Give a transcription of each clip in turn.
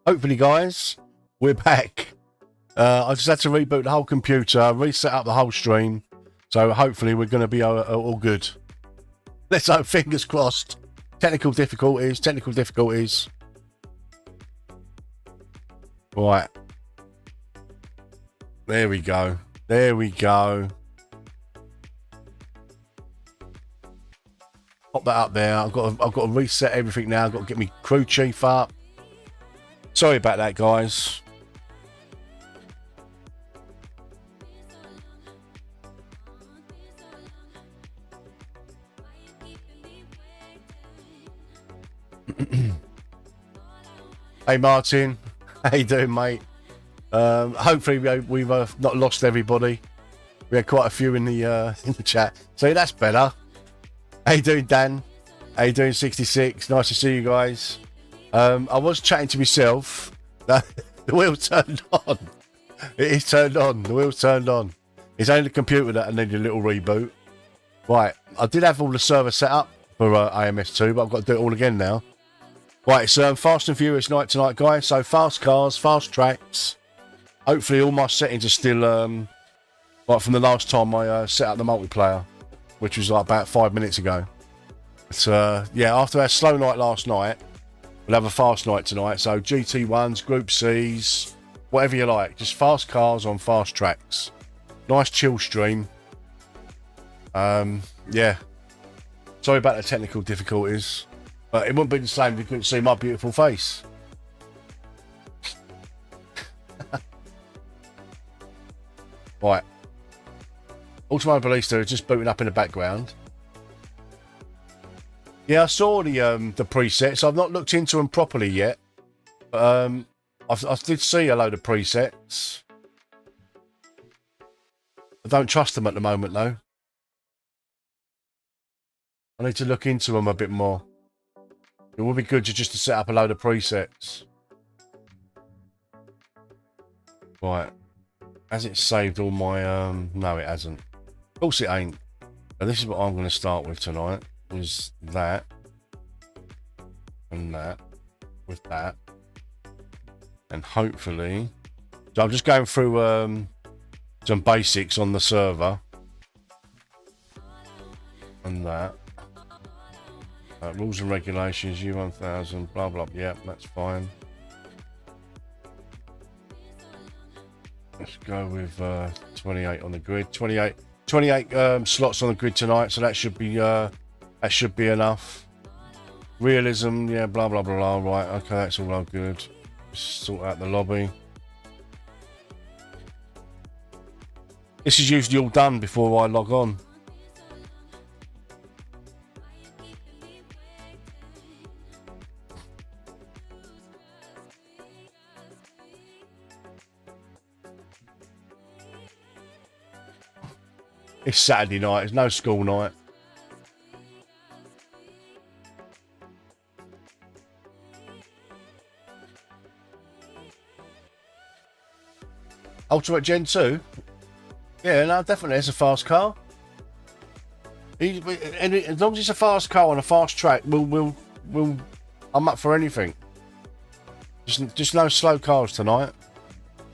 Hopefully, guys, we're back. I just had to reboot the whole computer, reset up the whole stream. So hopefully we're going to be all good. Let's hope, fingers crossed. Technical difficulties. Right. There we go. Pop that up there. I've got to reset everything now. I've got to get my crew chief up. Sorry about that, guys. Hey Martin, how you doing, mate? Hopefully we've not lost everybody. We had quite a few in the chat, so that's better. How you doing, Dan? How you doing, 66? Nice to see you guys. I was chatting to myself. The wheel turned on. It is turned on. The wheel's turned on. It's only the computer that needed a little reboot. Right, I did have all the server set up for AMS2, but I've got to do it all again now. Right, it's Fast and Furious night tonight, guys. So fast cars, fast tracks. Hopefully all my settings are still like from the last time I set up the multiplayer, which was like about 5 minutes ago. But yeah, after our slow night last night, we'll have a fast night tonight. So GT1s, Group Cs, whatever you like. Just fast cars on fast tracks. Nice chill stream. Yeah. Sorry about the technical difficulties. But it wouldn't be the same if you couldn't see my beautiful face. Right. Automobilista is just booting up in the background. Yeah, I saw the presets. I've not looked into them properly yet. But I did see a load of presets. I don't trust them at the moment, though. I need to look into them a bit more. It would be good just to set up a load of presets. Right. Has it saved all my... No, it hasn't. Of course it ain't. But this is what I'm going to start with tonight. Is that. And that. With that. And hopefully... So I'm just going through some basics on the server. And that. Rules and regulations, U1000, blah, blah, yeah, that's fine. Let's go with 28 on the grid. 28 slots on the grid tonight, so that should be enough. Realism, yeah, blah, blah, blah, right, okay, that's all good. Sort out the lobby. This is usually all done before I log on. It's Saturday night, it's no school night. Ultimate Gen 2? Yeah, no, definitely, it's a fast car. And as long as it's a fast car on a fast track, I'm up for anything. Just no slow cars tonight.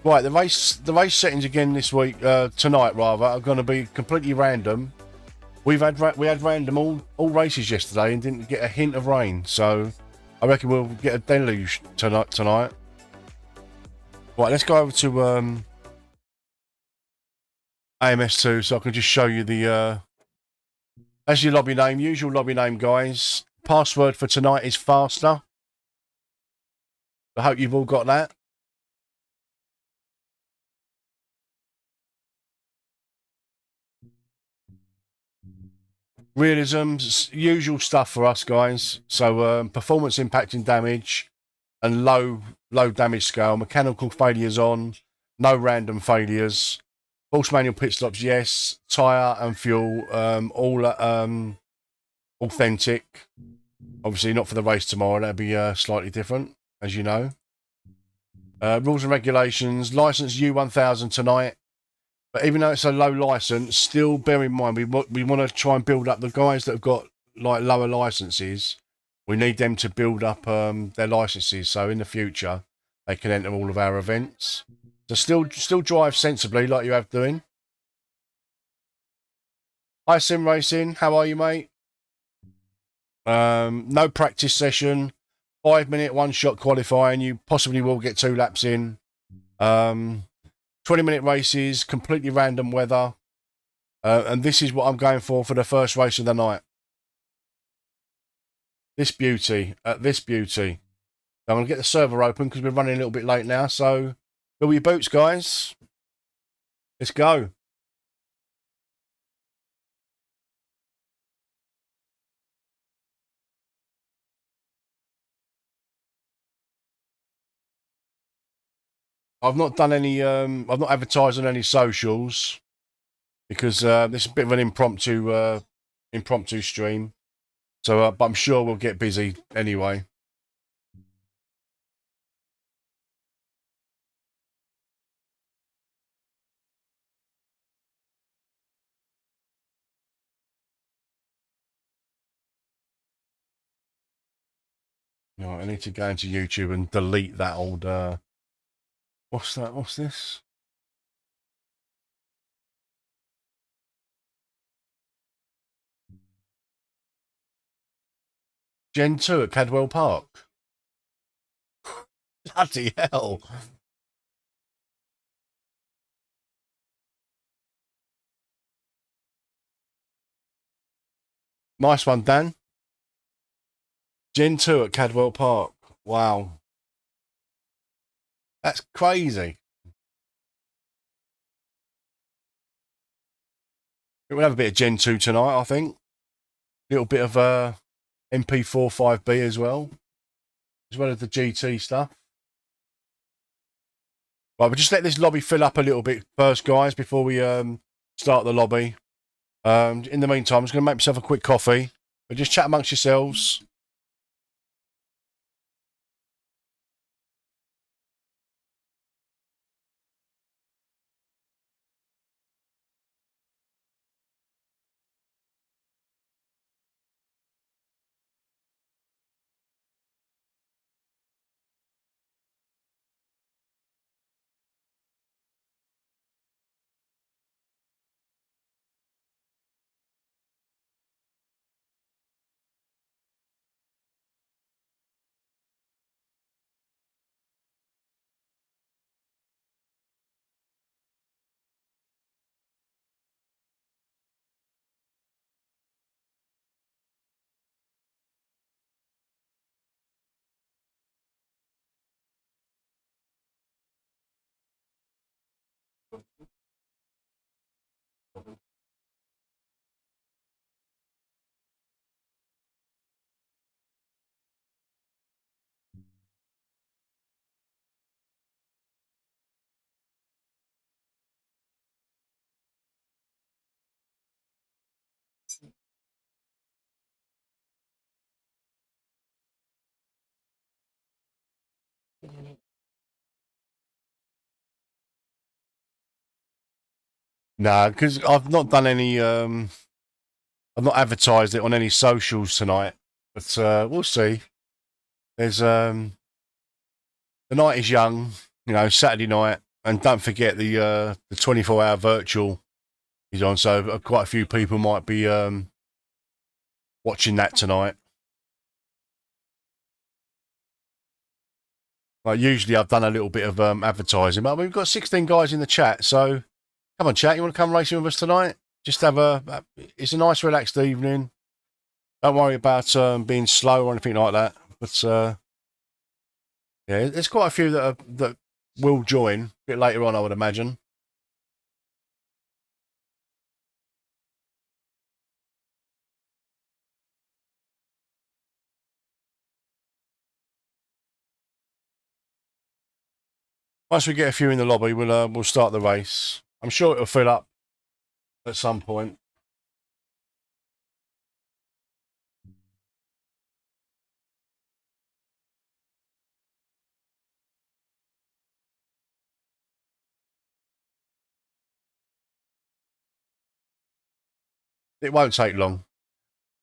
Right, the race settings again this week, tonight rather, are going to be completely random. We had random all races yesterday and didn't get a hint of rain, so I reckon we'll get a deluge tonight. Right, let's go over to AMS2 so I can just show you the as your lobby name, usual lobby name, guys. Password for tonight is faster. I hope you've all got that. Realism's usual stuff for us, guys. So performance impacting damage and low damage scale. Mechanical failures on. No random failures. Force manual pit stops, yes. Tyre and fuel, all authentic. Obviously not for the race tomorrow. That'll be slightly different, as you know. Rules and regulations. License U1000 tonight. But even though it's a low license, still bear in mind we want to try and build up the guys that have got like lower licenses. We need them to build up their licenses, so in the future they can enter all of our events. So still drive sensibly like you have doing. Hi Sim Racing, how are you, mate? No practice session, 5-minute one-shot qualifying. You possibly will get 2 laps in. 20-minute races, completely random weather. And this is what I'm going for the first race of the night. This beauty. This beauty. I'm going to get the server open because we're running a little bit late now. So, fill your boots, guys. Let's go. I've not done any, I've not advertised on any socials because this is a bit of an impromptu stream. So, but I'm sure we'll get busy anyway. No, I need to go into YouTube and delete that old, what's that? What's this? Gen 2 at Cadwell Park. Bloody hell. Nice one, Dan. Gen 2 at Cadwell Park. Wow. That's crazy. We'll have a bit of Gen 2 tonight, I think. A little bit of MP4 5B as well as the GT stuff. Right, we'll just let this lobby fill up a little bit first, guys, before we start the lobby. In the meantime, I'm just going to make myself a quick coffee. But just chat amongst yourselves. No, because I've not done any. I've not advertised it on any socials tonight, but we'll see. There's the night is young, you know, Saturday night, and don't forget the 24-hour virtual is on. So quite a few people might be watching that tonight. Like usually, I've done a little bit of advertising, but we've got 16 guys in the chat. So come on, chat. You want to come racing with us tonight? Just have it's a nice, relaxed evening. Don't worry about being slow or anything like that. But yeah, there's quite a few that will join a bit later on, I would imagine. Once we get a few in the lobby, we'll start the race. I'm sure it'll fill up at some point. It won't take long.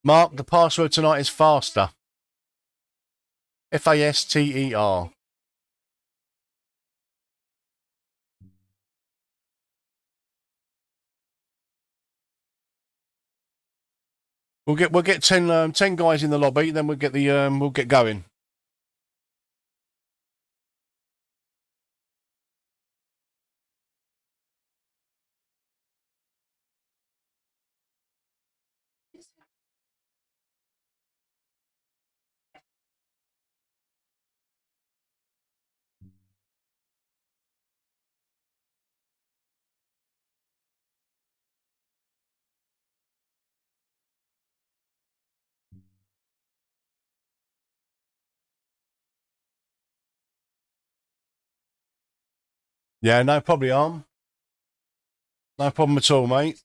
Mark, the password tonight is faster. Faster. We'll get 10 guys in the lobby, then we'll get going. Yeah, no problem, Arm. No problem at all, mate.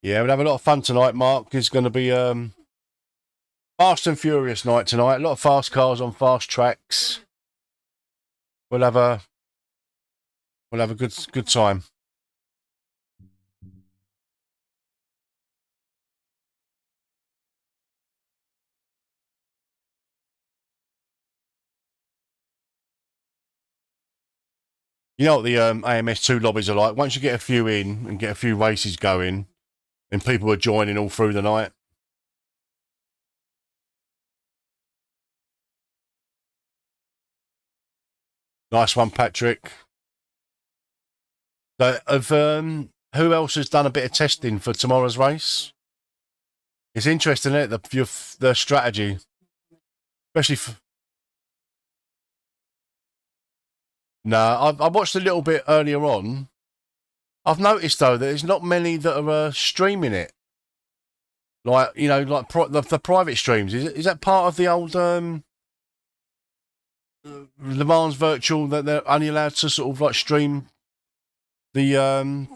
Yeah, we'll have a lot of fun tonight, Mark. It's going to be fast and furious night tonight. A lot of fast cars on fast tracks. We'll have a good time. You know what the AMS2 lobbies are like. Once you get a few in and get a few races going, and people are joining all through the night. Nice one, Patrick. So, who else has done a bit of testing for tomorrow's race? It's interesting, isn't it? The strategy, especially for. No, I watched a little bit earlier on. I've noticed though that there's not many that are streaming it. Like like the private streams. Is that part of the old Le Mans virtual that they're only allowed to sort of like stream the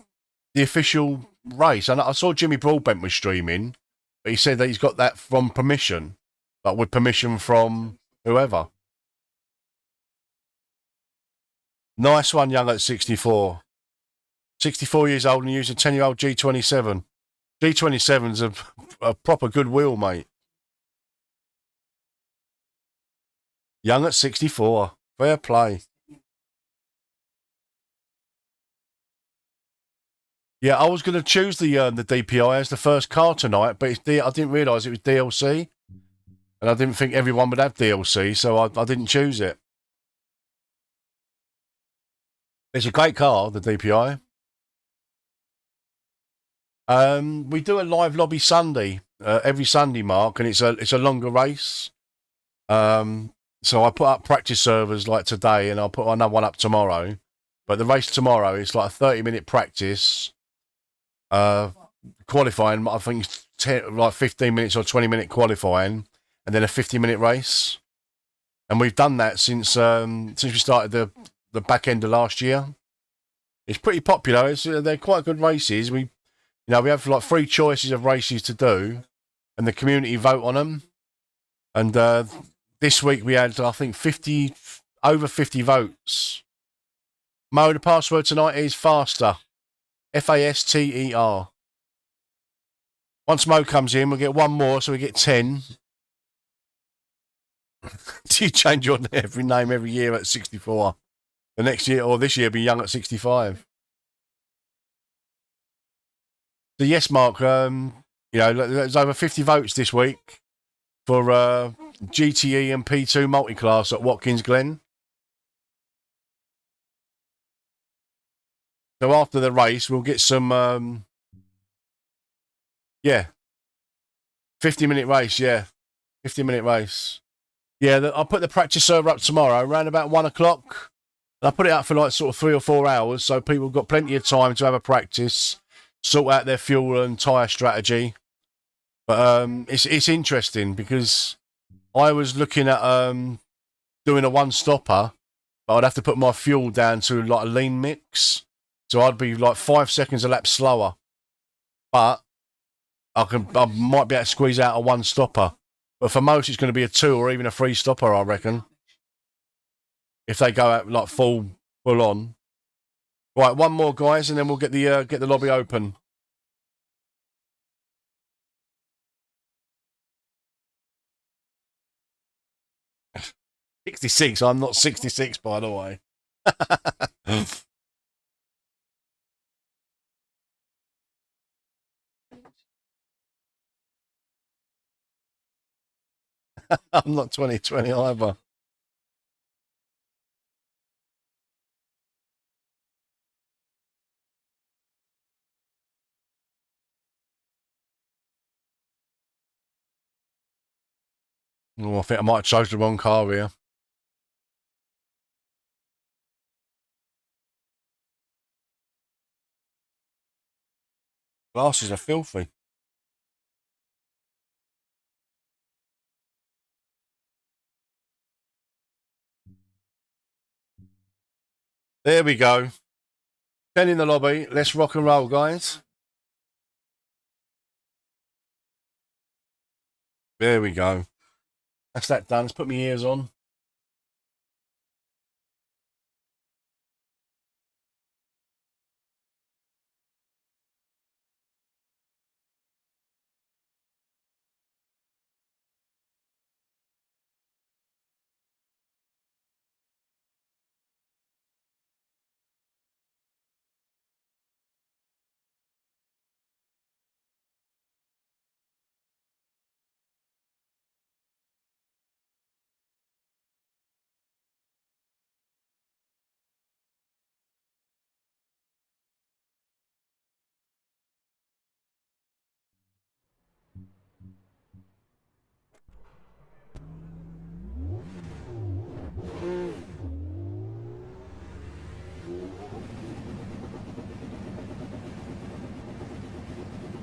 official race? And I saw Jimmy Broadbent was streaming, but he said that he's got that from permission, like with permission from whoever. Nice one, young at 64. 64 years old and using a 10-year-old G27. G27's a proper good wheel, mate. Young at 64. Fair play. Yeah, I was going to choose the DPI as the first car tonight, but I didn't realise it was DLC. And I didn't think everyone would have DLC, so I didn't choose it. It's a great car, the DPI. We do a live lobby Sunday, every Sunday, Mark, and it's a longer race. So I put up practice servers like today, and I'll put another one up tomorrow. But the race tomorrow is like a 30-minute practice. Qualifying, I think, like 15 minutes or 20-minute qualifying, and then a 50-minute race. And we've done that since we started the back end of last year. It's pretty popular. They're quite good races. We have like 3 choices of races to do, and the community vote on them. And this week we had, I think, over 50 votes. Mo, the password tonight is faster. Faster. Once Mo comes in, we'll get one more, so we get 10. Do you change your name every year at 64? The next year, or this year, be young at 65. So yes, Mark, there's over 50 votes this week for GTE and P2 multi-class at Watkins Glen. So after the race, we'll get some, 50-minute race, 50-minute race. Yeah, I'll put the practice server up tomorrow, around about 1 o'clock. I'll put it up for like sort of 3 or 4 hours, so people have got plenty of time to have a practice, sort out their fuel and tyre strategy. But it's interesting because I was looking at doing a one-stopper, but I'd have to put my fuel down to like a lean mix. So I'd be like 5 seconds a lap slower. But I might be able to squeeze out a one-stopper. But for most, it's going to be a 2 or even a 3 stopper, I reckon. If they go out like full on. Right, one more, guys, and then we'll get the lobby open. 66. I'm not 66, by the way. I'm not 2020 either. Oh, I think I might have chosen the wrong car here. Glasses are filthy. There we go. 10 in the lobby. Let's rock and roll, guys. There we go. That's that done. Let's put my ears on.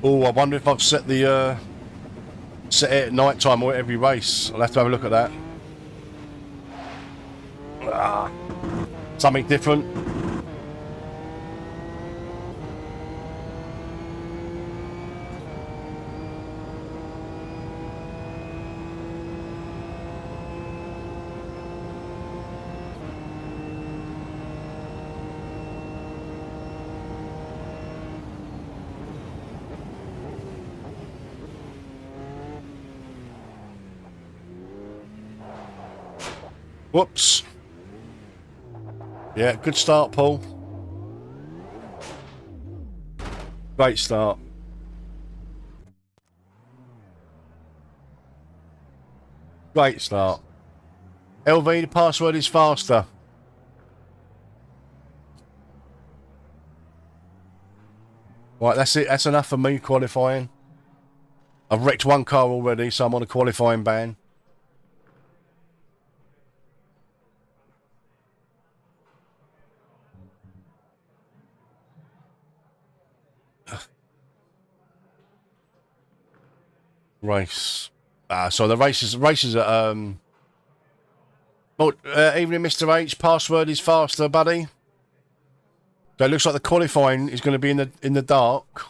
Oh, I wonder if I've set it at night time or every race. I'll have to have a look at that. Something different. Whoops. Yeah, good start, Paul. Great start. Great start. LV, the password is faster. Right, that's it. That's enough for me qualifying. I've wrecked one car already, so I'm on a qualifying ban. Race. So the races are evening, Mr. H. Password is faster, buddy. So it looks like the qualifying is going to be in the dark,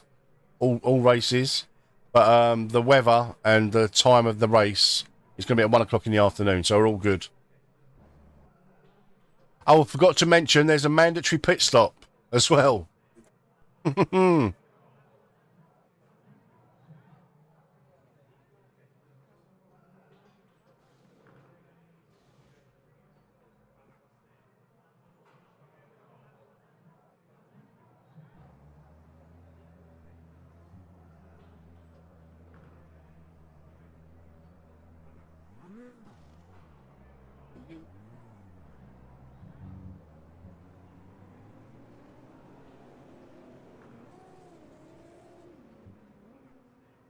all races, but the weather and the time of the race is going to be at 1 o'clock in the afternoon. So we're all good. Oh, I forgot to mention there's a mandatory pit stop as well.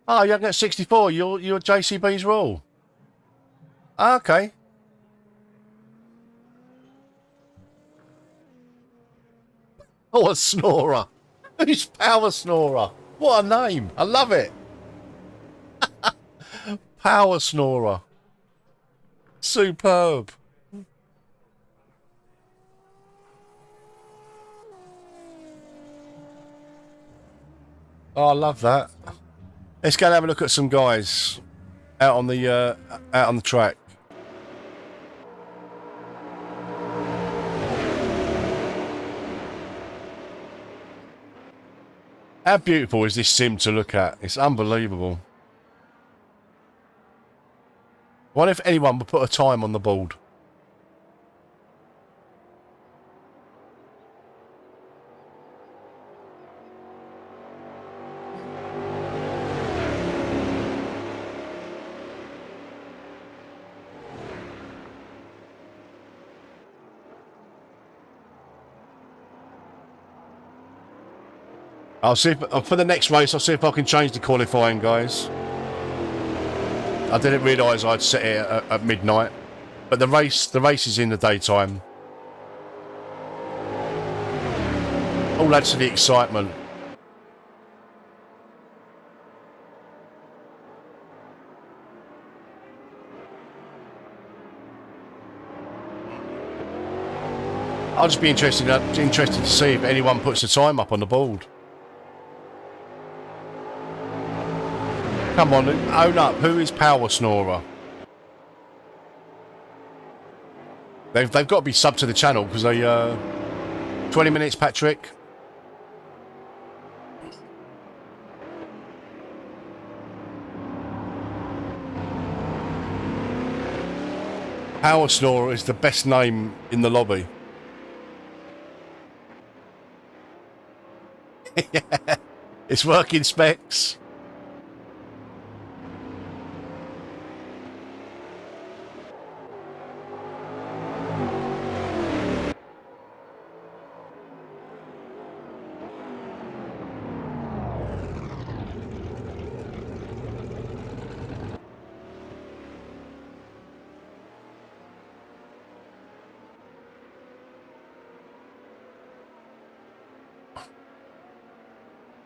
Oh, you're at 64. You're JCB's rule. Okay. Oh, a snorer. Who's Power Snorer? What a name. I love it. Power Snorer. Superb. Oh, I love that. Let's go and have a look at some guys out on the track. How beautiful is this sim to look at? It's unbelievable. I wonder if anyone would put a time on the board. I'll see if, for the next race. I'll see if I can change the qualifying, guys. I didn't realise I'd set it at midnight, but the race is in the daytime. All adds to the excitement. I'll just be interested to see if anyone puts the time up on the board. Come on, own up. Who is Power Snorer? They've got to be subbed to the channel because they 20 minutes, Patrick. Power Snorer is the best name in the lobby. Yeah, it's working, Specs.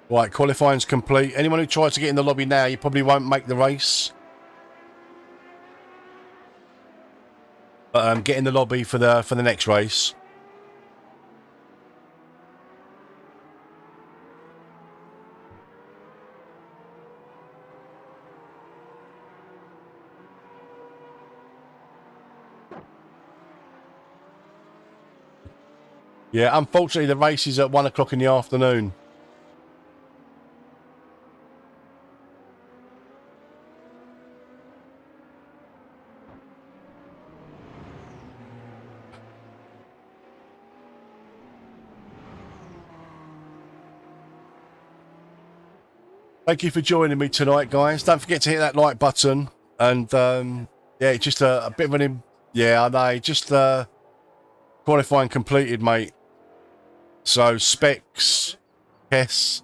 Right, qualifying's complete. Anyone who tries to get in the lobby now, you probably won't make the race. But get in the lobby for the next race. Yeah, unfortunately the race is at 1 o'clock in the afternoon. Thank you for joining me tonight, guys. Don't forget to hit that like button. And yeah, just a bit of an... Yeah, I know. Just qualifying completed, mate. So, Specs, Kess,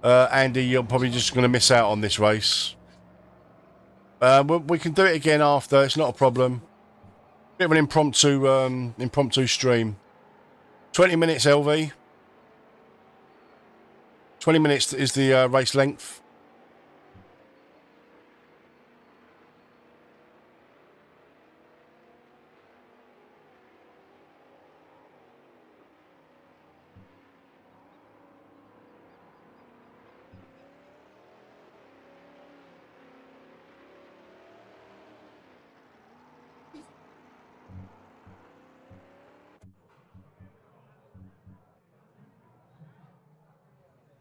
Andy, you're probably just going to miss out on this race. We can do it again after. It's not a problem. Bit of an impromptu stream. 20 minutes, LV. 20 minutes is the race length.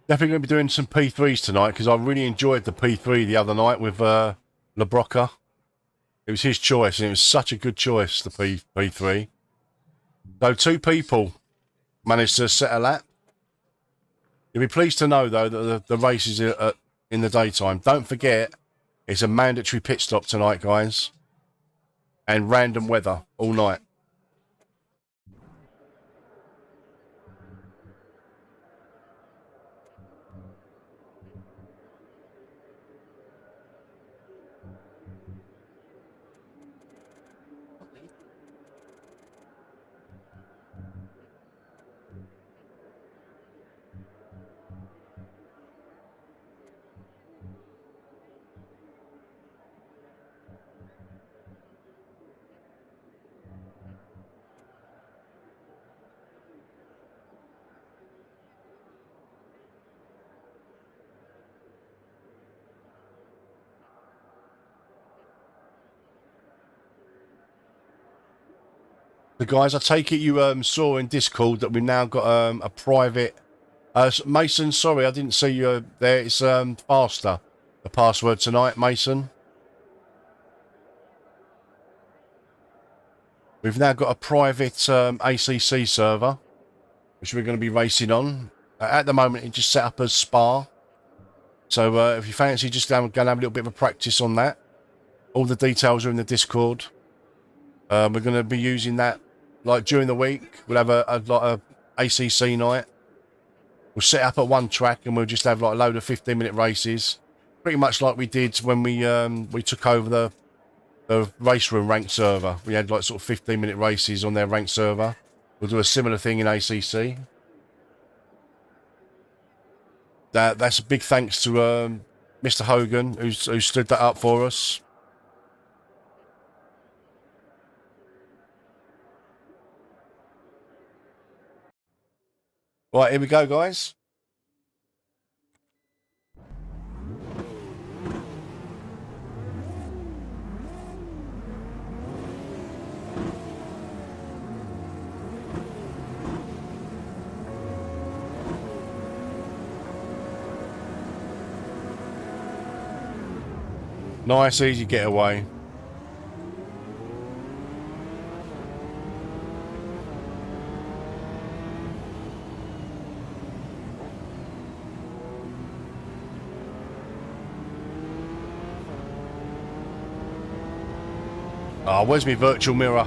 Definitely going to be doing some P3s tonight because I really enjoyed the P3 the other night with LeBroca. It was his choice and it was such a good choice, the P3. So 2 people managed to set a lap. You'll be pleased to know, though, that the race is in the daytime. Don't forget, it's a mandatory pit stop tonight, guys. And random weather all night. The guys, I take it you saw in Discord that we've now got a private... Mason, sorry, I didn't see you there. It's faster, the password tonight, Mason. We've now got a private ACC server, which we're going to be racing on. At the moment, it's just set up as Spa. So if you fancy just going to have a little bit of a practice on that, all the details are in the Discord. We're going to be using that like during the week. We'll have a ACC night We'll set up at one track and we'll just have like a load of 15-minute races, pretty much like we did when we took over the race room ranked server. We had like sort of 15-minute races on their ranked server. We'll do a similar thing in ACC. That's a big thanks to Mr. Hogan who stood that up for us. Right, here we go, guys. Nice, easy getaway. Ah, where's my virtual mirror?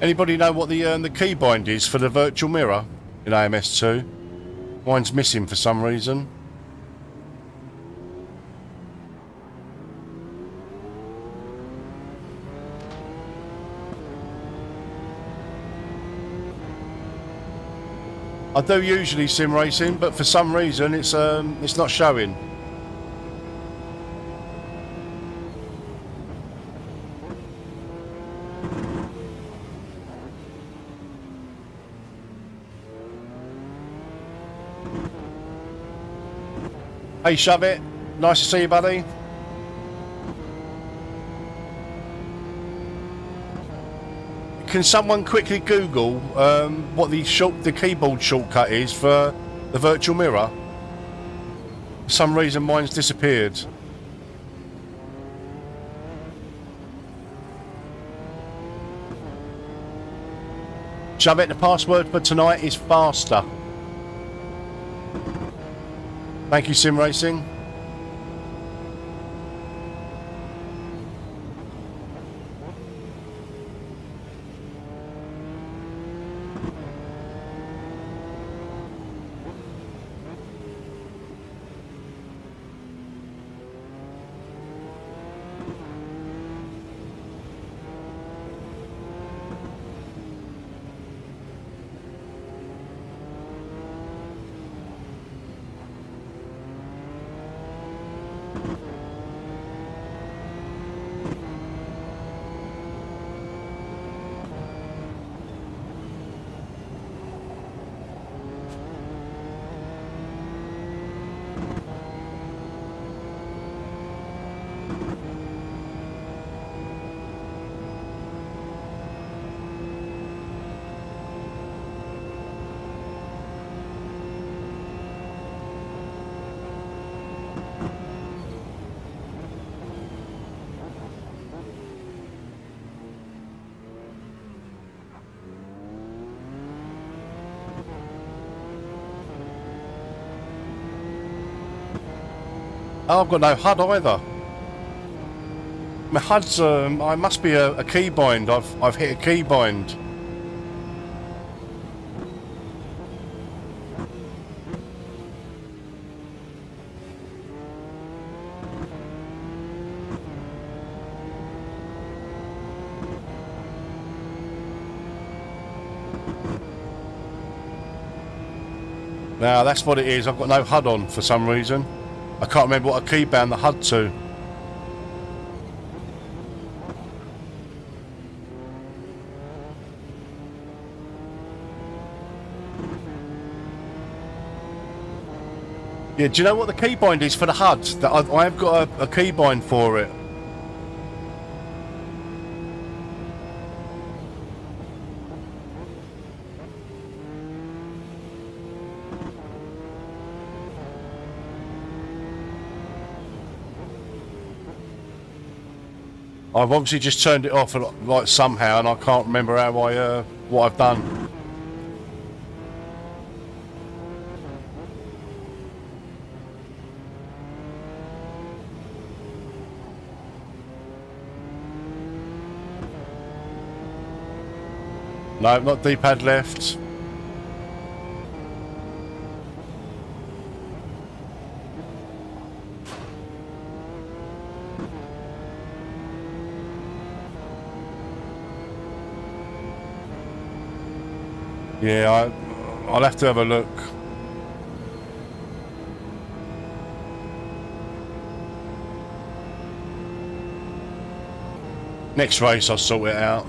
Anybody know what the keybind is for the virtual mirror in AMS2? Mine's missing for some reason. I do usually sim racing, but for some reason it's not showing. Hey, Shove It. Nice to see you, buddy. Can someone quickly Google what the keyboard shortcut is for the virtual mirror? For some reason mine's disappeared. Shove It, the password for tonight is faster. Thank you, Sim Racing. Oh, I've got no HUD either. My HUD's I must be a keybind. I've hit a keybind. Now that's what it is. I've got no HUD on for some reason. I can't remember what I keybound the HUD to. Yeah, do you know what the keybind is for the HUD? That I've got a keybind for it. I've obviously just turned it off like somehow, and I can't remember how what I've done. No, not D-pad left. Yeah, I'll have to have a look. Next race I'll sort it out.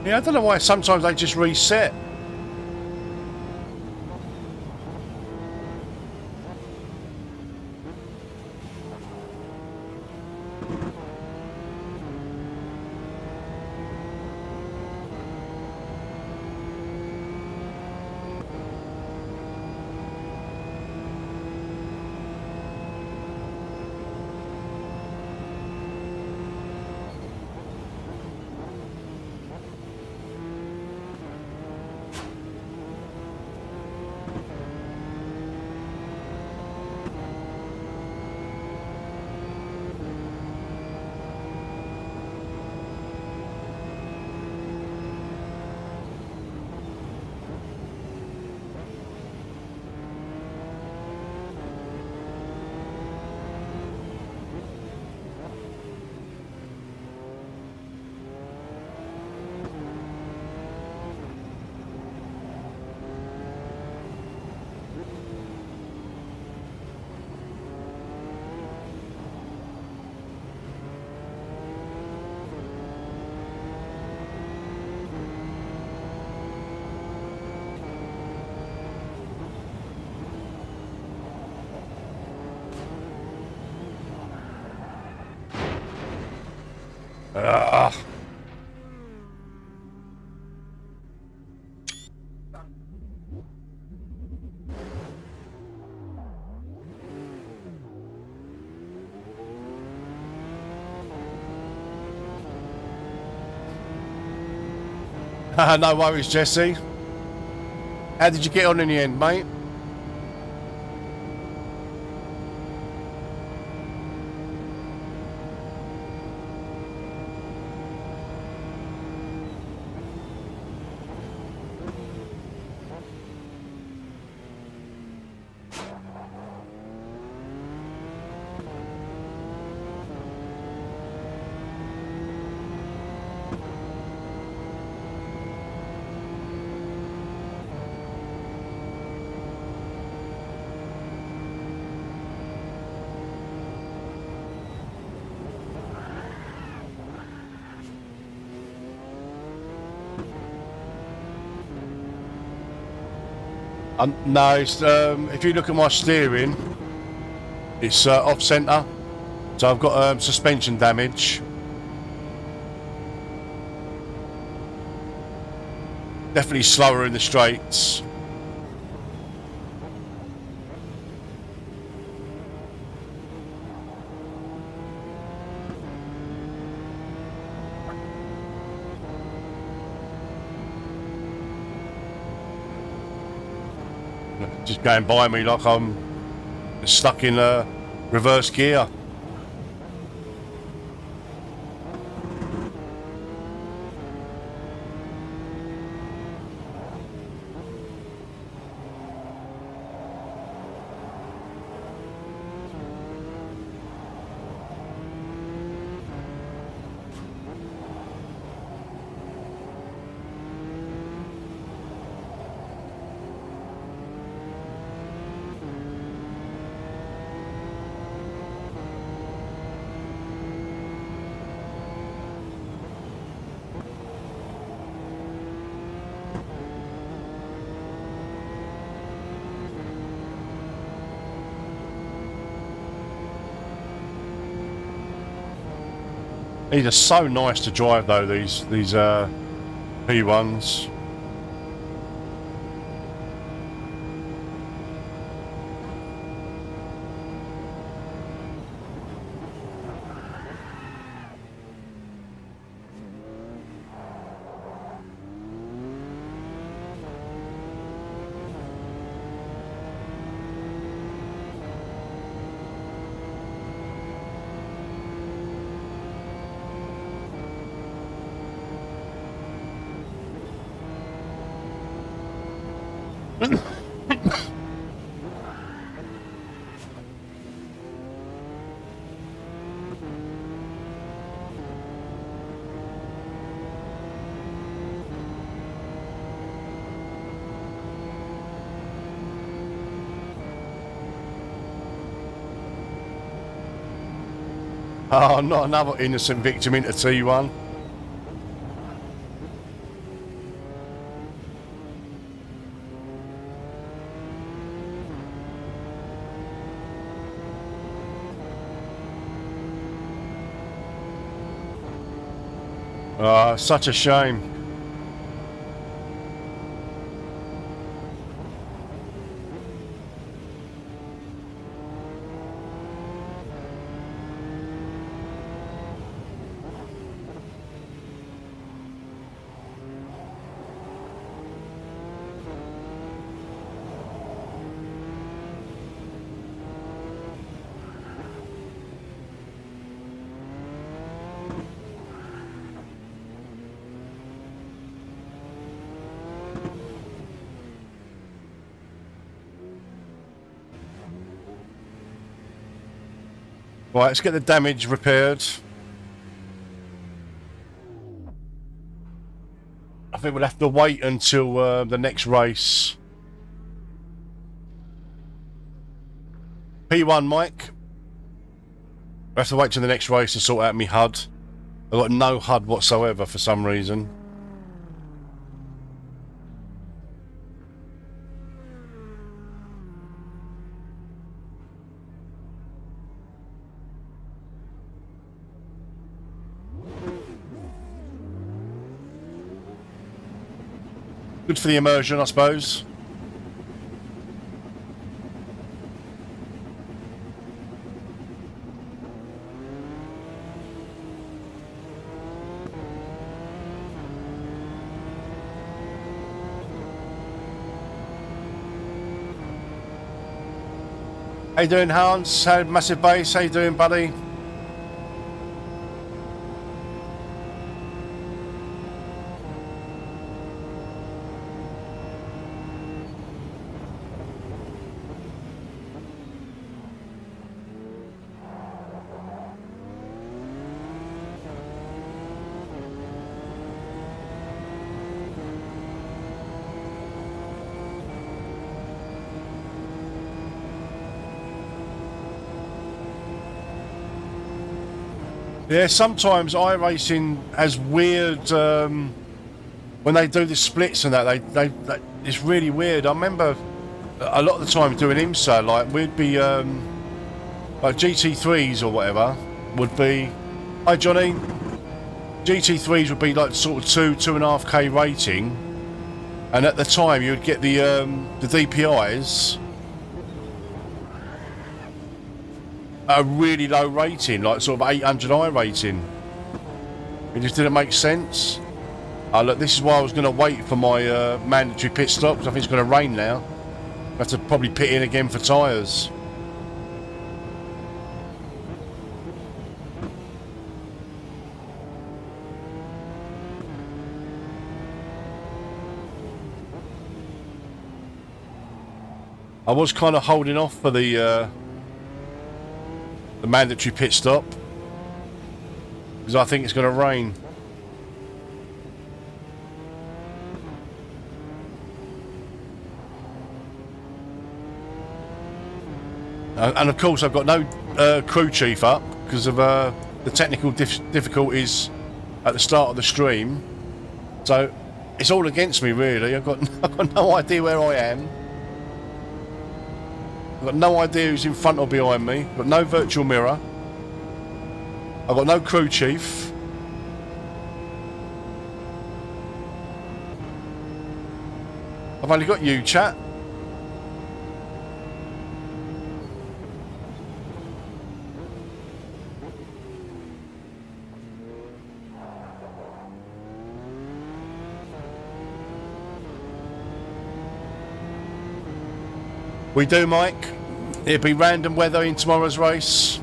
Yeah, I don't know why sometimes they just reset. Ugh. No worries, Jesse. How did you get on in the end, mate? No, it's, if you look at my steering, it's off centre, so I've got suspension damage. Definitely slower in the straights. Just going by me like I'm stuck in reverse gear. These are so nice to drive though, these P1s. Oh, not another innocent victim into T1. Oh, such a shame. Right, let's get the damage repaired. I think we'll have to wait until the next race. P1, Mike. I have to wait till the next race to sort out my HUD. I've got no HUD whatsoever for some reason. Good for the immersion, I suppose. How you doing, Hans? How Massive Base? How you doing, buddy? Yeah, sometimes iRacing has weird when they do the splits and that. They it's really weird. I remember a lot of the time doing IMSA, like we'd be like GT3s or whatever would be. Hi Johnny. GT3s would be like sort of 2.5K rating, and at the time you would get the DPIs. A really low rating, like sort of 800i rating. It just didn't make sense. Look, this is why I was going to wait for my mandatory pit stop, because I think it's going to rain now. I have to probably pit in again for tyres. I was kind of holding off for the mandatory pit stop because I think it's going to rain. And of course I've got no crew chief up because of the technical difficulties at the start of the stream, so it's all against me really. I've got no idea where I am. I've got no idea who's in front or behind me. I've got no virtual mirror. I've got no crew chief. I've only got you, chat. We do, Mike. It'll be random weather in tomorrow's race.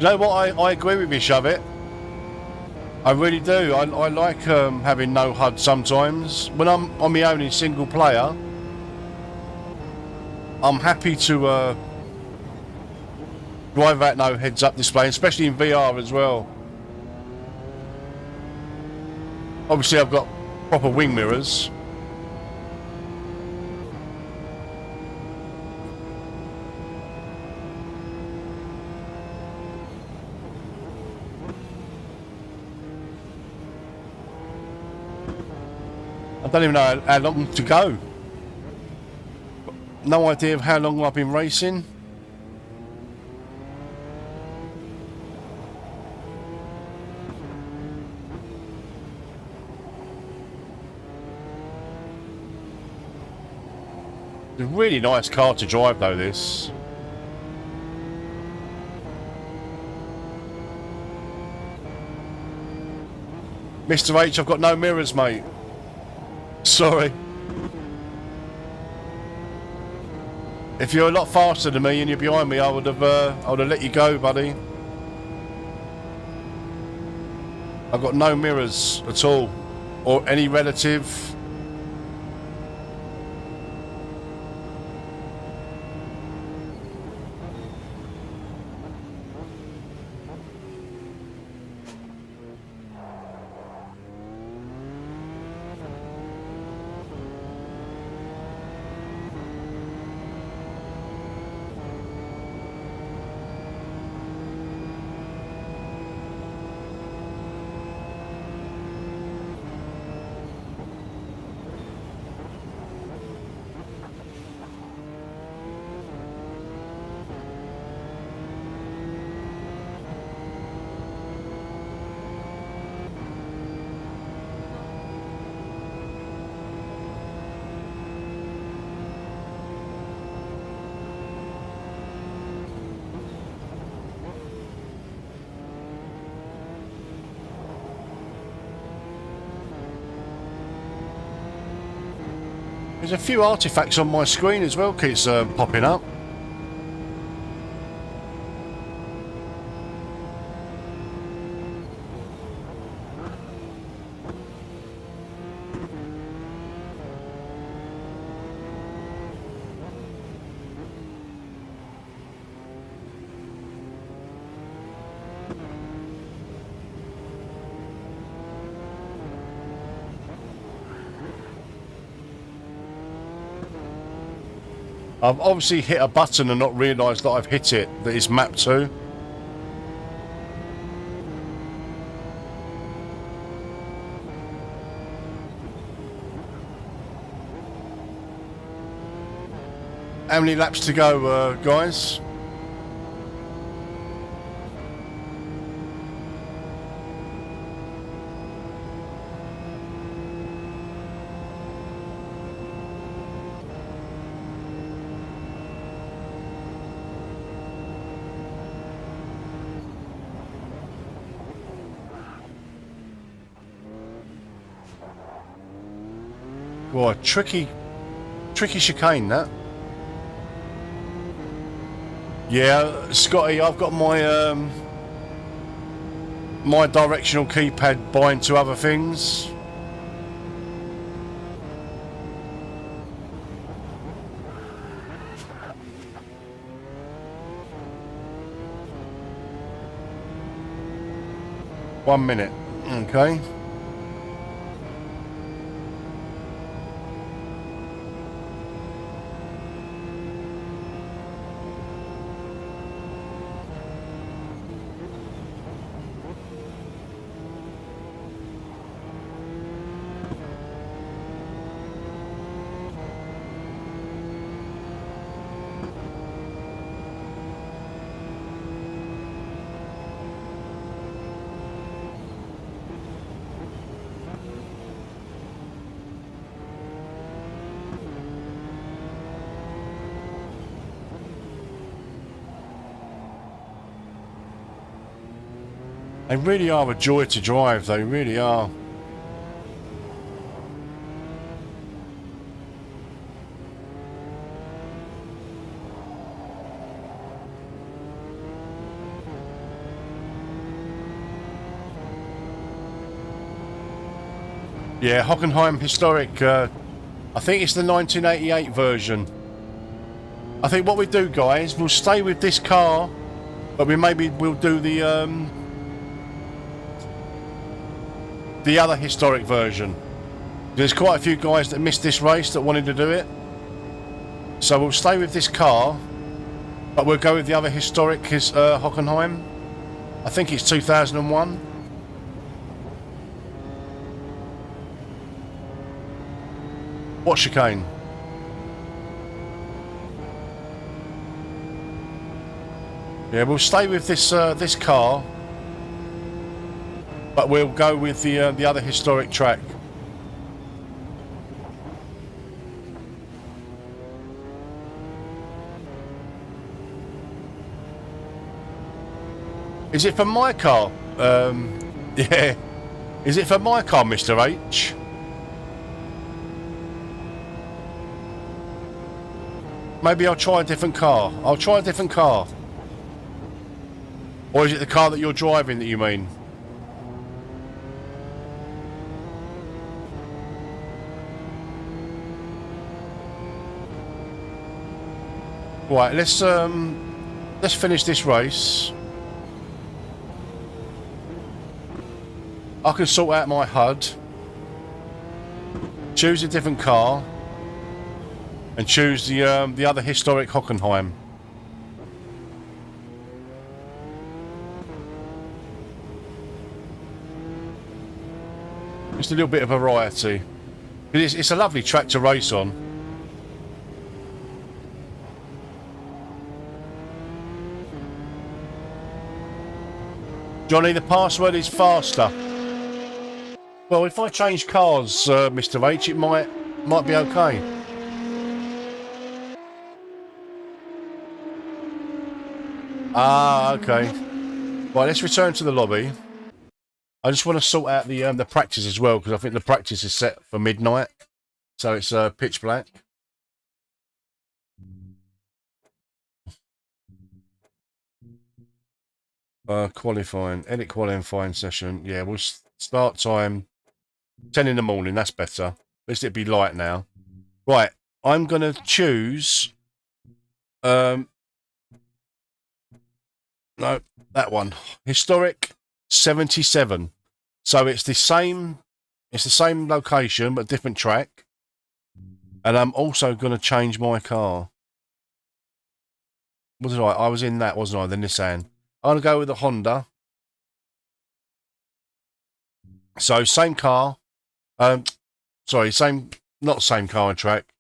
You know what? I agree with you, Shove It. I really do. I like having no HUD sometimes. When I'm on my own in single player, I'm happy to drive that no heads-up display, especially in VR as well. Obviously, I've got proper wing mirrors. I don't even know how long to go. No idea of how long I've been racing. It's a really nice car to drive though, this. Mr. H, I've got no mirrors, mate. Sorry. If you're a lot faster than me and you're behind me, I would have let you go, buddy. I've got no mirrors at all, or any relative. There's a few artifacts on my screen as well, keeps popping up. I've obviously hit a button and not realised that I've hit it, that it's mapped to. How many laps to go, guys? Boy, tricky chicane, that. Yeah, Scotty, I've got my my directional keypad bind to other things. One minute, okay. They really are a joy to drive, they really are. Yeah, Hockenheim Historic. I think it's the 1988 version. I think what we do, guys, we'll stay with this car, but we'll do the other historic version. There's quite a few guys that missed this race that wanted to do it, so we'll stay with this car, but we'll go with the other historic Hockenheim. I think it's 2001. What chicane? Yeah, we'll stay with this car, but we'll go with the other historic track. Is it for my car? Yeah. Is it for my car, Mr. H? Maybe I'll try a different car. I'll try a different car. Or is it the car that you're driving that you mean? Right, let's finish this race. I can sort out my HUD, choose a different car, and choose the other historic Hockenheim. Just a little bit of variety. It's a lovely track to race on. Johnny, the password is faster. Well, if I change cars, Mr. H, it might be okay. Ah, okay. Right, let's return to the lobby. I just want to sort out the practice as well, because I think the practice is set for midnight, so it's pitch black. Qualifying, edit qualifying session. Yeah, we'll start time 10 in the morning. That's better. At least it'd be light now. Right, I'm gonna choose. No, that one. Historic 77. So it's the same location but different track. And I'm also going to change my car. What did I was in that, wasn't I? The Nissan. I'm going to go with the Honda. So same car. Sorry, not same car and track.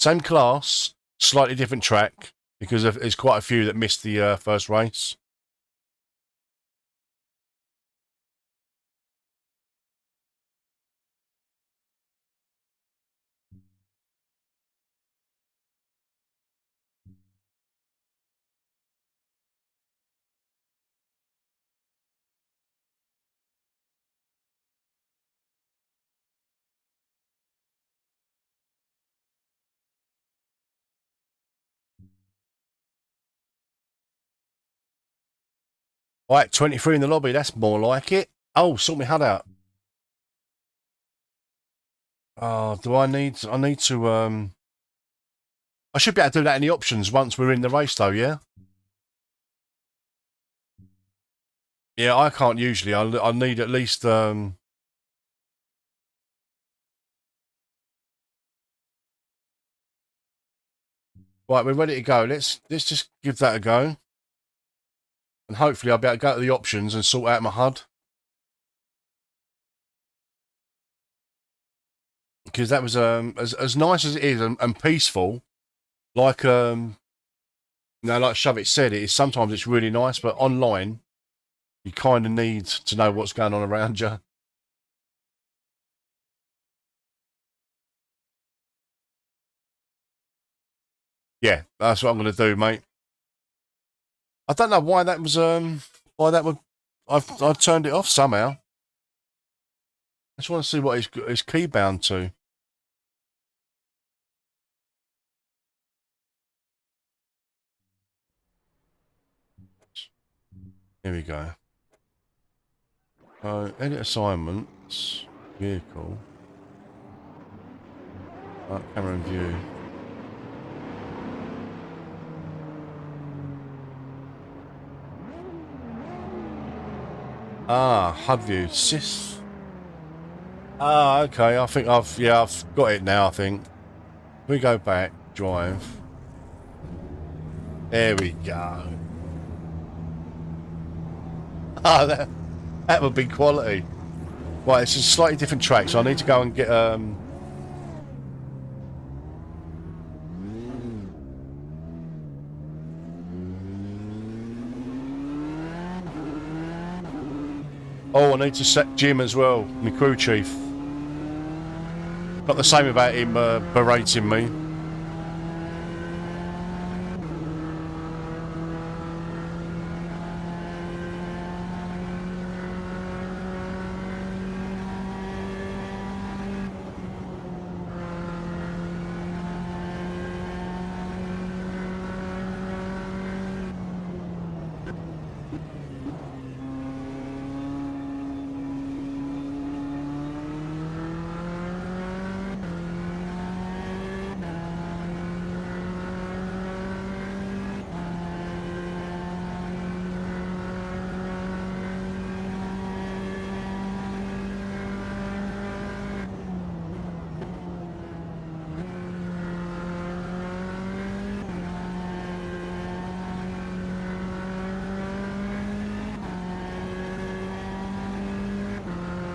Same class, slightly different track, because there's quite a few that missed the first race. Right, 23 in the lobby. That's more like it. Oh, sort my HUD out. Oh, do I need to, I should be able to do that in the options once we're in the race though, yeah? Yeah, I can't usually. I need at least, Right, we're ready to go. Let's just give that a go. And hopefully I'll be able to go to the options and sort out my HUD. Because that was as nice as it is and peaceful, like like Shove It said, it is sometimes it's really nice, but online you kind of need to know what's going on around you. Yeah, that's what I'm going to do, mate. I don't know why that was why that would I've turned it off somehow. I just want to see what it's key bound to. Here we go. Edit assignments. Vehicle. Camera and view. HUD view. Sys. Okay. I think I've got it now. I think. We go back. Drive. There we go. That would be quality. Right, it's a slightly different track, so I need to go and get Oh, I need to set Jim as well, my crew chief. Not the same about him berating me.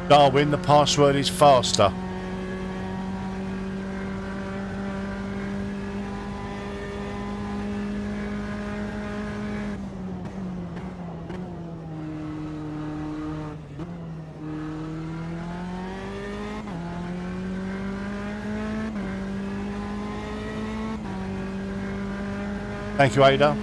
Darwin, the password is faster. Thank you, Ada.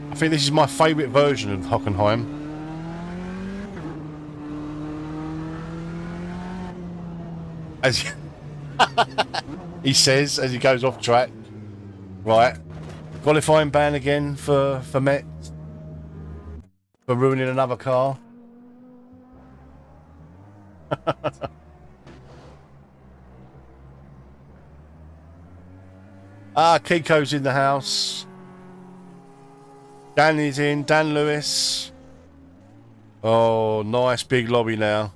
I think this is my favourite version of Hockenheim. As he says as he goes off track. Right. Qualifying ban again for Met. For ruining another car. Kiko's in the house. Dan is in. Dan Lewis. Oh, nice big lobby now.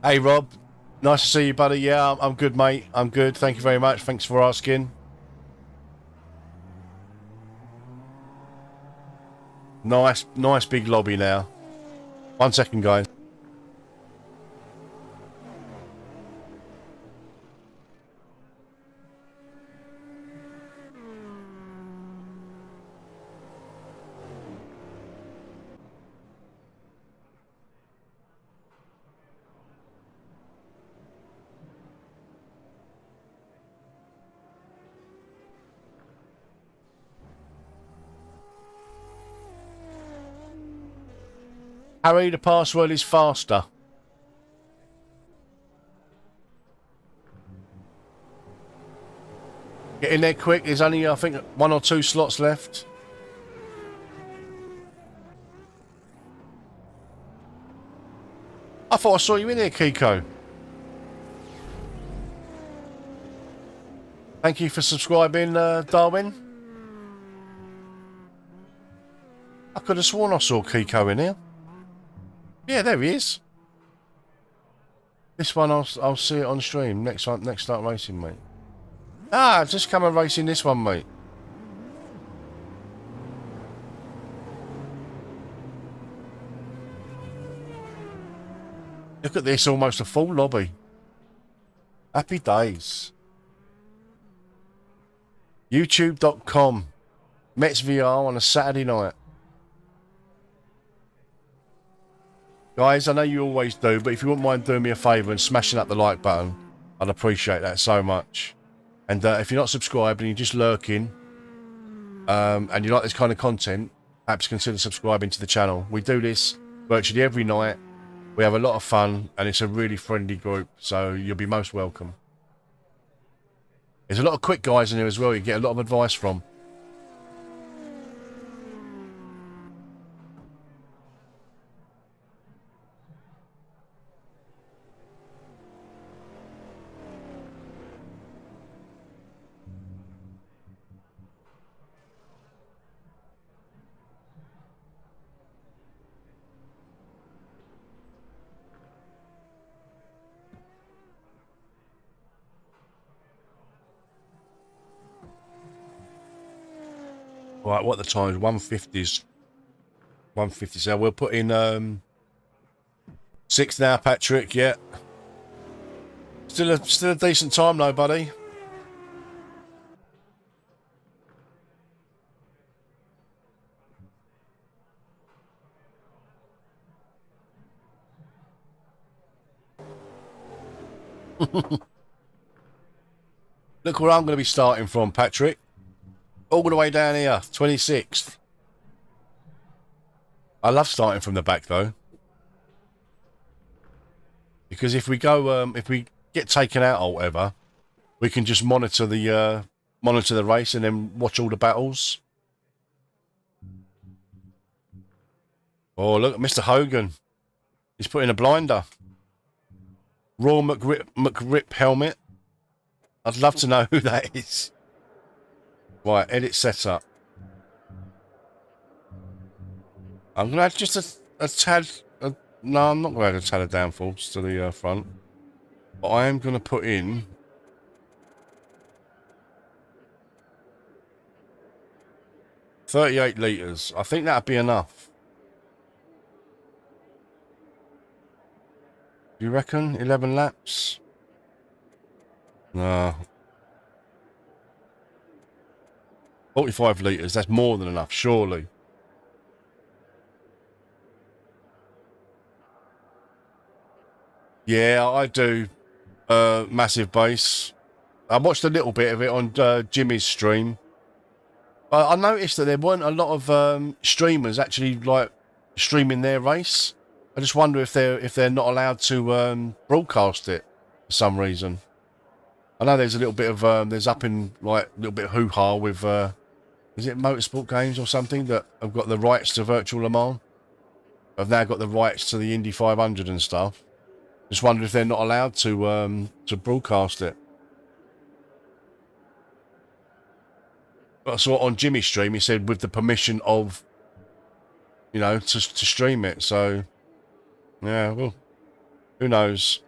Hey, Rob. Nice to see you, buddy. Yeah, I'm good, mate. I'm good. Thank you very much. Thanks for asking. Nice big lobby now. 1 second, guys. Harry, the password is faster. Get in there quick. There's only, I think, 1 or 2 slots left. I thought I saw you in there, Kiko. Thank you for subscribing, Darwin. I could have sworn I saw Kiko in here. Yeah, there he is. This one, I'll see it on stream. Next start racing, mate. Just come and racing this one, mate. Look at this, almost a full lobby. Happy days. YouTube.com. Mets VR on a Saturday night. Guys, I know you always do, but if you wouldn't mind doing me a favour and smashing up the like button, I'd appreciate that so much. And if you're not subscribed and you're just lurking, and you like this kind of content, perhaps consider subscribing to the channel. We do this virtually every night. We have a lot of fun, and it's a really friendly group, so you'll be most welcome. There's a lot of quick guys in here as well. You get a lot of advice from. Right, what the time is? 150s. 150. So we'll put in 6 now, Patrick. Yeah. Still a decent time though, buddy. Look where I'm going to be starting from, Patrick. All the way down here, 26th. I love starting from the back though, because if we go, if we get taken out or whatever, we can just monitor the race and then watch all the battles. Oh, look at Mr. Hogan. He's putting a blinder. Raw McRip helmet. I'd love to know who that is. Right, edit setup. I'm going to add just a tad... no, I'm not going to add a tad of downforce to the front. But I am going to put in... 38 litres. I think that'd be enough. Do you reckon? 11 laps? No. 45 litres, that's more than enough, surely. Yeah, I do. Massive bass. I watched a little bit of it on Jimmy's stream. I noticed that there weren't a lot of streamers actually like streaming their race. I just wonder if they're not allowed to broadcast it for some reason. I know there's a little bit of there's up in like a little bit of hoo-ha with is it Motorsport Games or something that have got the rights to Virtual Le Mans? Have now got the rights to the Indy 500 and stuff. Just wondered if they're not allowed to broadcast it. But I saw on Jimmy's stream, he said with the permission of, you know, to stream it. So, yeah, well, who knows?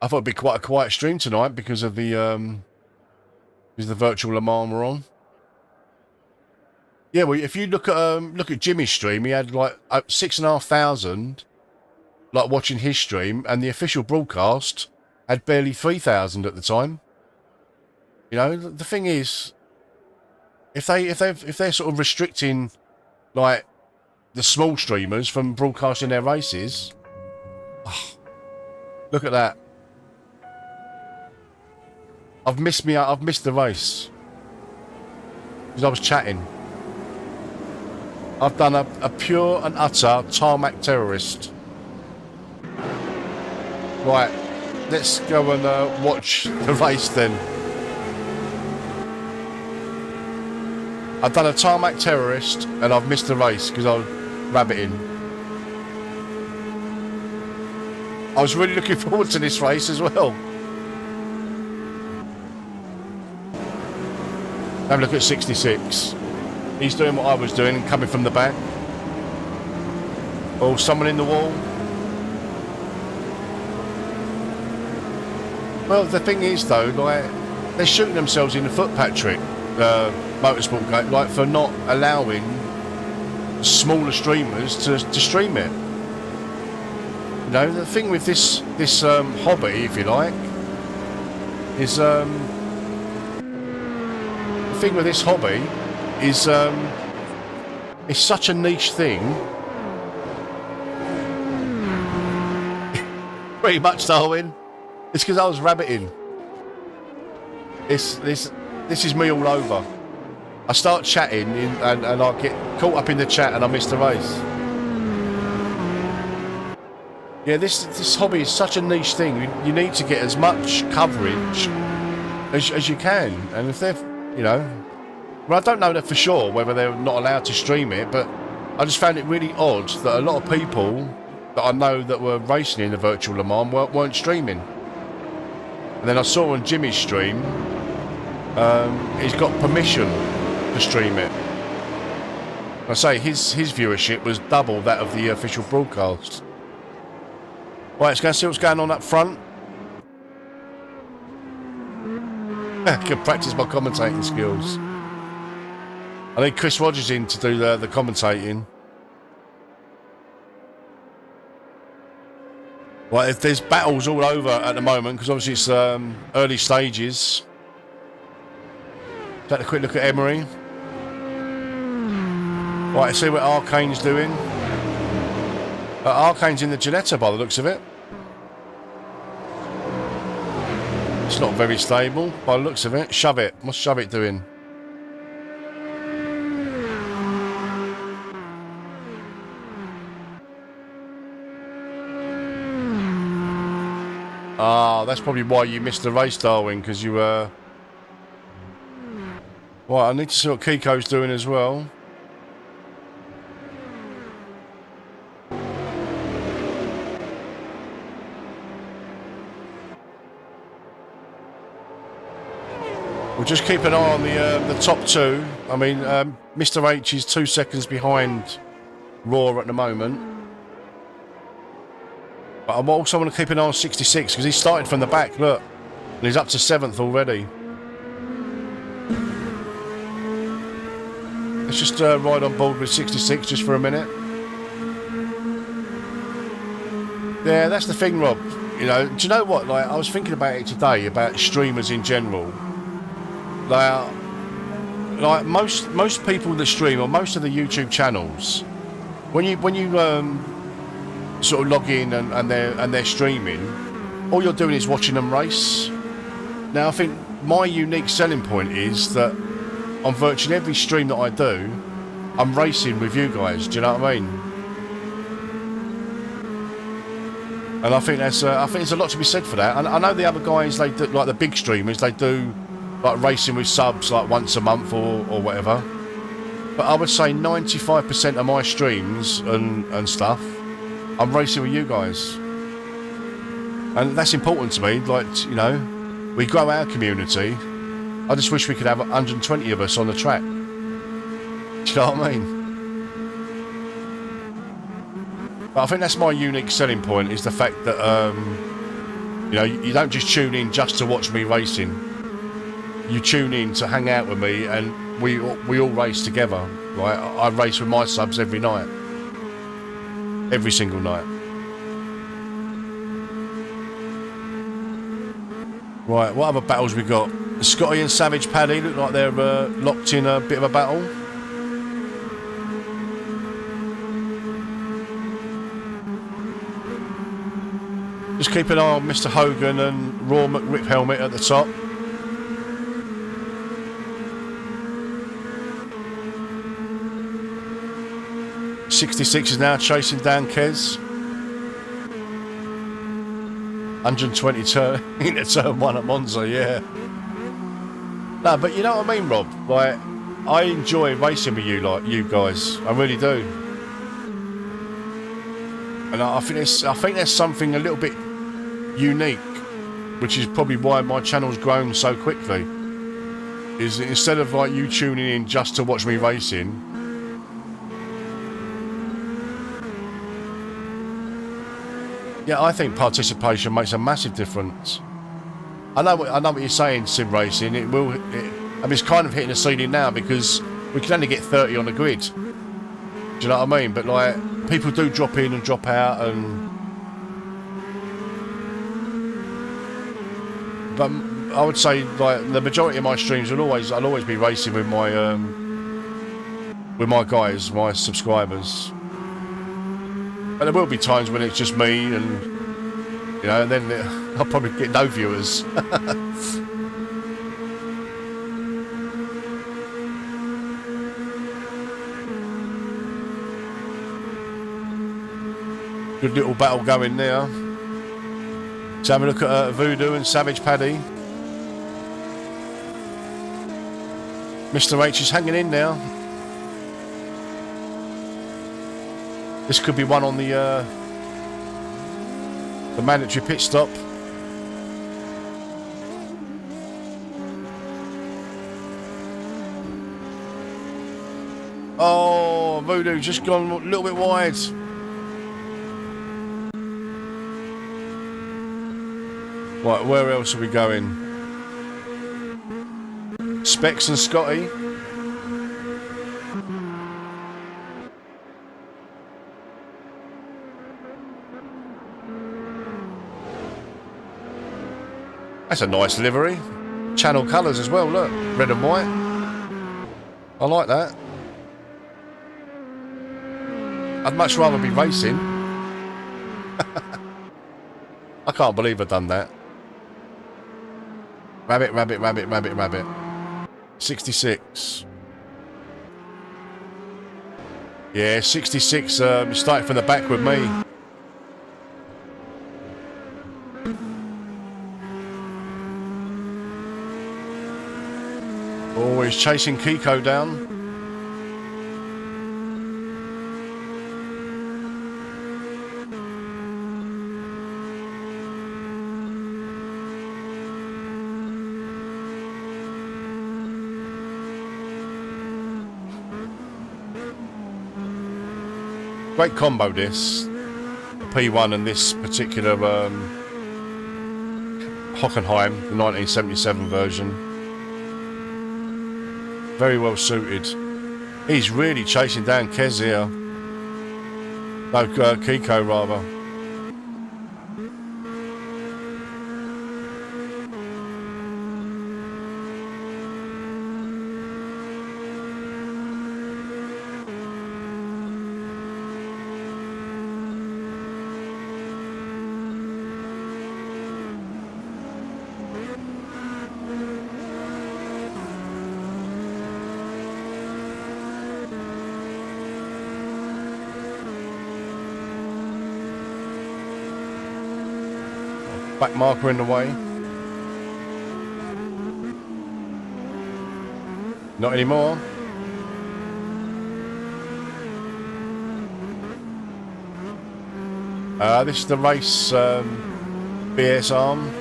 I thought it'd be quite a quiet stream tonight because of the Virtual Le Mans we're on. Yeah, well, if you look at Jimmy's stream, he had like 6,500 like watching his stream, and the official broadcast had barely 3,000 at the time. You know, the thing is, if they're sort of restricting like the small streamers from broadcasting their races, oh, look at that. I've missed the race because I was chatting. I've done a pure and utter tarmac terrorist. Right, let's go and watch the race then. I've done a tarmac terrorist and I've missed the race because I was rabbiting. I was really looking forward to this race as well. Have a look at 66. He's doing what I was doing and coming from the back. Oh, someone in the wall. Well, the thing is though, like, they're shooting themselves in the foot, Patrick. Motorsport Game, like, for not allowing smaller streamers to stream it. You know, the thing with this hobby, if you like, is the thing with this hobby is It's such a niche thing. Pretty much, Darwin. It's because I was rabbiting. This is me all over. I start chatting and I get caught up in the chat and I miss the race. Yeah, this hobby is such a niche thing. You need to get as much coverage as you can. And if they're, you know, well, I don't know that for sure whether they're not allowed to stream it, but I just found it really odd that a lot of people that I know that were racing in the virtual Le Mans weren't streaming. And then I saw on Jimmy's stream, he's got permission to stream it. I say his viewership was double that of the official broadcast. Right, let's go see what's going on up front. I can practice my commentating skills. I need Chris Rogers in to do the commentating. Right, there's battles all over at the moment because obviously it's early stages. Take a quick look at Emery. Right, let's see what Arcane's doing. Arcane's in the Ginetta by the looks of it. It's not very stable by the looks of it. Shove it. What's Shove it doing? Ah, that's probably why you missed the race, Darwin, because you were... Right, I need to see what Kiko's doing as well. We'll just keep an eye on the top two. I mean, Mr. H is 2 seconds behind Raw at the moment. But I also want to keep an eye on 66 because he started from the back, look. And he's up to 7th already. Let's just ride on board with 66 just for a minute. Yeah, that's the thing, Rob. You know, do you know what? Like, I was thinking about it today, about streamers in general. Like most people that stream, or most of the YouTube channels, when you sort of log in and they're streaming, all you're doing is watching them race. Now, I think my unique selling point is that on virtually every stream that I do, I'm racing with you guys. Do you know what I mean? And I think there's a lot to be said for that. And I know the other guys, they do, like the big streamers, they do like racing with subs like once a month or whatever. But I would say 95% of my streams and stuff, I'm racing with you guys. And that's important to me. Like, you know, we grow our community. I just wish we could have 120 of us on the track. Do you know what I mean? But I think that's my unique selling point, is the fact that, you know, you don't just tune in just to watch me racing. You tune in to hang out with me, and we all race together. Right? I race with my subs every night. Every single night. Right, what other battles we got? Scotty and Savage Paddy look like they're locked in a bit of a battle. Just keep an eye on Mr. Hogan and Raw McRip Helmet at the top. '66 is now chasing down Kez. 120 into turn 1 at Monza, yeah. No, but you know what I mean, Rob? Like, I enjoy racing with you, like you guys. I really do. And I think there's something a little bit unique, which is probably why my channel's grown so quickly. Is instead of like you tuning in just to watch me racing, yeah, I think participation makes a massive difference. I know what you're saying, sim racing. I mean, it's kind of hitting a ceiling now because we can only get 30 on the grid. Do you know what I mean? But like, people do drop in and drop out, but I would say like the majority of my streams I'll always be racing with my with my guys, my subscribers. But there will be times when it's just me and, you know, and then I'll probably get no viewers. Good little battle going there. Let's have a look at Voodoo and Savage Paddy. Mr. H is hanging in now. This could be one on the mandatory pit stop. Oh, Voodoo just gone a little bit wide. Right, where else are we going? Specs and Scotty. That's a nice livery. Channel colours as well, look. Red and white. I like that. I'd much rather be racing. I can't believe I've done that. Rabbit, rabbit, rabbit, rabbit, rabbit. 66. Yeah, 66 started from the back with me. Oh, he's chasing Kiko down. Great combo this, the P1 and this particular Hockenheim, the 1977 version. Very well suited. He's really chasing down Kez here. No, Kiko rather. Back marker in the way. Not anymore. This is the race BS arm.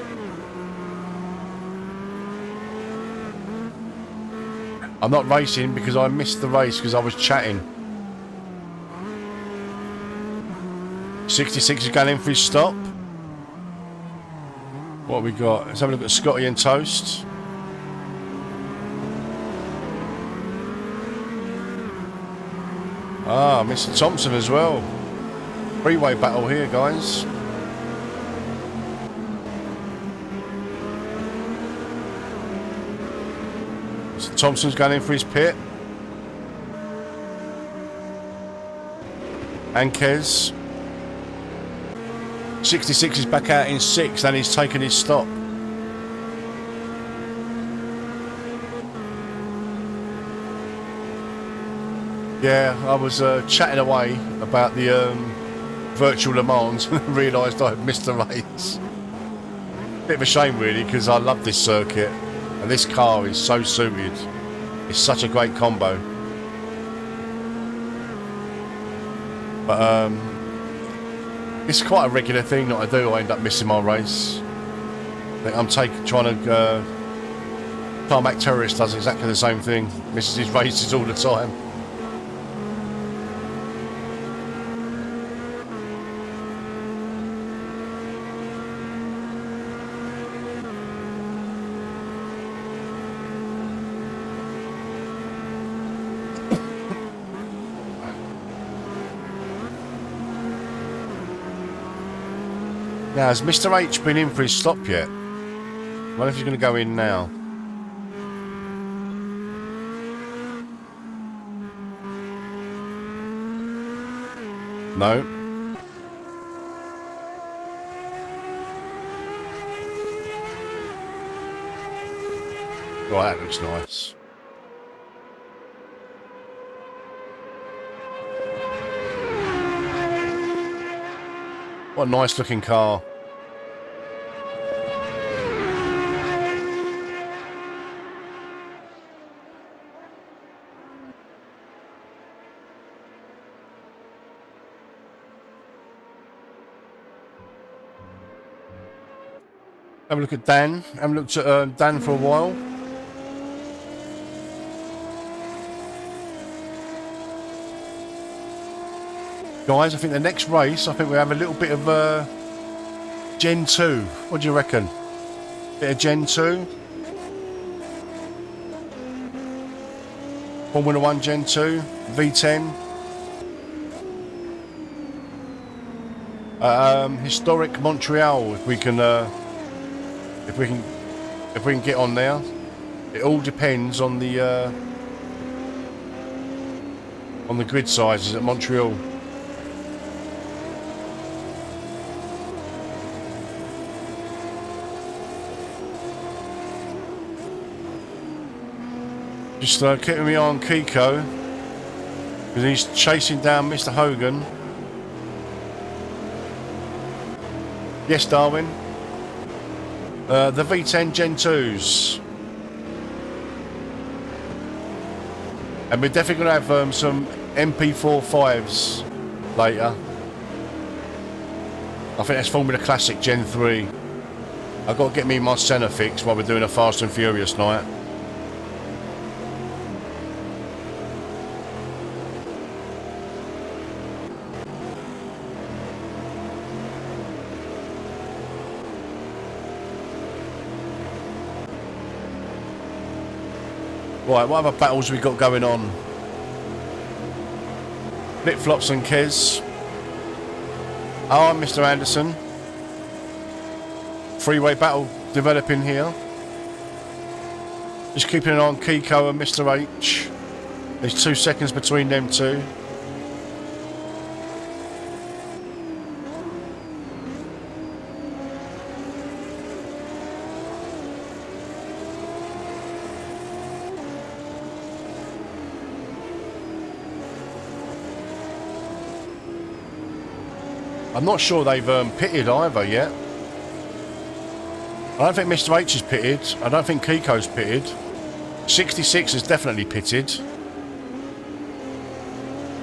I'm not racing because I missed the race because I was chatting. 66 is going in for his stop. What have we got? Let's have a look at Scotty and Toast. Ah, Mr. Thompson as well. Freeway battle here, guys. Mr. Thompson's going in for his pit. And Kez. 66 is back out in 6th and he's taken his stop. Yeah, I was chatting away about the virtual Le Mans and realised I had missed the race. Bit of a shame really because I love this circuit and this car is so suited. It's such a great combo. But it's quite a regular thing that I do. I end up missing my race. I think I'm trying to... Tarmac Terrorist does exactly the same thing. Misses his races all the time. Now, has Mr. H been in for his stop yet? I wonder if he's going to go in now. No. Right, that looks nice. What a nice looking car. Have a look at Dan. Haven't looked at Dan for a while. Guys, I think the next race, I think we have a little bit of Gen 2. What do you reckon? Bit of Gen 2? Formula 1 Gen 2, V10. Historic Montreal, if we can get on there. It all depends on the grid sizes at Montreal. Just keeping me on Kiko because he's chasing down Mr. Hogan. Yes, Darwin. The V10 Gen 2s. And we're definitely going to have some MP4 5s later. I think that's Formula Classic Gen 3. I've got to get me my Senna fixed while we're doing a Fast and Furious night. Right, what other battles we got going on? Flip-flops and Kez. Oh, I'm Mr. Anderson. Freeway battle developing here. Just keeping an eye on Kiko and Mr. H. There's 2 seconds between them two. I'm not sure they've pitted either yet. I don't think Mr. H is pitted. I don't think Kiko's pitted. 66 is definitely pitted. So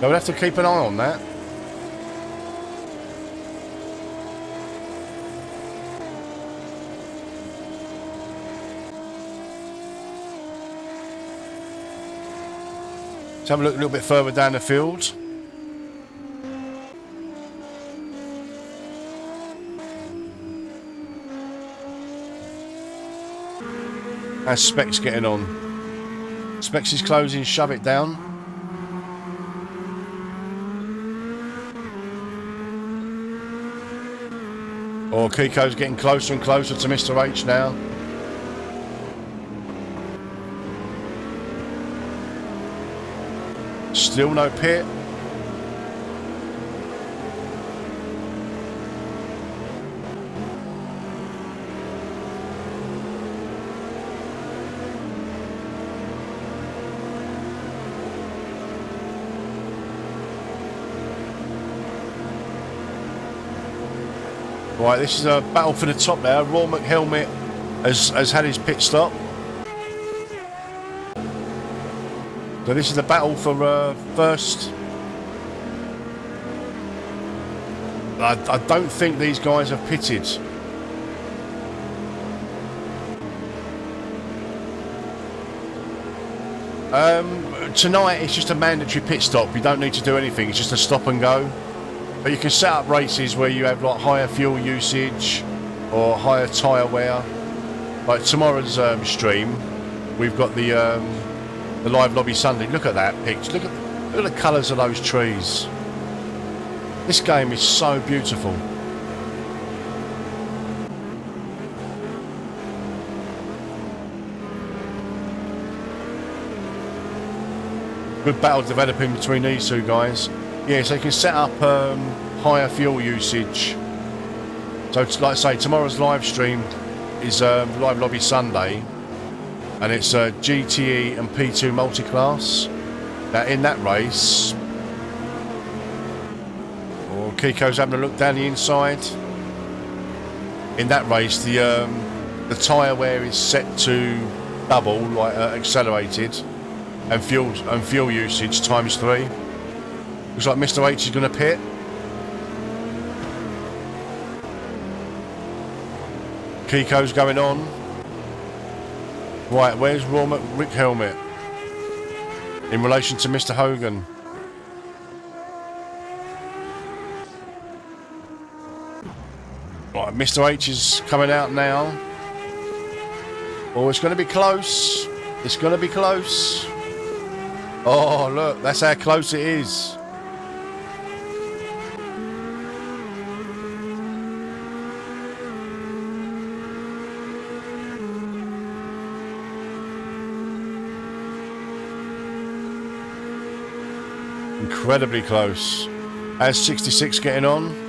we'll have to keep an eye on that. Let's have a look a little bit further down the field. How's Specs getting on? Specs is closing, shove it down. Oh, Kiko's getting closer and closer to Mr. H now. Still no pit. Right, this is a battle for the top now. Roy McHelmet has had his pit stop. So this is the battle for first. I don't think these guys have pitted. Tonight it's just a mandatory pit stop. You don't need to do anything. It's just a stop and go. But you can set up races where you have like higher fuel usage or higher tyre wear. Like tomorrow's stream, we've got the live lobby Sunday. Look at that picture. Look at the colours of those trees. This game is so beautiful. Good battle developing between these two guys. Yeah, so you can set up higher fuel usage. So it's like I say, tomorrow's live stream is Live Lobby Sunday, and it's GTE and P2 multi-class. Now in that race, Kiko's having a look down the inside. In that race, the tyre wear is set to double, like accelerated, and fuel usage times 3. Looks like Mr. H is going to pit. Kiko's going on. Right, where's Rick Helmet in relation to Mr. Hogan? Right, Mr. H is coming out now. Oh, it's going to be close. It's going to be close. Oh, look, that's how close it is. Incredibly close. As 66 getting on.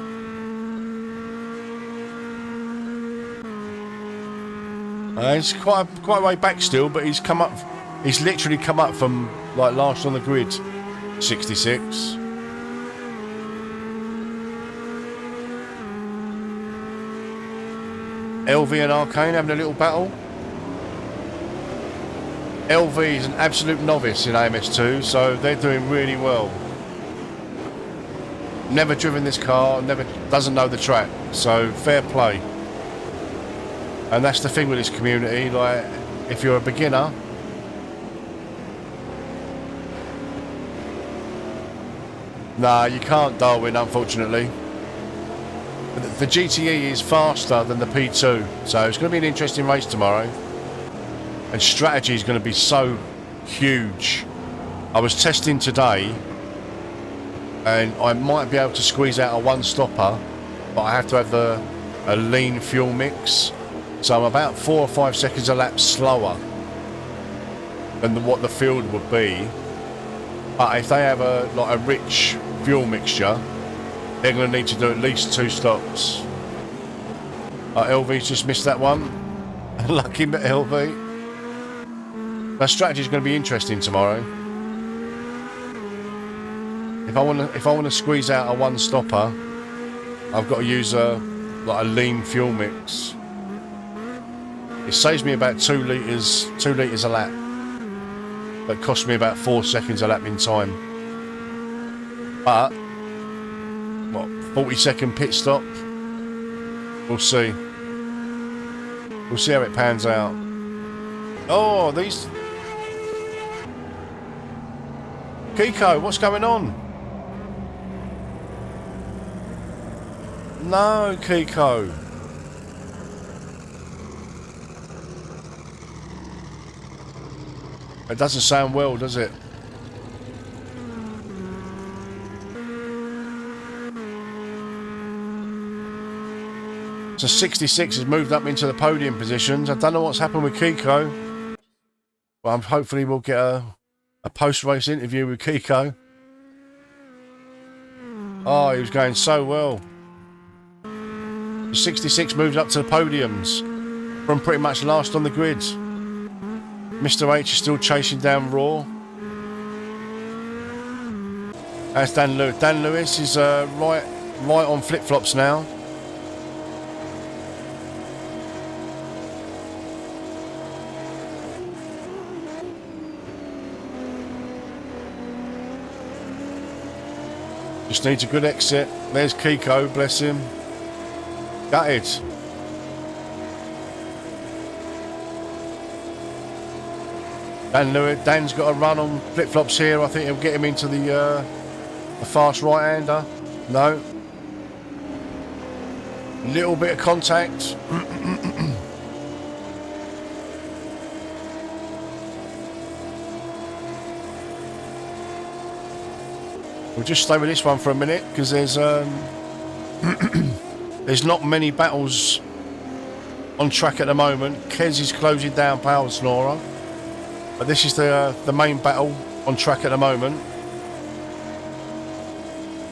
He's quite a way back still, but he's come up. He's literally come up from like last on the grid. 66. LV and Arcane having a little battle. LV is an absolute novice in AMS2, so they're doing really well. Never driven this car, doesn't know the track, so fair play. And that's the thing with this community, like, if you're a beginner, nah, you can't Darwin, unfortunately. The GTE is faster than the P2, so it's going to be an interesting race tomorrow. And strategy is going to be so huge. I was testing today, and I might be able to squeeze out a one-stopper, but I have to have a lean fuel mix. So I'm about 4 or 5 seconds a lap slower than what the field would be. But if they have a rich fuel mixture, they're going to need to do at least 2 stops. LV's just missed that one. Lucky LV. That strategy is going to be interesting tomorrow. If I want to squeeze out a one stopper, I've got to use a lean fuel mix. It saves me about 2 litres a lap. That costs me about 4 seconds a lap in time. But what, 40-second pit stop? We'll see. We'll see how it pans out. Oh, these. Kiko, what's going on? No, Kiko. It doesn't sound well, does it? So 66 has moved up into the podium positions. I don't know what's happened with Kiko. But hopefully we'll get a post-race interview with Kiko. Oh, he was going so well. 66 moves up to the podiums from pretty much last on the grid. Mr. H is still chasing down Raw. That's Dan Lewis. Dan Lewis is right on flip-flops now. Just needs a good exit. There's Kiko, bless him. Gutted. Dan Lewis, Dan's got a run on flip-flops here. I think he'll get him into the fast right-hander. No. Little bit of contact. We'll just stay with this one for a minute because there's there's not many battles on track at the moment. Kez is closing down Power Snorer, but this is the main battle on track at the moment.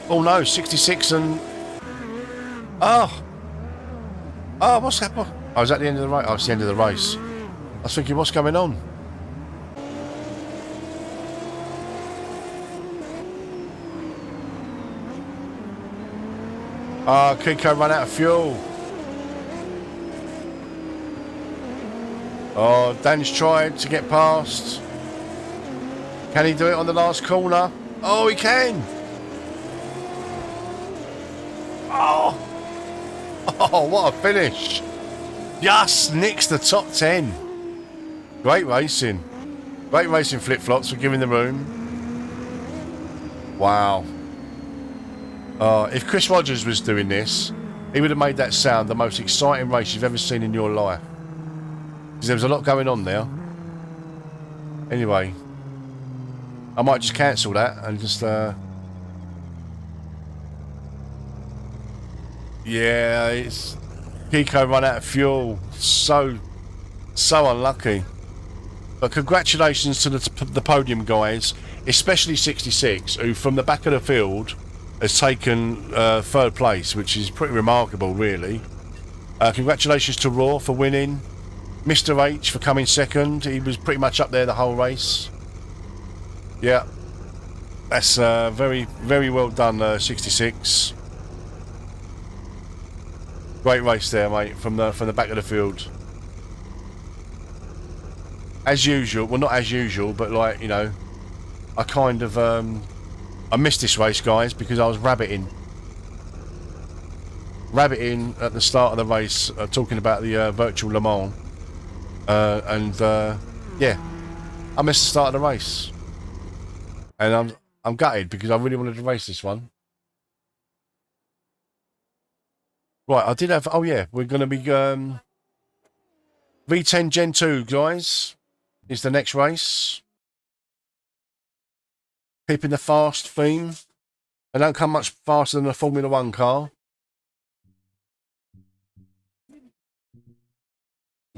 Oh no, 66 and... Oh! Oh, what's happened? Oh, is that the end of the race? Oh, it's the end of the race. I was thinking, what's going on? Oh, Kiko ran out of fuel. Oh, Dan's tried to get past. Can he do it on the last corner? Oh, he can. Oh, oh, what a finish. Just nicks the top 10. Great racing. Great racing, flip-flops, for giving the room. Wow. If Chris Rogers was doing this, he would have made that sound the most exciting race you've ever seen in your life. Because there was a lot going on there. Anyway, I might just cancel that and just... Yeah, it's... Kiko run out of fuel. So unlucky. But congratulations to the podium guys, especially 66, who from the back of the field has taken third place, which is pretty remarkable, really. Congratulations to Raw for winning. Mr. H for coming second. He was pretty much up there the whole race. Yeah. That's very, very well done, 66. Great race there, mate, from the back of the field. As usual, well, not as usual, but like, you know, I kind of I missed this race, guys, because I was rabbiting at the start of the race, talking about the virtual Le Mans, yeah, I missed the start of the race, and I'm gutted because I really wanted to race this one. Right, I did have... Oh, yeah, we're going to be... V10 Gen 2, guys, is the next race. Keeping the fast theme. They don't come much faster than a Formula 1 car.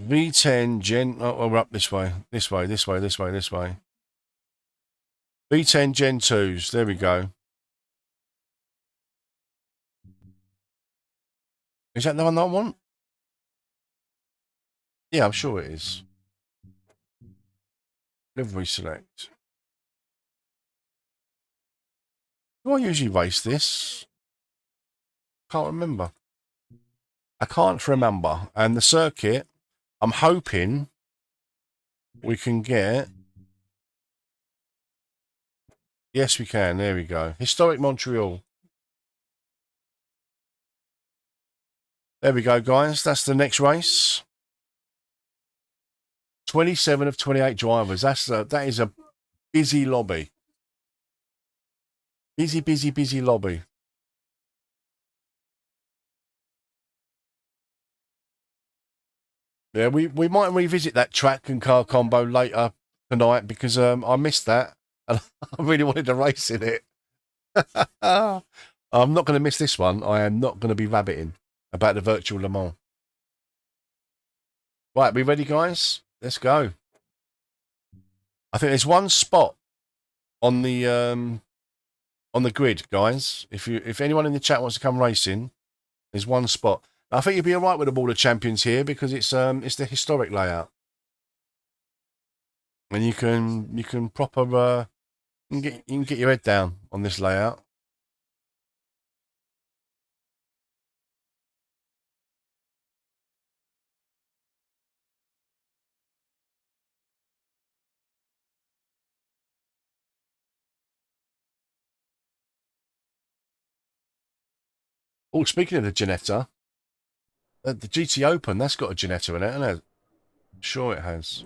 V10 Gen... Oh, we're up this way. This way. V10 Gen 2s. There we go. Is that the one that I want? Yeah, I'm sure it is. Livery select. Do I usually race this? Can't remember. I can't remember. And the circuit, I'm hoping we can get... Yes, we can. There we go. Historic Montreal. There we go, guys. That's the next race. 27 of 28 drivers. That is a busy lobby. Busy lobby. Yeah, we might revisit that track and car combo later tonight because I missed that and I really wanted to race in it. I'm not going to miss this one. I am not going to be rabbiting about the virtual Le Mans. Right, we ready, guys? Let's go. I think there's one spot on the grid, guys. If anyone in the chat wants to come racing, there's one spot. I think you'll be all right with the Board of Champions here because it's the historic layout, and you can proper you can get your head down on this layout. Oh, speaking of the Ginetta, the GT Open, that's got a Ginetta in it, hasn't it? Sure it has.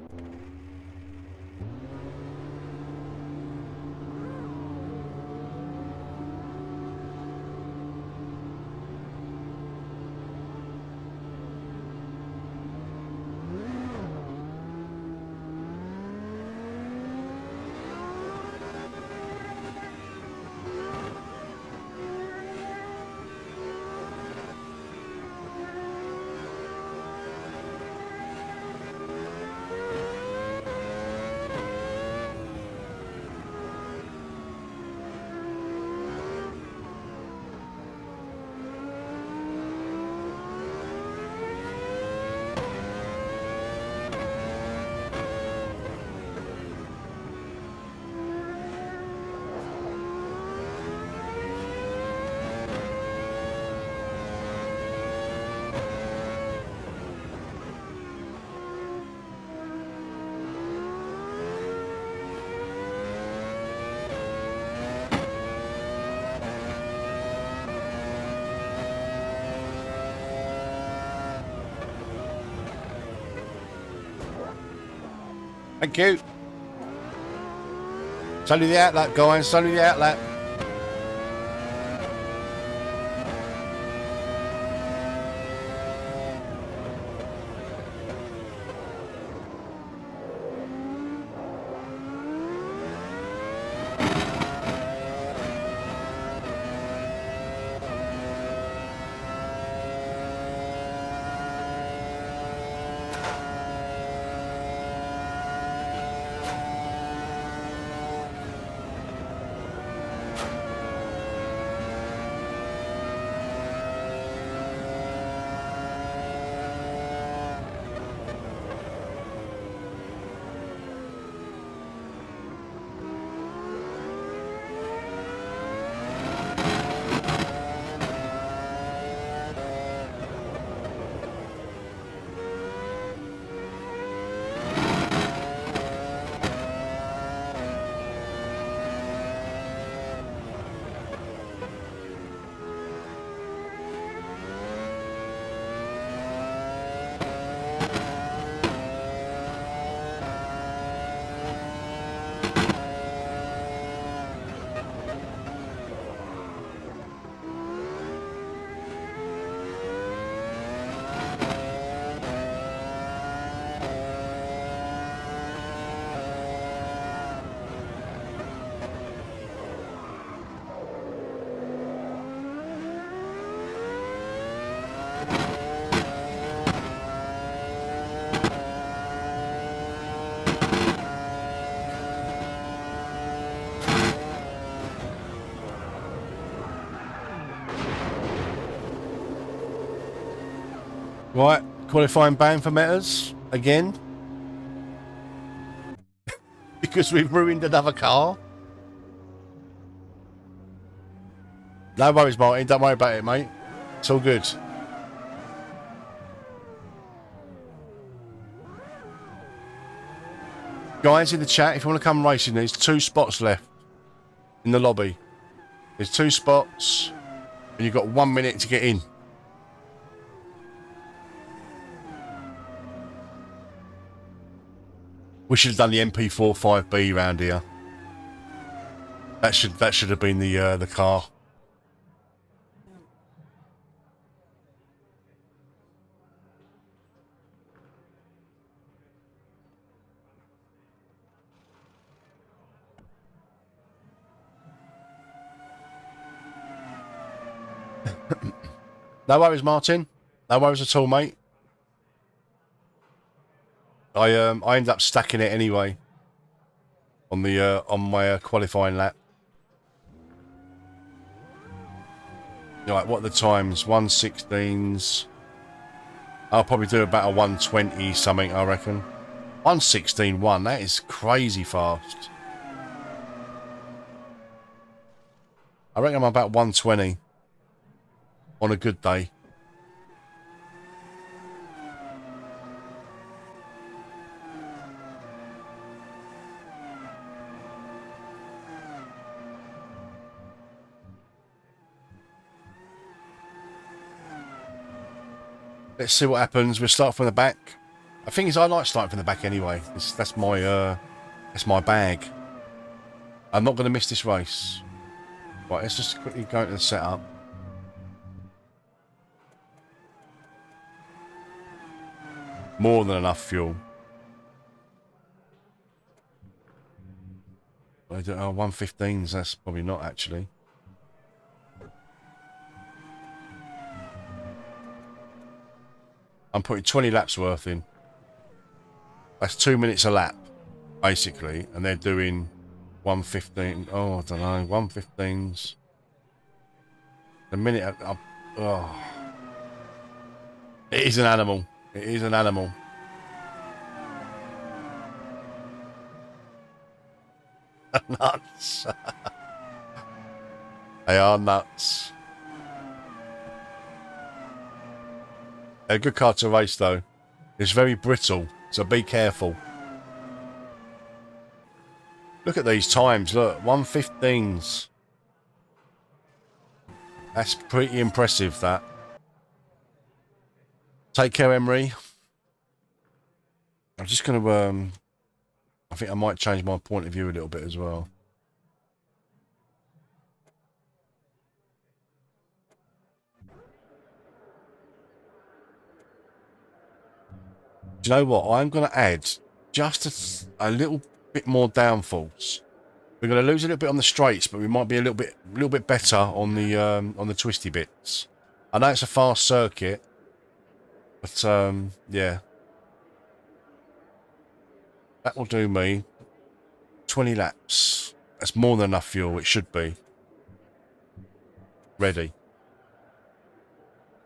Thank you. It's only the outlet, guys. It's only the outlet. Right, qualifying ban for Metas again. Because we've ruined another car. No worries, Martin. Don't worry about it, mate. It's all good. Guys in the chat, if you want to come racing, there's 2 spots left in the lobby. There's 2 spots, and you've got 1 minute to get in. We should have done the MP45B round here. That should have been the car. No worries, Martin. No worries at all, mate. I ended up stacking it anyway on the on my qualifying lap. Right, what are the times? 1:16s. I'll probably do about a 1:20 something, I reckon. 1:16.1. That is crazy fast. I reckon I'm about 1:20 on a good day. Let's see what happens. We'll start from the back. I think I like starting from the back anyway. That's my bag. I'm not going to miss this race. Right, let's just quickly go into the setup. More than enough fuel. I don't know, 1:15s. That's probably not actually. I'm putting 20 laps worth in. That's 2 minutes a lap, basically, and they're doing 1:15. Oh, I don't know, 1:15s. The minute. Oh, it is an animal. It is an animal. Nuts. They are nuts. A good car to race, though. It's very brittle, so be careful. Look at these times. Look, 1:15s. That's pretty impressive, that. Take care, Emery. I'm just going to I think I might change my point of view a little bit as well. Do you know what? I'm going to add just a little bit more downforce. We're going to lose a little bit on the straights, but we might be a little bit better on the twisty bits. I know it's a fast circuit, but yeah, that will do me 20 laps. That's more than enough fuel. It should be ready.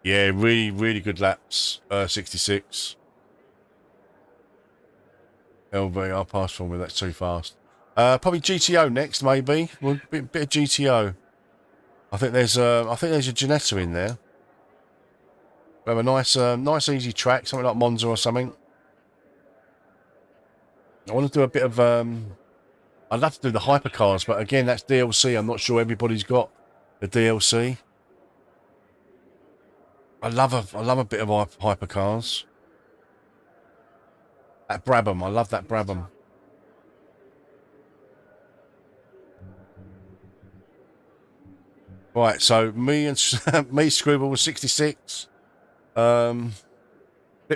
Yeah, really good laps. 66. LV, I'll pass for me. That's too fast. Probably GTO next, maybe. Well, bit of GTO. I think there's a Ginetta in there. We have a nice easy track, something like Monza or something. I want to do a bit of I'd love to do the hypercars, but again, that's DLC. I'm not sure everybody's got the DLC. I love a bit of hypercars. That Brabham, I love that Brabham. Right, so me and me Scribble was 66. Flip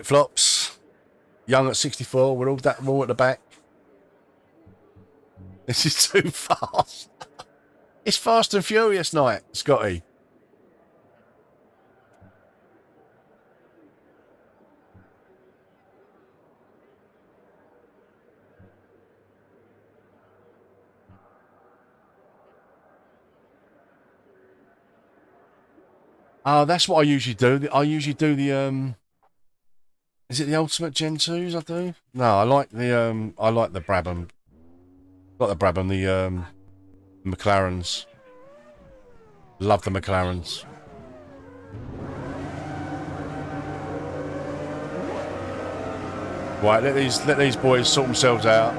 flops. Young at 64. We're all at the back. This is too fast. It's Fast and Furious night, Scotty. Oh, that's what I usually do. I usually do the is it the Ultimate Gen 2s I do? No, I like the Brabham. Not the Brabham, the McLarens. Love the McLarens. Right, let these boys sort themselves out.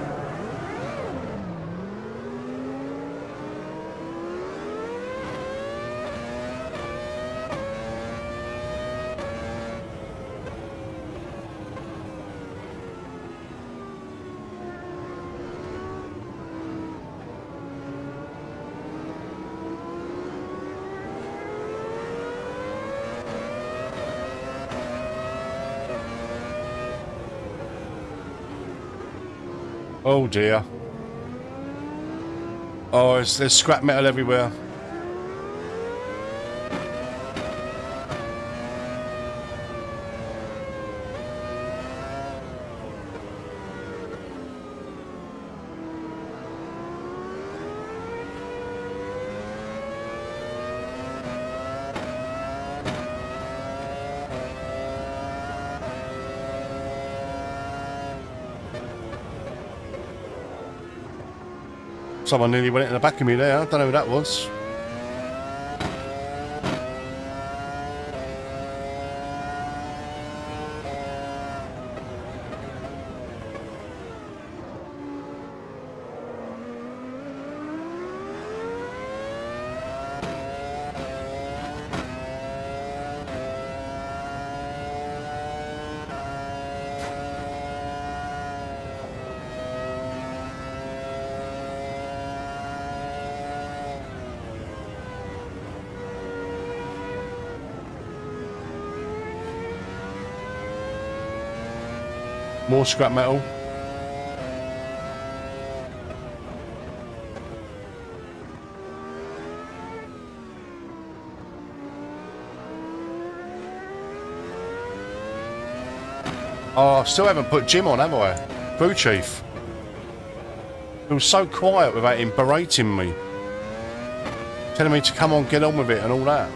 Oh dear. Oh, there's scrap metal everywhere. Someone nearly went in the back of me there. I don't know who that was. More scrap metal. Oh, I still haven't put Jim on, have I? Crew chief. He was so quiet without him berating me. Telling me to come on, get on with it and all that.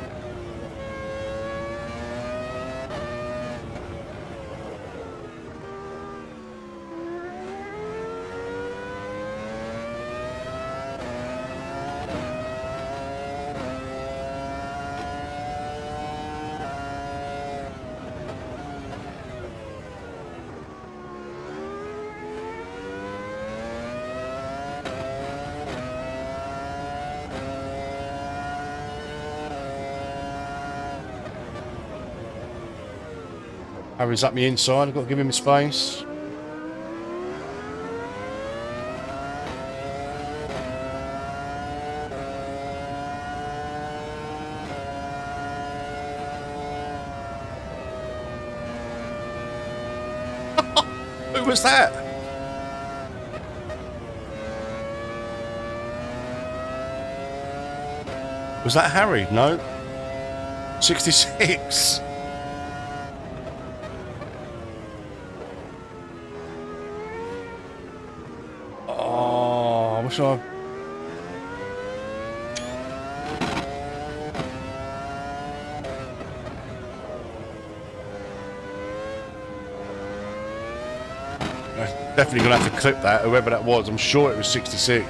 Harry's up the inside, I've got to give him space. Who was that? Was that Harry? No. 66. Oh, I wish I... Definitely gonna have to clip that, whoever that was. I'm sure it was 66.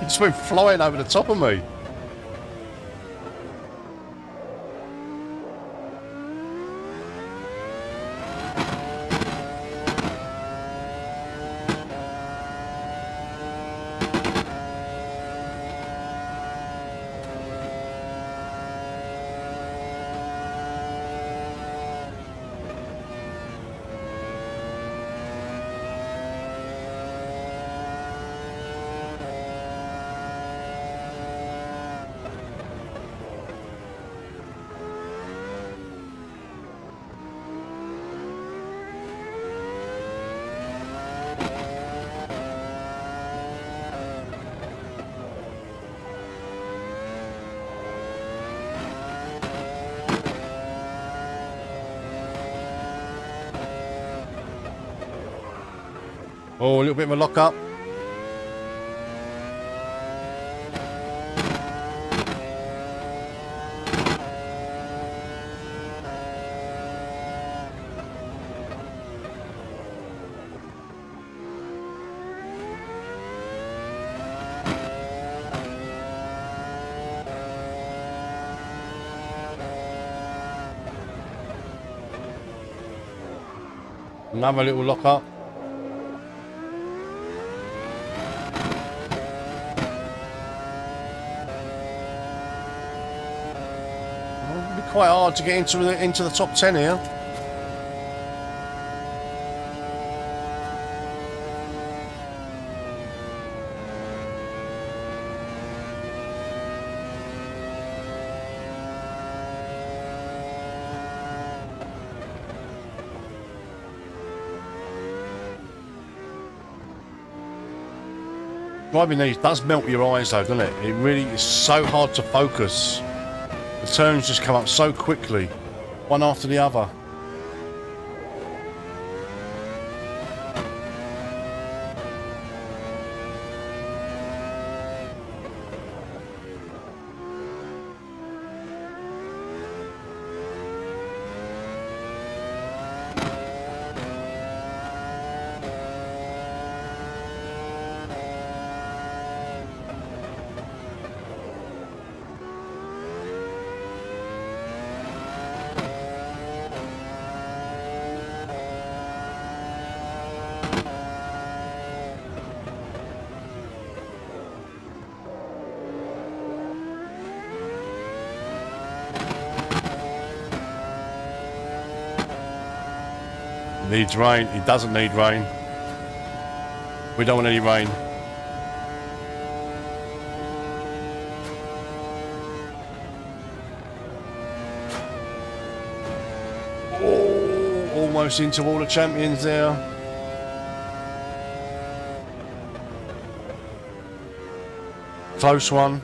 He just went flying over the top of me. Oh, a little bit of a lock up. Another little lock up. Quite hard to get into the top 10 here. Driving these does melt your eyes though, doesn't it? It really is so hard to focus. The turns just come up so quickly, one after the other. Needs rain. He doesn't need rain. We don't want any rain. Oh, almost into all the champions there. Close one.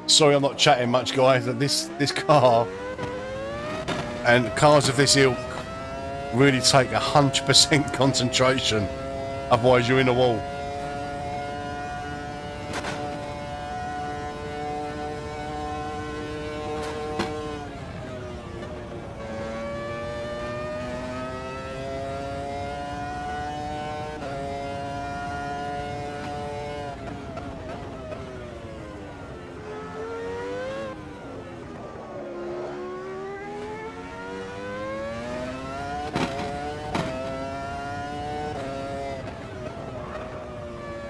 Sorry, I'm not chatting much, guys. This car and cars of this ilk really take 100% concentration. Otherwise, you're in a wall.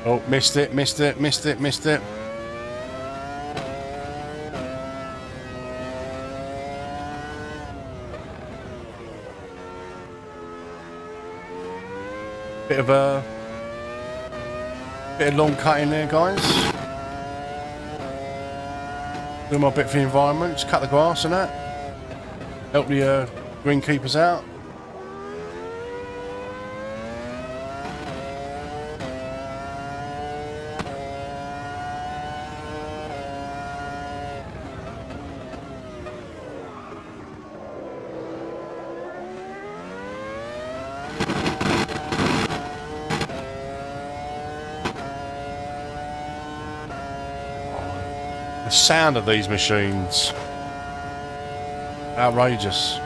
Oh, missed it. Bit of long cutting there, guys. Do my bit for the environment, just cut the grass and that. Help the greenkeepers out. The sound of these machines, outrageous.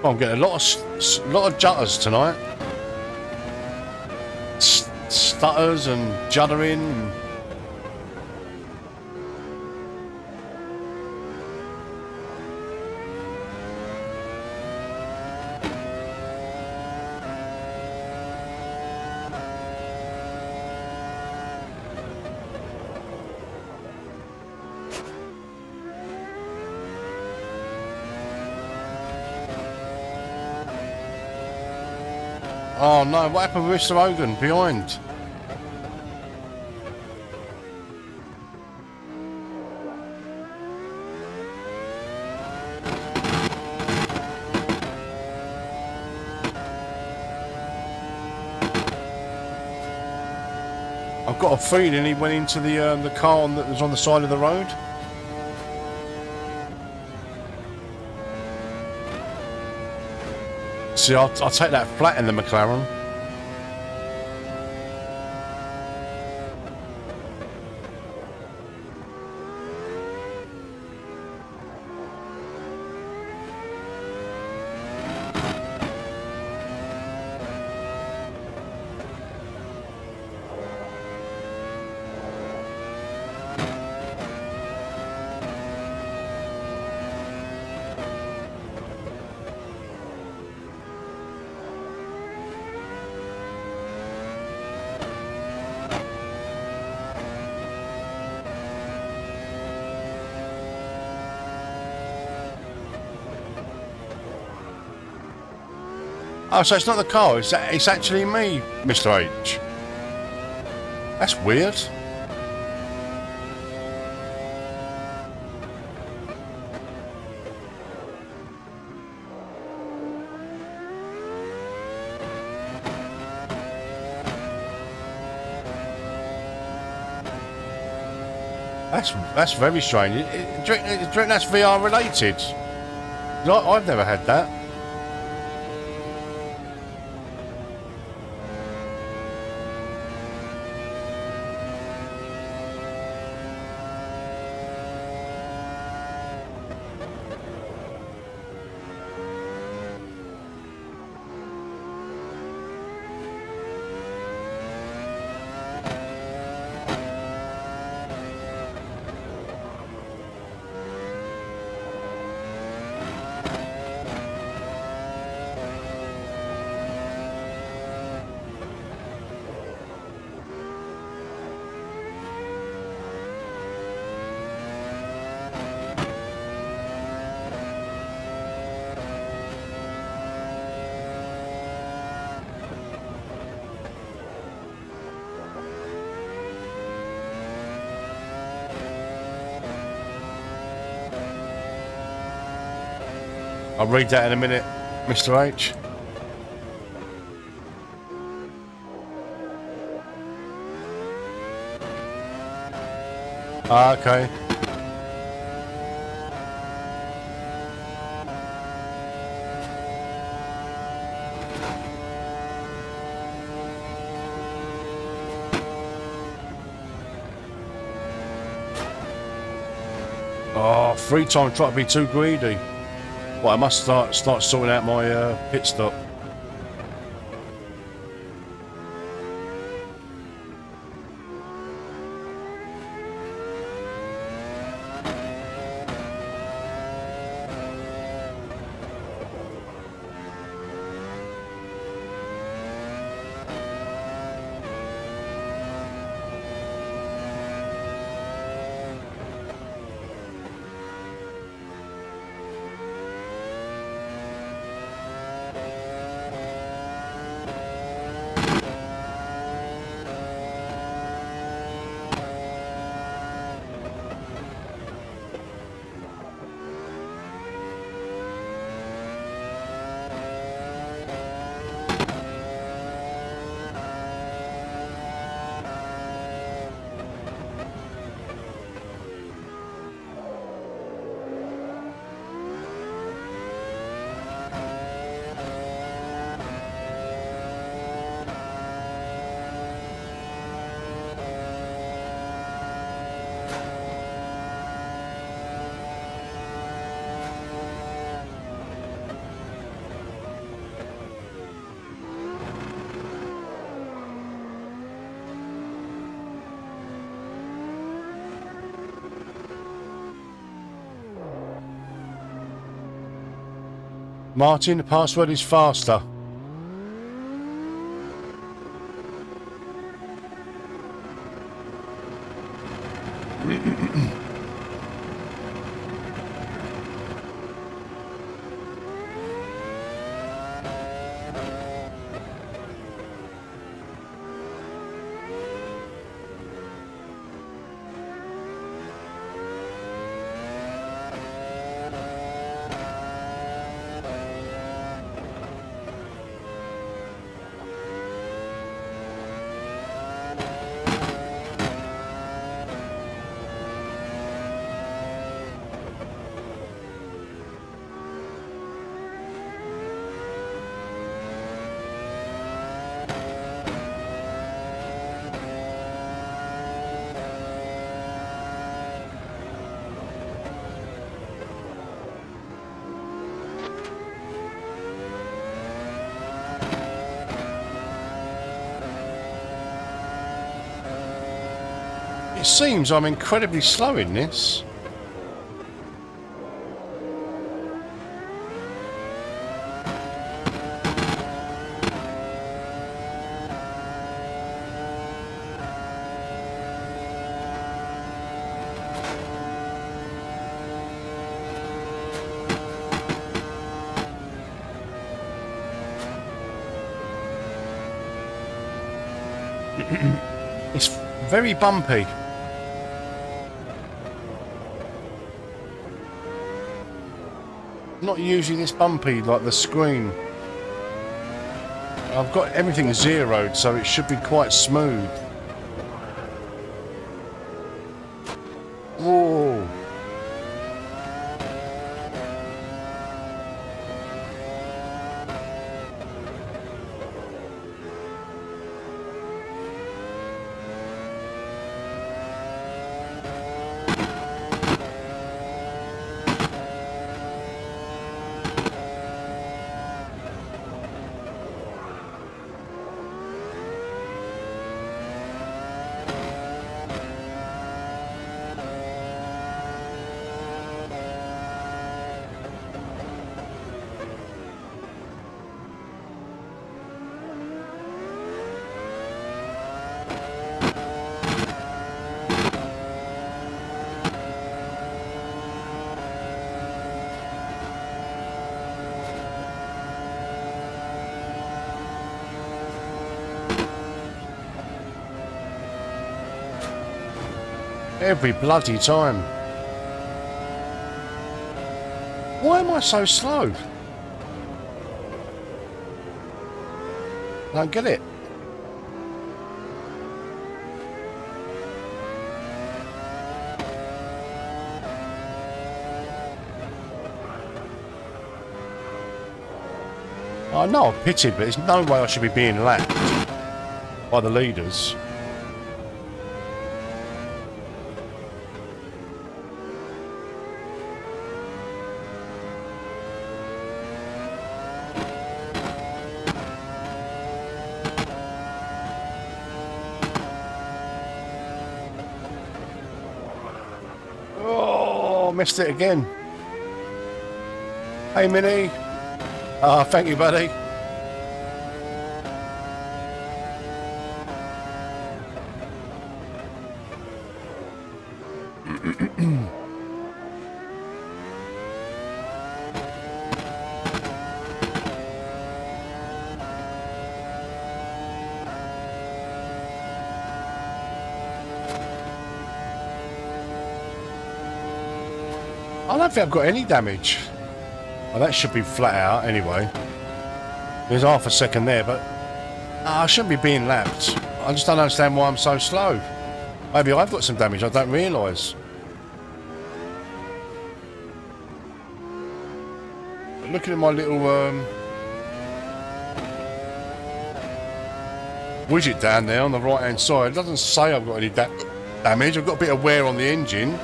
I'm getting a lot of jutters tonight. Stutters and juddering. Oh no, what happened with Mr. Hogan behind? I've got a feeling he went into the car that was on the side of the road. See, I'll take that flat in the McLaren. Oh, so it's not the car, it's actually me, Mr. H. That's weird. That's very strange. Do you reckon that's VR related? I've never had that. I'll read that in a minute, Mr. H. Ah, okay. Oh, free time, try to be too greedy. Well, I must start sorting out my pit stop. Martin, the password is faster. It seems I'm incredibly slow in this. It's very bumpy. Not usually this bumpy like the screen. I've got everything zeroed, so it should be quite smooth. Whoa. Every bloody time. Why am I so slow? I don't get it. I know I've pitted, but there's no way I should be being lapped by the leaders. Oh, missed it again. Hey, Minnie. Thank you, buddy. I don't think I've got any damage. Well, that should be flat out anyway. There's half a second there, but I shouldn't be being lapped. I just don't understand why I'm so slow. Maybe I've got some damage I don't realise. Looking at my little widget down there on the right hand side, it doesn't say I've got any damage. I've got a bit of wear on the engine.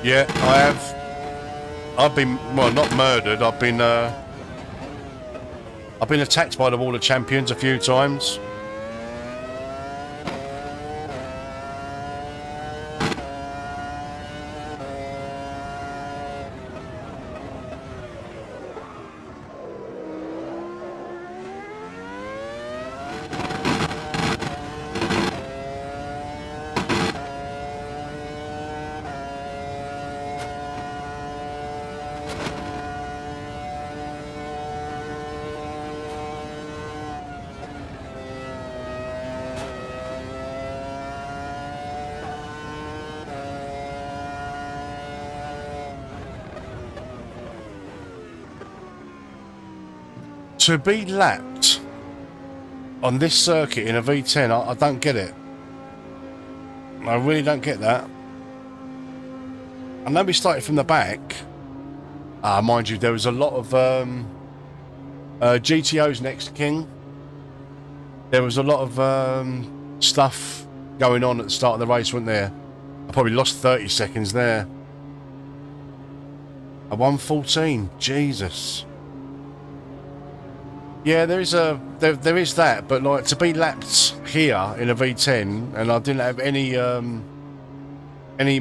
Yeah, I have. I've been, well, not murdered. I've been attacked by the Wall of Champions a few times. To be lapped on this circuit in a V10, I don't get it. I really don't get that. I know we started from the back. Mind you, there was a lot of GTOs next to King. There was a lot of stuff going on at the start of the race, wasn't there? I probably lost 30 seconds there. A 1:14, Jesus. Yeah, there is that, but like to be lapped here in a V10, and I didn't have any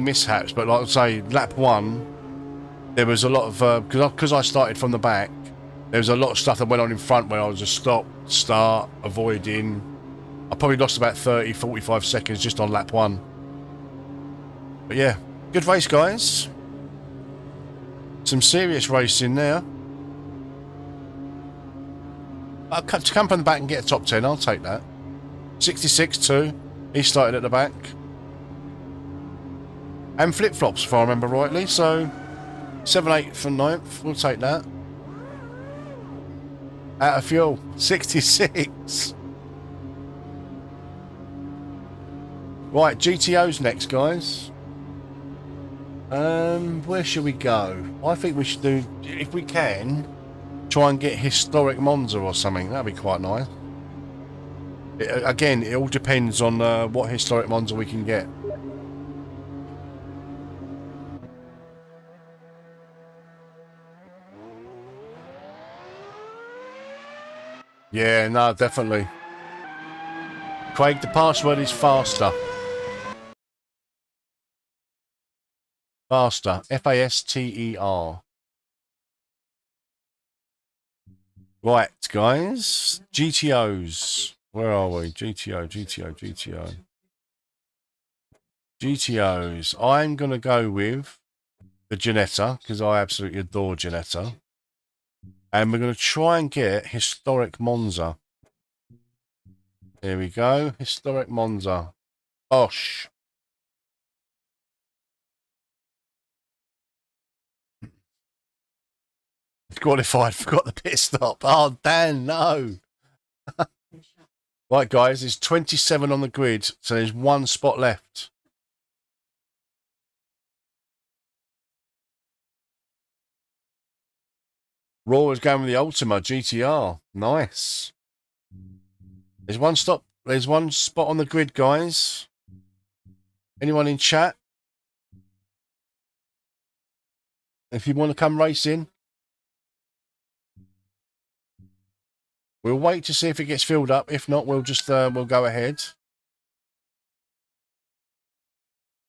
mishaps. But like I say, lap one, there was a lot of because I started from the back. There was a lot of stuff that went on in front where I was just stop, start, avoiding. I probably lost about 30, 45 seconds just on lap one. But yeah, good race, guys. Some serious racing there. To come from the back and get a top 10, I'll take that. 66 too. He started at the back. And flip-flops, if I remember rightly. So 7, 8th and 9th. We'll take that. Out of fuel. 66. Right, GTO's next, guys. Where should we go? I think we should do, if we can, try and get historic Monza or something. That'd be quite nice. Again, it all depends on what historic Monza we can get. Yeah, no, definitely. Craig, the password is faster. Faster. F-A-S-T-E-R. Right, guys. GTOs. Where are we? GTO. GTOs. I'm going to go with the Ginetta, because I absolutely adore Ginetta. And we're going to try and get historic Monza. Here we go. Historic Monza. Osh. Qualified. Forgot the pit stop. Oh, Dan, no. Right, guys. There's 27 on the grid. So there's one spot left. Raw is going with the Ultima GTR. Nice. There's one stop. There's one spot on the grid, guys. Anyone in chat? If you want to come racing, we'll wait to see if it gets filled up. If not, we'll just we'll go ahead.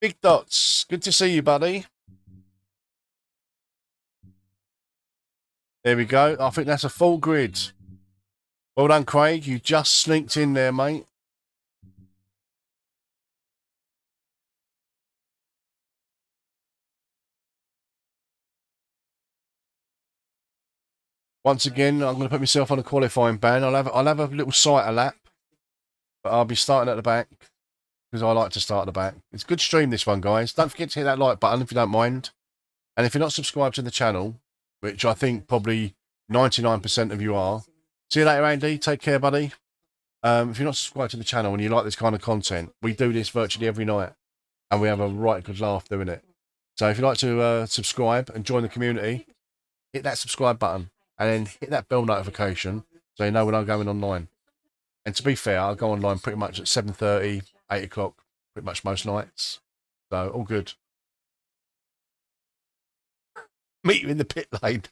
Big Dots, good to see you, buddy. There we go. I think that's a full grid. Well done, Craig. You just sneaked in there, mate. Once again, I'm going to put myself on a qualifying ban. I'll have a little sighter lap, but I'll be starting at the back because I like to start at the back. It's a good stream, this one, guys. Don't forget to hit that like button if you don't mind. And if you're not subscribed to the channel, which I think probably 99% of you are, see you later, Andy. Take care, buddy. If you're not subscribed to the channel and you like this kind of content, we do this virtually every night, and we have a right good laugh doing it. So if you'd like to subscribe and join the community, hit that subscribe button. And then hit that bell notification so you know when I'm going online. And to be fair, I'll go online pretty much at 7:30, 8 o'clock, pretty much most nights. So, all good. Meet you in the pit lane.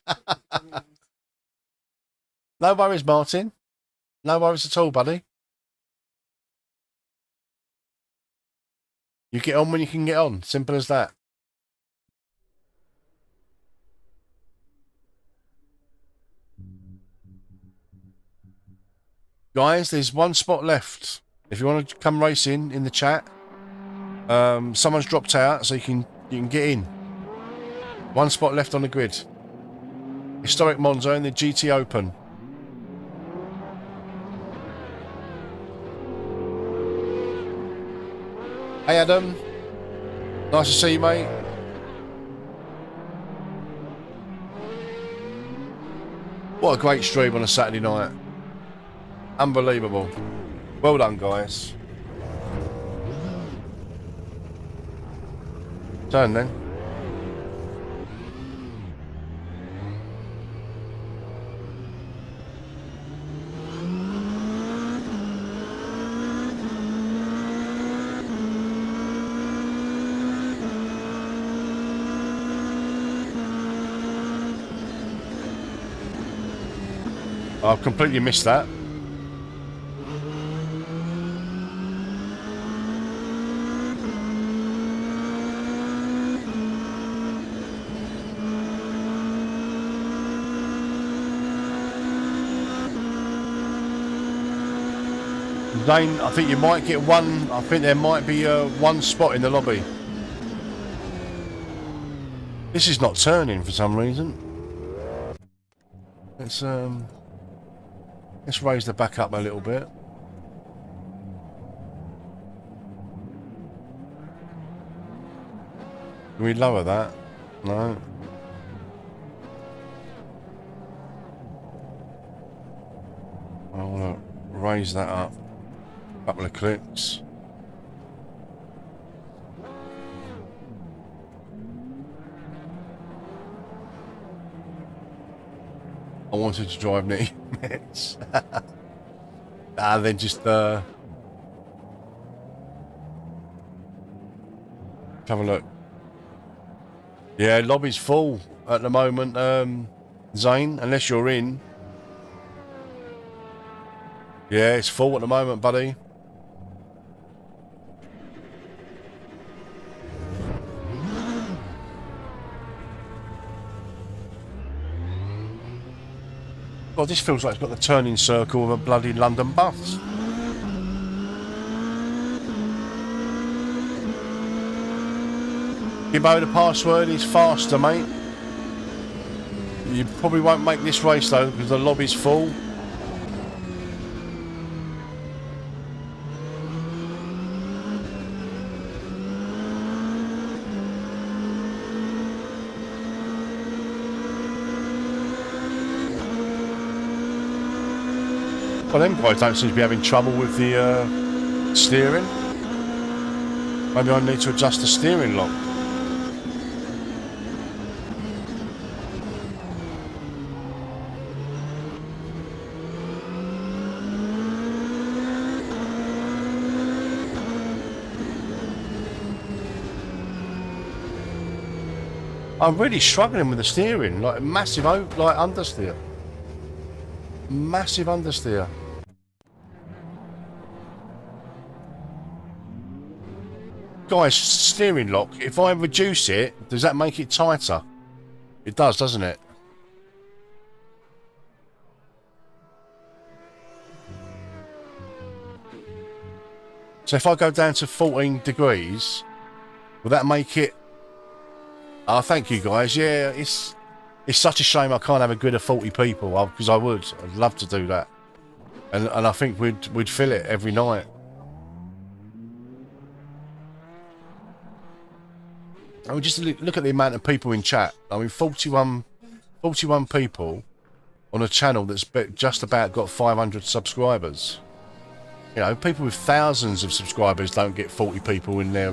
No worries, Martin. No worries at all, buddy. You get on when you can get on. Simple as that. Guys, there's one spot left. If you want to come racing in the chat, someone's dropped out, so you can get in. One spot left on the grid. Historic Monza in the GT Open. Hey Adam, nice to see you, mate. What a great stream on a Saturday night. Unbelievable. Well done, guys. Turn then. I've completely missed that. Zane, I think you might get one. I think there might be one spot in the lobby. This is not turning for some reason. Let's raise the back up a little bit. Can we lower that? No. I want to raise that up. Couple of clicks. I wanted to drive near minutes. And then just have a look. Yeah, lobby's full at the moment, Zane, unless you're in. Yeah, it's full at the moment, buddy. God, this feels like it's got the turning circle of a bloody London bus. Gibbo, the password is faster, mate. You probably won't make this race though because the lobby's full. Well, them guys don't seem to be having trouble with the steering. Maybe I need to adjust the steering lock. I'm really struggling with the steering, like massive, like understeer. Massive understeer. Guys, steering lock, if I reduce it, does that make it tighter? It does, doesn't it? So if I go down to 14 degrees, will that make it... Oh, thank you guys. Yeah, it's such a shame I can't have a grid of 40 people, because I'd love to do that. And I think we'd fill it every night. I mean, just look at the amount of people in chat. I mean, 41 people on a channel that's just about got 500 subscribers. You know, people with thousands of subscribers don't get 40 people in their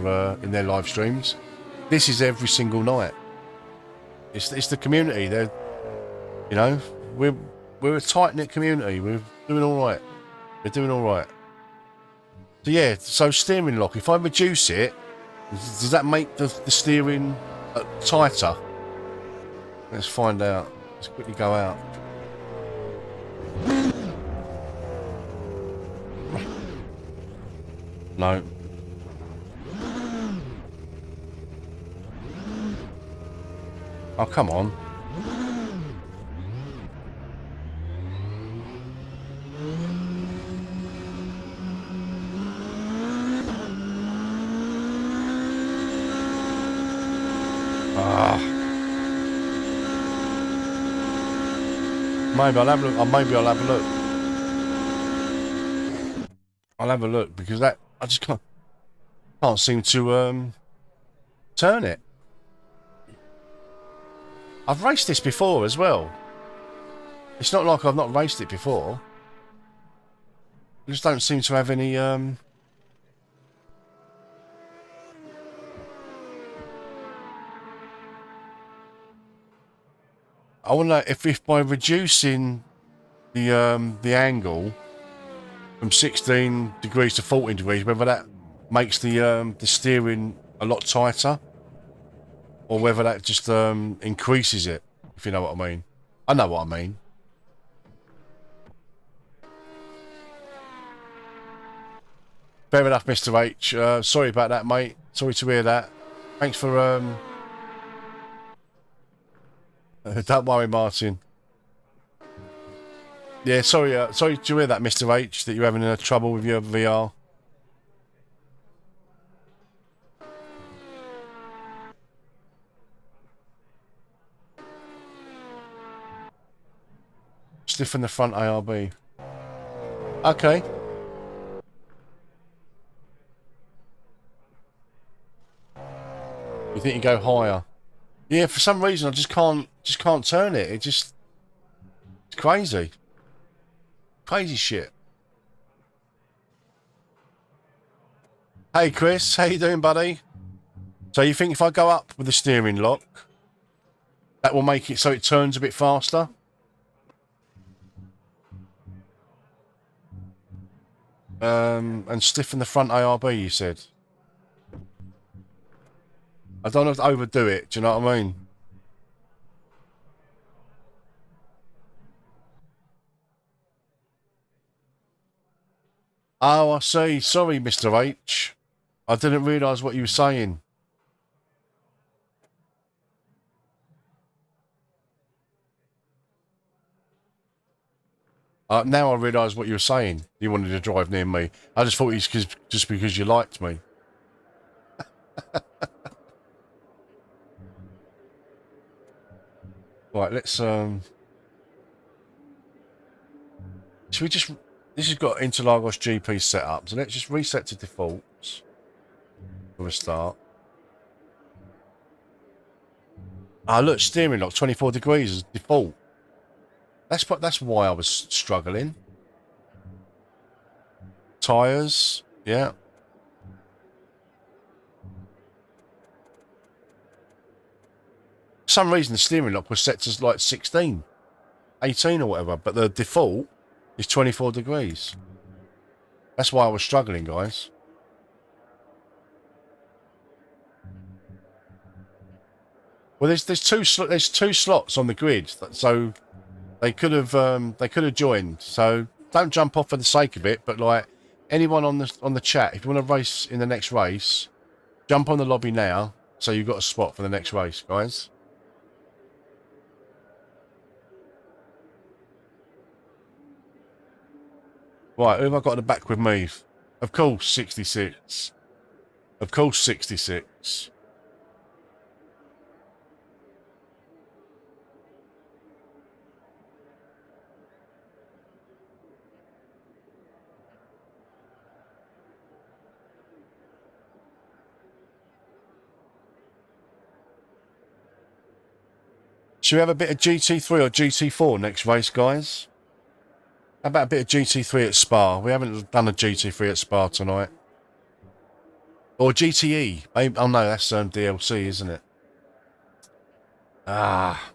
live streams. This is every single night. It's the community. They're, you know, we're a tight knit community. We're doing all right. We're doing all right. So yeah, so steering lock. If I reduce it, does that make the steering tighter? Let's find out. Let's quickly go out. No. Oh, come on. Maybe I'll have a look. Maybe I'll have a look. I'll have a look because that I just can't seem to turn it. I've raced this before as well. It's not like I've not raced it before. I just don't seem to have any I wonder if by reducing the angle from 16 degrees to 14 degrees, whether that makes the steering a lot tighter, or whether that just increases it, if you know what I mean. I know what I mean. Fair enough, Mr. H. Sorry about that, mate. Sorry to hear that. Thanks for... don't worry, Martin. Yeah, sorry to hear that, Mr. H, that you're having trouble with your VR. Stiffen the front ARB. Okay. You think you go higher? Yeah, for some reason I just can't turn it. It's crazy. Crazy shit. Hey Chris, how you doing, buddy? So you think if I go up with the steering lock, that will make it so it turns a bit faster? And stiffen the front ARB, you said. I don't have to overdo it, do you know what I mean? Oh, I see. Sorry, Mr. H. I didn't realise what you were saying. Now I realise what you were saying. You wanted to drive near me. I just thought it's just because you liked me. Right, let's should we just, this has got Interlagos GP set up, so let's just reset to defaults for a start. Ah, look, steering lock 24 degrees is default. That's why I was struggling. Tires, yeah. For some reason the steering lock was set to like 16, 18 or whatever, but the default is 24 degrees. That's why I was struggling, guys. Well, there's two slots on the grid, so they could have joined. So don't jump off for the sake of it. But like anyone on the chat, if you want to race in the next race, jump on the lobby now, so you've got a spot for the next race, guys. Right, who have I got at the back with me? Of course, 66. Of course, 66. Should we have a bit of GT3 or GT4 next race, guys? How about a bit of GT3 at Spa? We haven't done a GT3 at Spa tonight. Or GTE. Oh no, that's DLC, isn't it? Ah.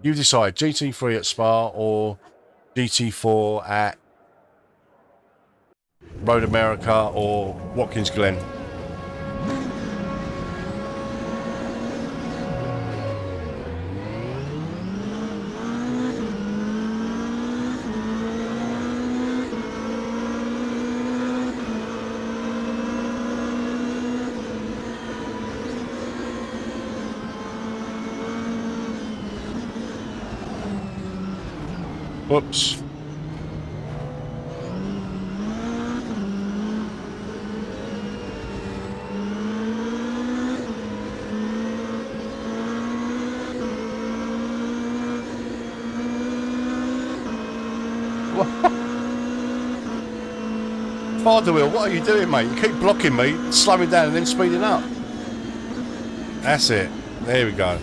You decide. GT3 at Spa or GT4 at Road America or Watkins Glen. Whoops. Father Wheel, what are you doing, mate? You keep blocking me, slowing down and then speeding up. That's it. There we go.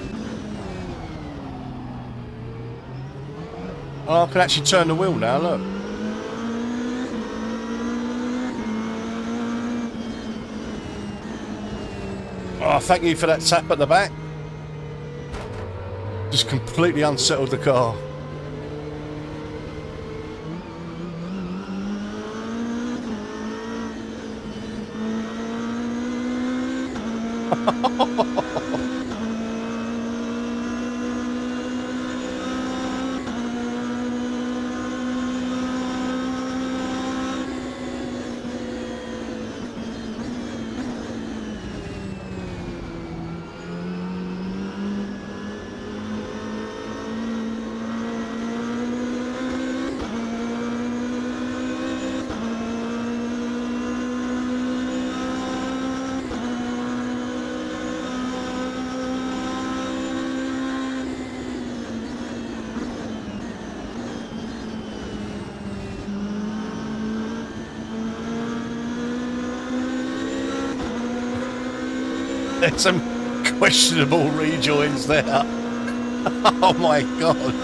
Oh, I can actually turn the wheel now, look. Oh, thank you for that tap at the back. Just completely unsettled the car. There's some questionable rejoins there. Oh my god.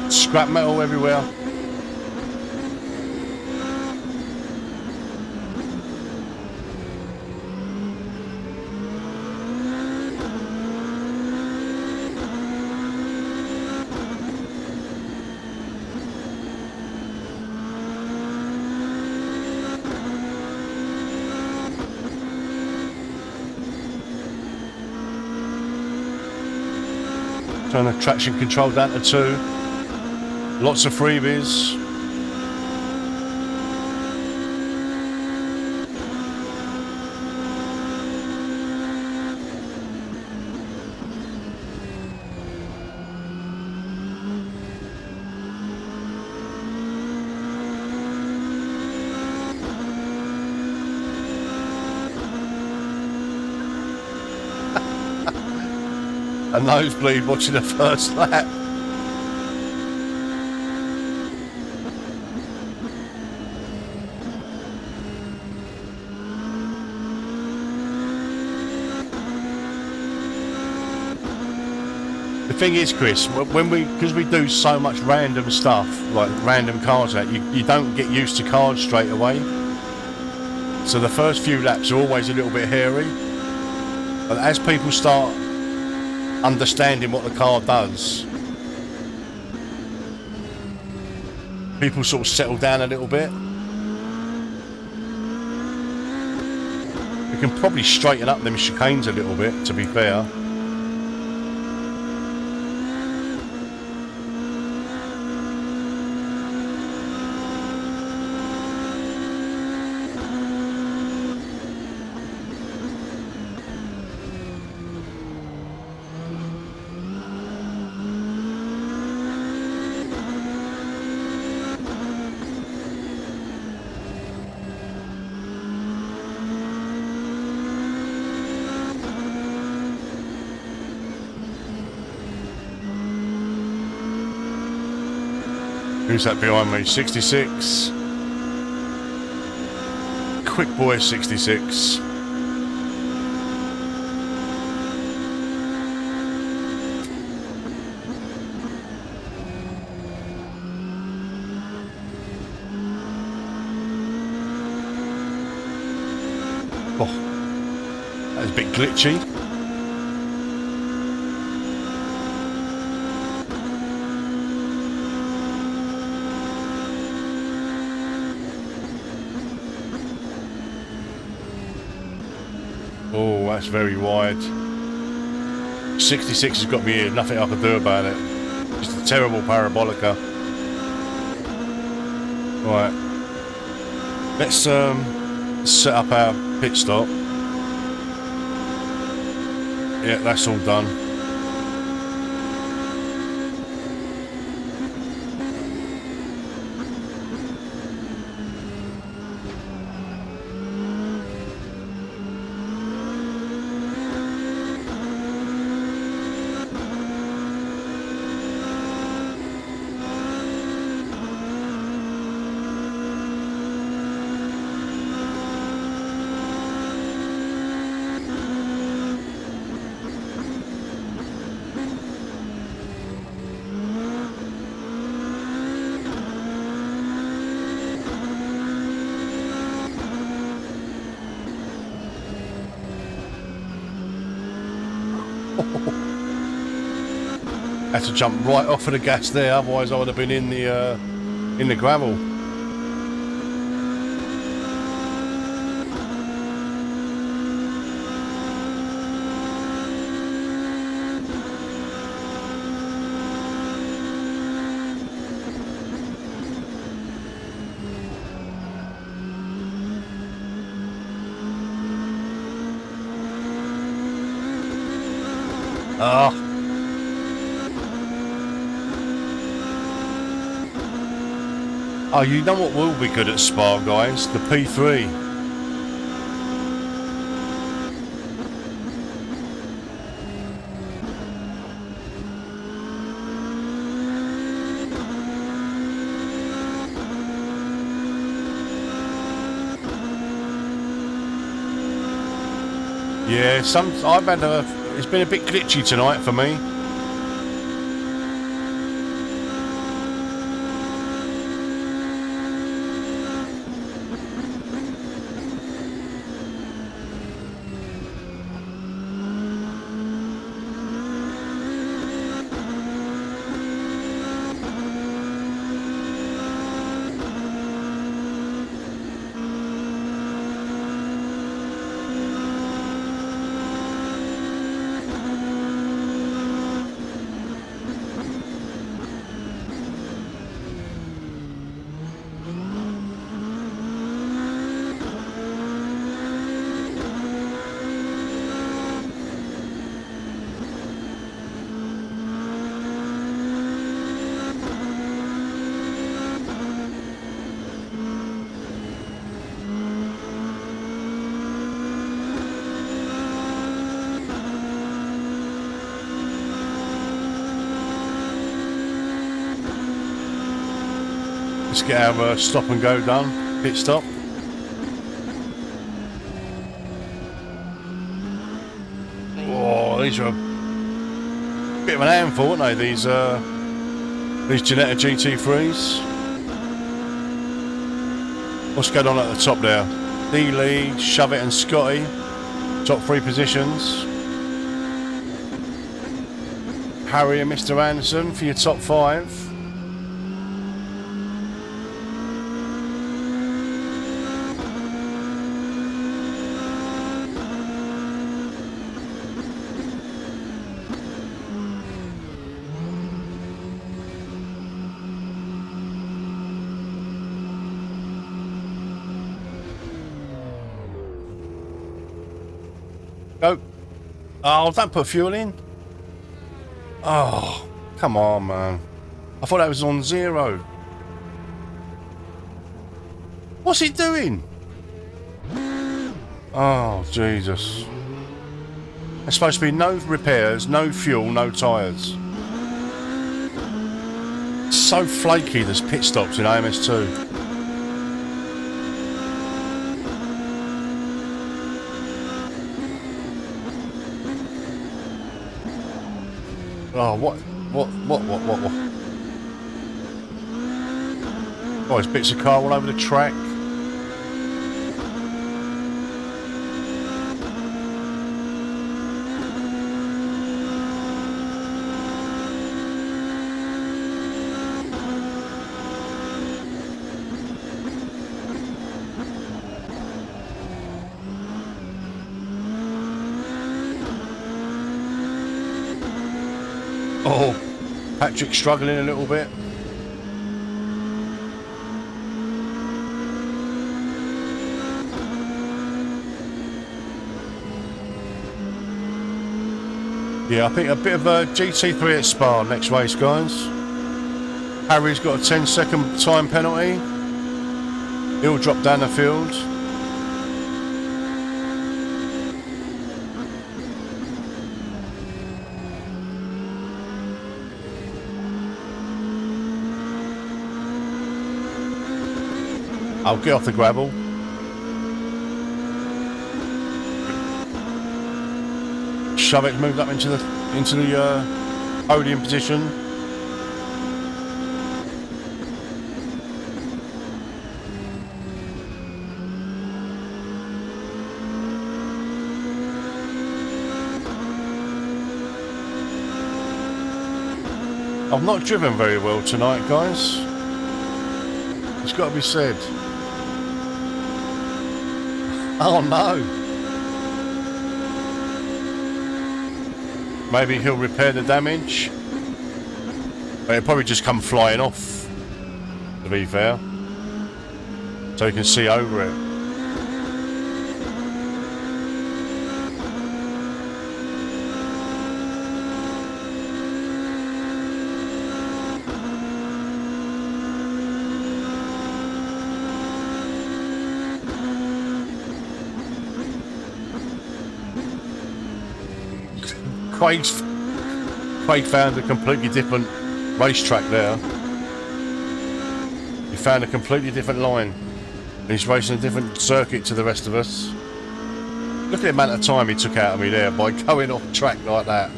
Scrap metal everywhere. Turn the traction control down to 2. Lots of freebies. A nosebleed watching the first lap. The thing is, Chris, because we do so much random stuff, like random cars out, you don't get used to cars straight away. So the first few laps are always a little bit hairy. But as people start understanding what the car does, people sort of settle down a little bit. We can probably straighten up them chicanes a little bit, to be fair. Who's that behind me? 66. Quick boy 66. Oh, that was a bit glitchy. Oh, that's very wide. 66 has got me here. Nothing I can do about it. Just a terrible parabolica. Right. Let's set up our pit stop. Yeah, that's all done. Had to jump right off of the gas there, otherwise I would have been in the gravel. Ah. Oh, you know what will be good at Spa, guys? The P3. Yeah, it's been a bit glitchy tonight for me. get our stop and go done, pit stop. Oh, these are a bit of an handful, aren't they? These Genetta GT3s. What's going on at the top there? D. Lee, Shove It and Scotty, top 3 positions. Harry and Mr. Anderson for your top 5. Go. Oh, don't put fuel in. Oh, come on, man. I thought that was on 0. What's he doing? Oh, Jesus. There's supposed to be no repairs, no fuel, no tyres. It's so flaky, there's pit stops in AMS2. Oh, what? Oh, there's bits of car all over the track. Oh, Patrick's struggling a little bit. Yeah, I think a bit of a GT3 at Spa next race, guys. Harry's got a 10-second time penalty. He'll drop down the field. I'll get off the gravel. Shove It moved up into the podium position. I've not driven very well tonight, guys. It's got to be said. Oh no! Maybe he'll repair the damage. But it'll probably just come flying off, to be fair. So you can see over it. Craig found a completely different racetrack there. He found a completely different line. He's racing a different circuit to the rest of us. Look at the amount of time he took out of me there by going off track like that.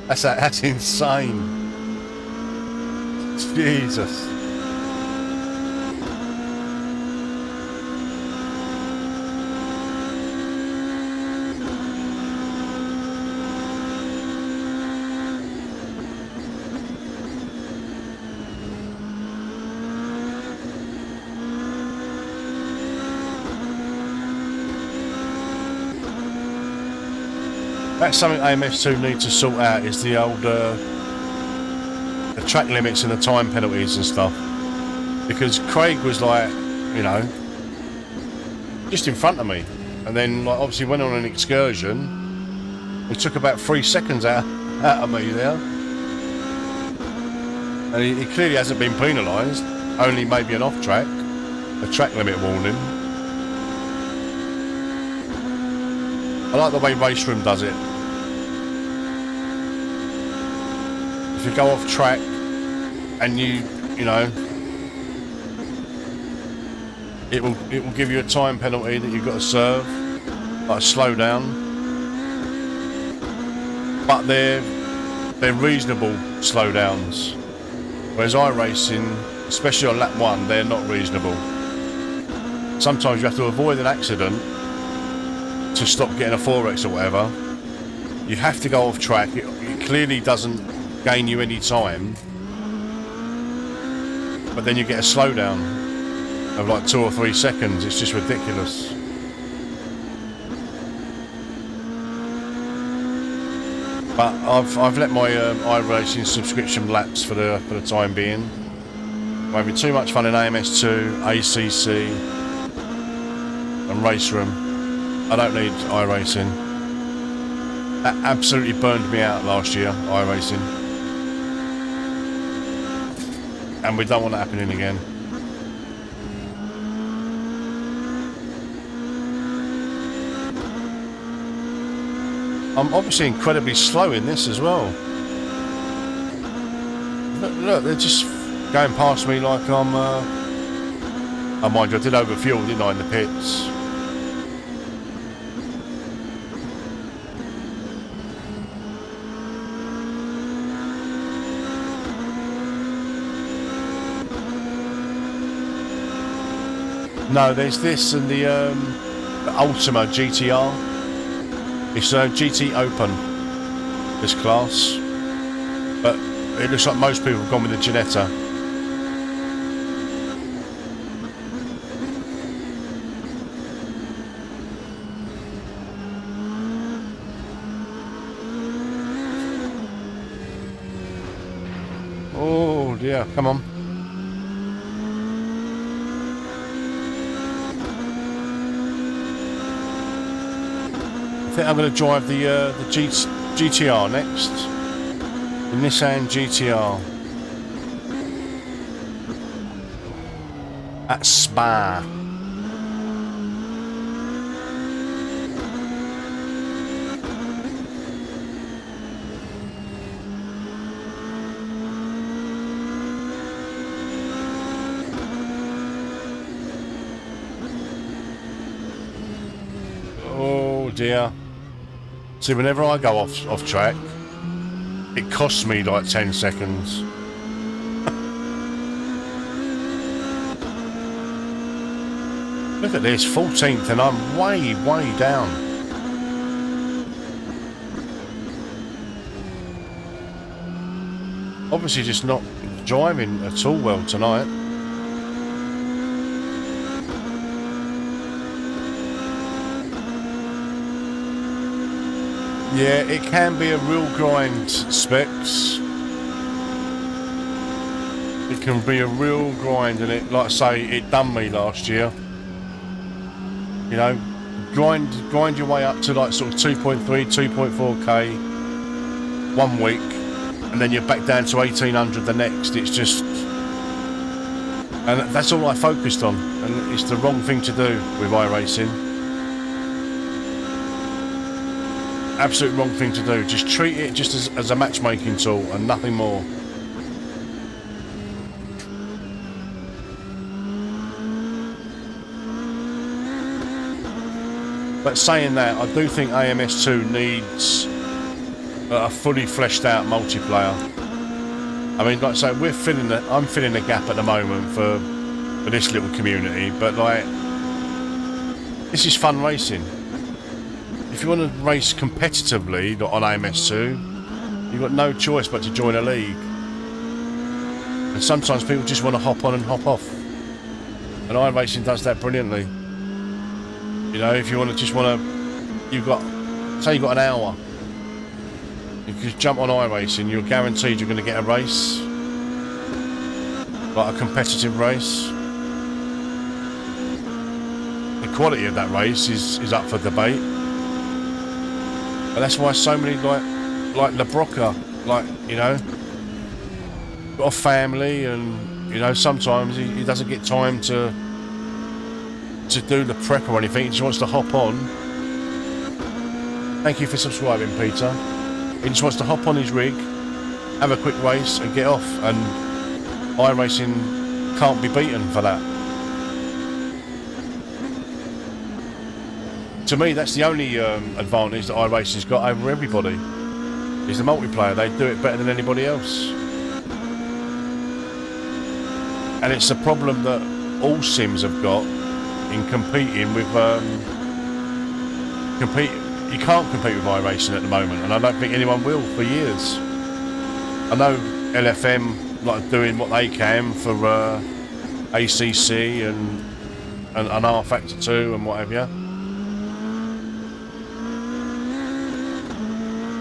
That's insane. Jesus. That's something AMS2 need to sort out, is the old the track limits and the time penalties and stuff. Because Craig was like, you know, just in front of me, and then like obviously went on an excursion. He took about 3 seconds out of me there, and he clearly hasn't been penalised. Only maybe an off track, a track limit warning. I like the way Race Room does it. If you go off track and you know, it will give you a time penalty that you've got to serve, like a slowdown. But they're reasonable slowdowns. Whereas iRacing, especially on lap 1, they're not reasonable. Sometimes you have to avoid an accident to stop getting a 4X or whatever. You have to go off track. It clearly doesn't gain you any time. But then you get a slowdown of like 2 or 3 seconds. It's just ridiculous. But I've let my iRacing subscription lapse for the time being. I'm having too much fun in AMS2, ACC, and Race Room. I don't need iRacing. That absolutely burned me out last year, iRacing. And we don't want that happening again. I'm obviously incredibly slow in this as well. Look, they're just going past me like I'm... Oh, mind you, I did overfuel, didn't I, in the pits? No, there's this and the Ultima GTR. It's GT Open, this class, but it looks like most people have gone with the Ginetta. Oh dear, come on. I think I'm going to drive the GTR next. The Nissan GTR. At Spa. Oh dear. See, whenever I go off track, it costs me like 10 seconds. Look at this, 14th, and I'm way down. Obviously just not driving at all well tonight. Yeah, it can be a real grind, Specs. It can be a real grind, and it, like I say, it done me last year. You know, grind your way up to like sort of 2.3, 2.4k 1 week, and then you're back down to 1800 the next. It's just, and that's all I focused on, and it's the wrong thing to do with iRacing. Absolute wrong thing to do. Just treat it just as a matchmaking tool and nothing more. But saying that, I do think AMS2 needs a fully fleshed out multiplayer. I mean, like I say, I'm filling a gap at the moment for this little community, but like, this is fun racing. If you want to race competitively on AMS2, you've got no choice but to join a league. And sometimes people just want to hop on and hop off. And iRacing does that brilliantly. You know, if you want to say you've got an hour. You can jump on iRacing, you're guaranteed you're going to get a race. Like a competitive race. The quality of that race is up for debate. But that's why so many like LeBroca, like, you know, got a family, and you know, sometimes he doesn't get time to do the prep or anything. He just wants to hop on. Thank you for subscribing, Peter. He just wants to hop on his rig, have a quick race and get off, and iRacing can't be beaten for that. To me, that's the only advantage that iRacing's got over everybody, is the multiplayer. They do it better than anybody else. And it's a problem that all sims have got in competing with... You can't compete with iRacing at the moment, and I don't think anyone will for years. I know LFM like doing what they can for ACC and R Factor 2 and what have you.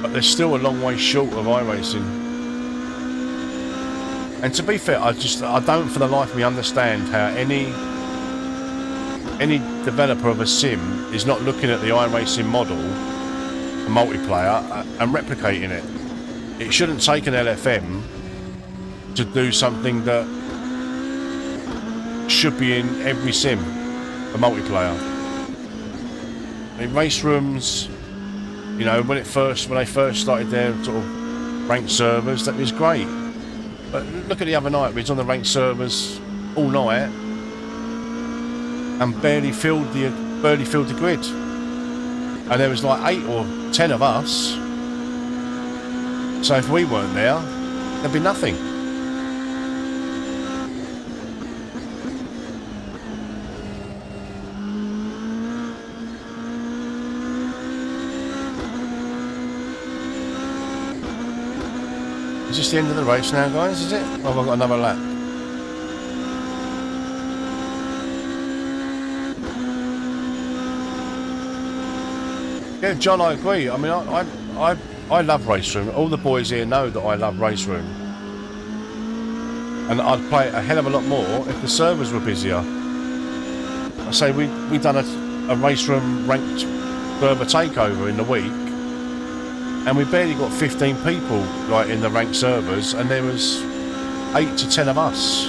But they're still a long way short of iRacing. And to be fair, I don't for the life of me understand how any developer of a sim is not looking at the iRacing model, a multiplayer, and replicating it. It shouldn't take an LFM to do something that should be in every sim, a multiplayer. I mean, race rooms, you know, when they first started their sort of ranked servers, that was great. But look at the other night, we was on the ranked servers all night and barely filled the grid. And there was like 8 or 10 of us. So if we weren't there, there'd be nothing. Is this the end of the race now, guys? Is it? Or have I got another lap? Yeah, John, I agree. I mean, I love Race Room. All the boys here know that I love Race Room. And I'd play it a hell of a lot more if the servers were busier. I say we done a Race Room ranked server takeover in the week, and we barely got 15 people like in the ranked servers, and there was 8 to 10 of us.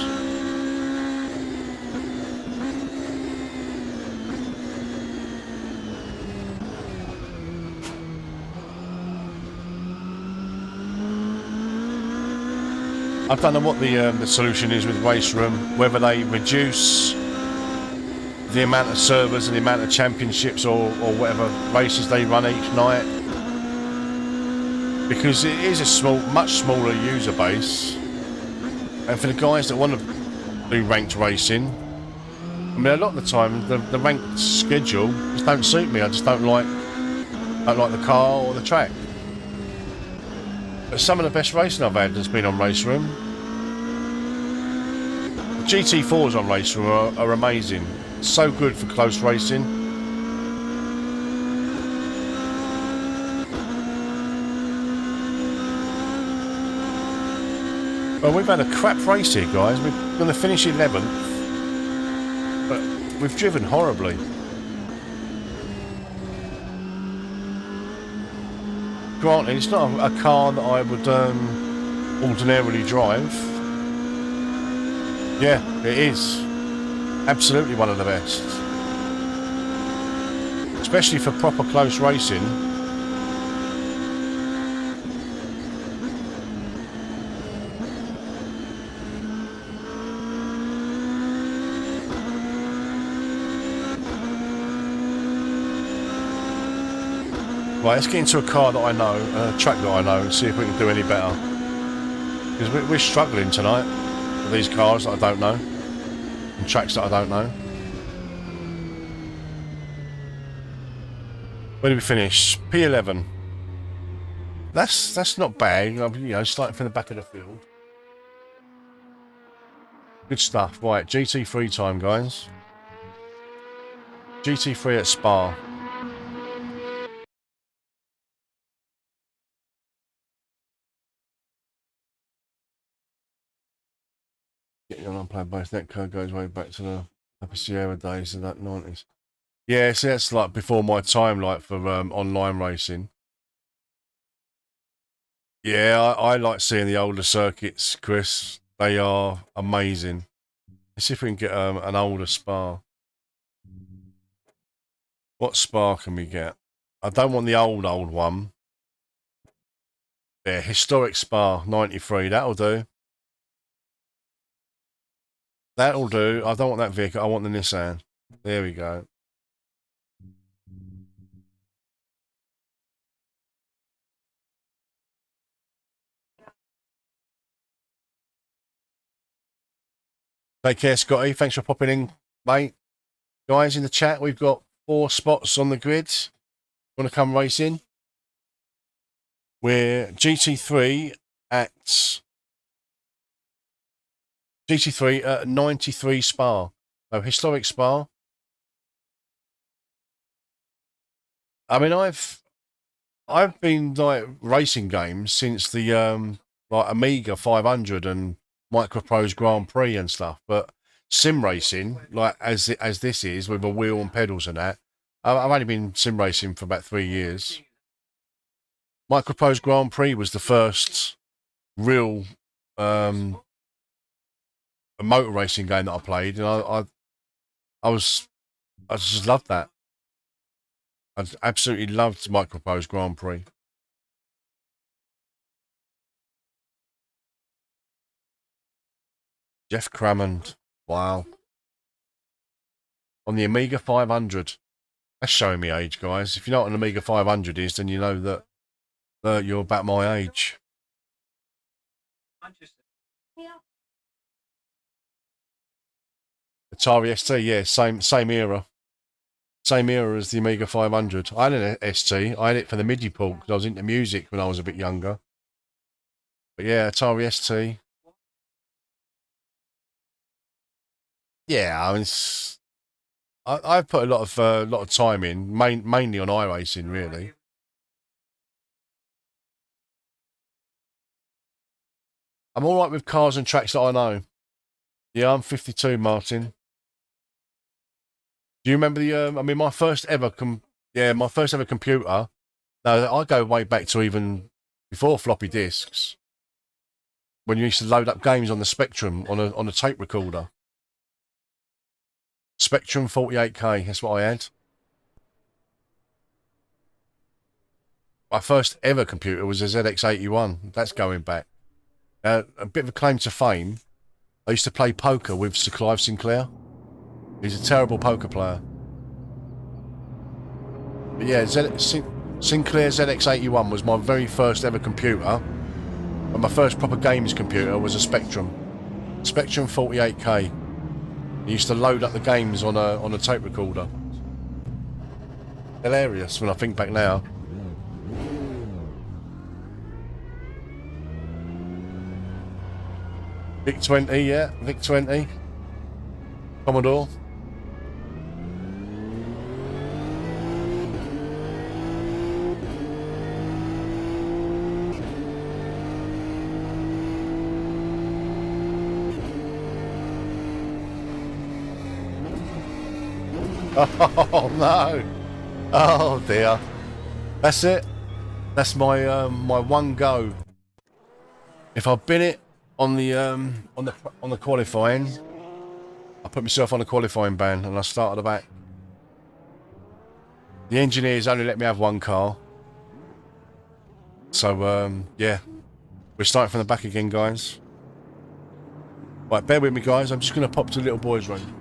I don't know what the solution is with Race Room, whether they reduce the amount of servers and the amount of championships or whatever races they run each night, because it is a much smaller user base, and for the guys that want to do ranked racing, I mean, a lot of the time the ranked schedule just don't suit me. I just don't like the car or the track. But some of the best racing I've had has been on Race Room. The GT4s on Race Room are amazing. So good for close racing. Well, we've had a crap race here, guys. We're going to finish 11th, but we've driven horribly. Granted, it's not a car that I would ordinarily drive. Yeah, it is. Absolutely one of the best. Especially for proper close racing. Right, let's get into a car that I know, a track that I know, and see if we can do any better. Because we're struggling tonight with these cars that I don't know, and tracks that I don't know. Where did we finish? P11. That's not bad, you know, starting from the back of the field. Good stuff. Right, GT3 time, guys. GT3 at Spa. Getting on unplayed base. That code goes way back to the Upper Sierra days of that 90s. Yeah, see, that's like before my time, like for online racing. Yeah, I like seeing the older circuits, Chris. They are amazing. Let's see if we can get an older Spa. What Spa can we get? I don't want the old one. Yeah, historic Spa, 93. That'll do. That'll do. I don't want that vehicle. I want the Nissan. There we go. Take care, Scotty. Thanks for popping in, mate. Guys, in the chat, we've got 4 spots on the grid. Want to come racing? We're GT3 at 93 Spa. So historic Spa. I mean, I've been like racing games since the like Amiga 500 and Microprose Grand Prix and stuff, but sim racing, like as this is with a wheel and pedals and that, I've only been sim racing for about 3 years. Microprose Grand Prix was the first real motor racing game that I played, and I just loved that. I absolutely loved Microprose Grand Prix. Jeff Crammond, wow. On the Amiga 500. That's showing me age, guys. If you know what an Amiga 500 is, then you know that you're about my age. Atari ST, yeah, same era. Same era as the Amiga 500. I had an ST. I had it for the MIDI port because I was into music when I was a bit younger. But yeah, Atari ST. Yeah, I mean, I've put a lot of time in, mainly on iRacing, really. I'm all right with cars and tracks that I know. Yeah, I'm 52, Martin. Do you remember the? I mean, my first ever computer. No, I go way back to even before floppy disks, when you used to load up games on the Spectrum on a tape recorder. Spectrum 48K. That's what I had. My first ever computer was a ZX81. That's going back. A bit of a claim to fame. I used to play poker with Sir Clive Sinclair. He's a terrible poker player. But yeah, Sinclair ZX81 was my very first ever computer. And my first proper games computer was a Spectrum 48K. I used to load up the games on a tape recorder. Hilarious when I think back now. Vic 20, yeah, Vic 20. Commodore. Oh no! Oh dear. That's it. That's my my one go. If I've been it on the qualifying, I put myself on a qualifying ban and I start at the back. The engineers only let me have one car. So yeah. We're starting from the back again, guys. Right, bear with me, guys. I'm just gonna pop to the little boys' room.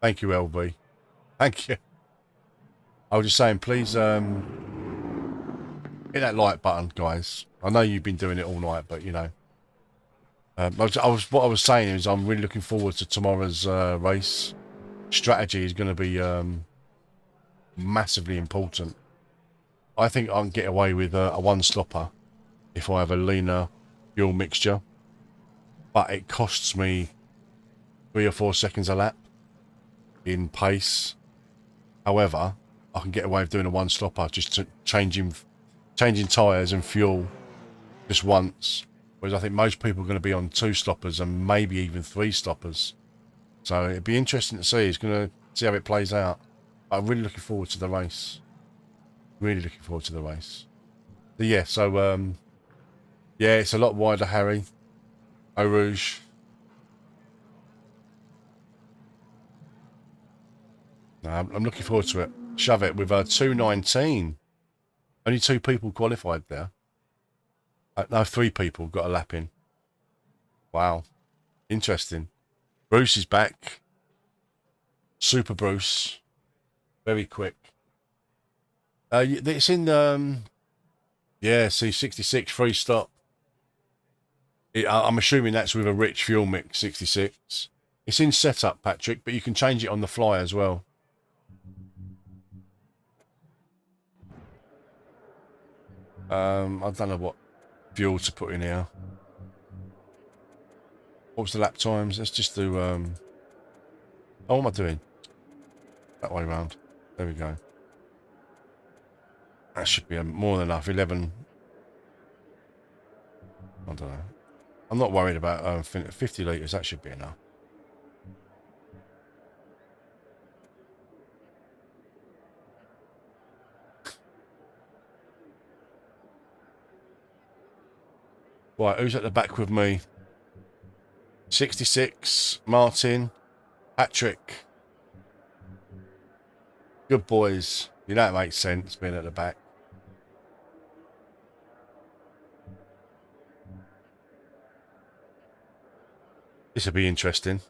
Thank you, LV. Thank you. I was just saying, please hit that like button, guys. I know you've been doing it all night, but you know. What I was saying is I'm really looking forward to tomorrow's race. Strategy is going to be massively important. I think I can get away with a one-stopper if I have a leaner fuel mixture, but it costs me 3 or 4 seconds a lap in pace. However, I can get away with doing a one-stopper, just changing tyres and fuel just once. Whereas I think most people are going to be on 2 stoppers and maybe even 3 stoppers. So it'd be interesting to see. It's going to see how it plays out. I'm really looking forward to the race. Really looking forward to the race. But yeah, so yeah, it's a lot wider, Harry. Eau Rouge. No, I'm looking forward to it. Shove it with 2:19. Only 2 people qualified there. No, 3 people got a lap in. Wow. Interesting. Bruce is back. Super Bruce. Very quick. It's in, yeah, see, 66, free stop. I'm assuming that's with a rich fuel mix, 66. It's in setup, Patrick, but you can change it on the fly as well. I don't know what fuel to put in here. What was the lap times? Let's just do, oh, what am I doing? That way around. There we go. That should be more than enough. 11. I don't know. I'm not worried about 50 litres. That should be enough. Right, who's at the back with me? 66, Martin, Patrick. Good boys. You know it makes sense being at the back. This will be interesting.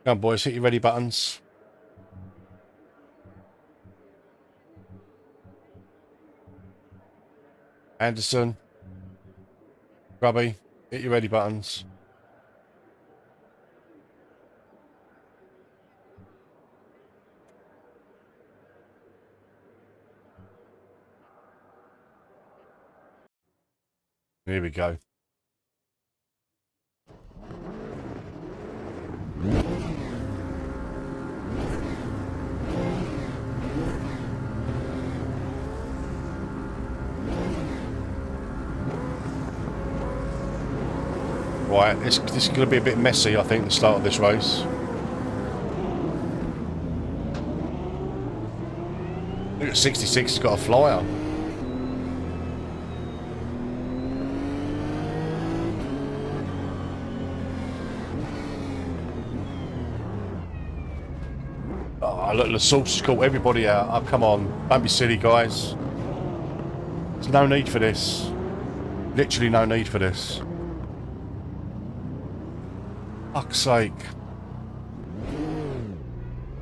Come on, boys, hit your ready buttons. Anderson, Grubby, hit your ready buttons. Here we go. Right, this is going to be a bit messy, I think, the start of this race. Look at 66, he's got a flyer. Oh, look, the sauce has caught everybody out. Oh, come on. Don't be silly, guys. There's no need for this. Literally no need for this. Fuck's sake.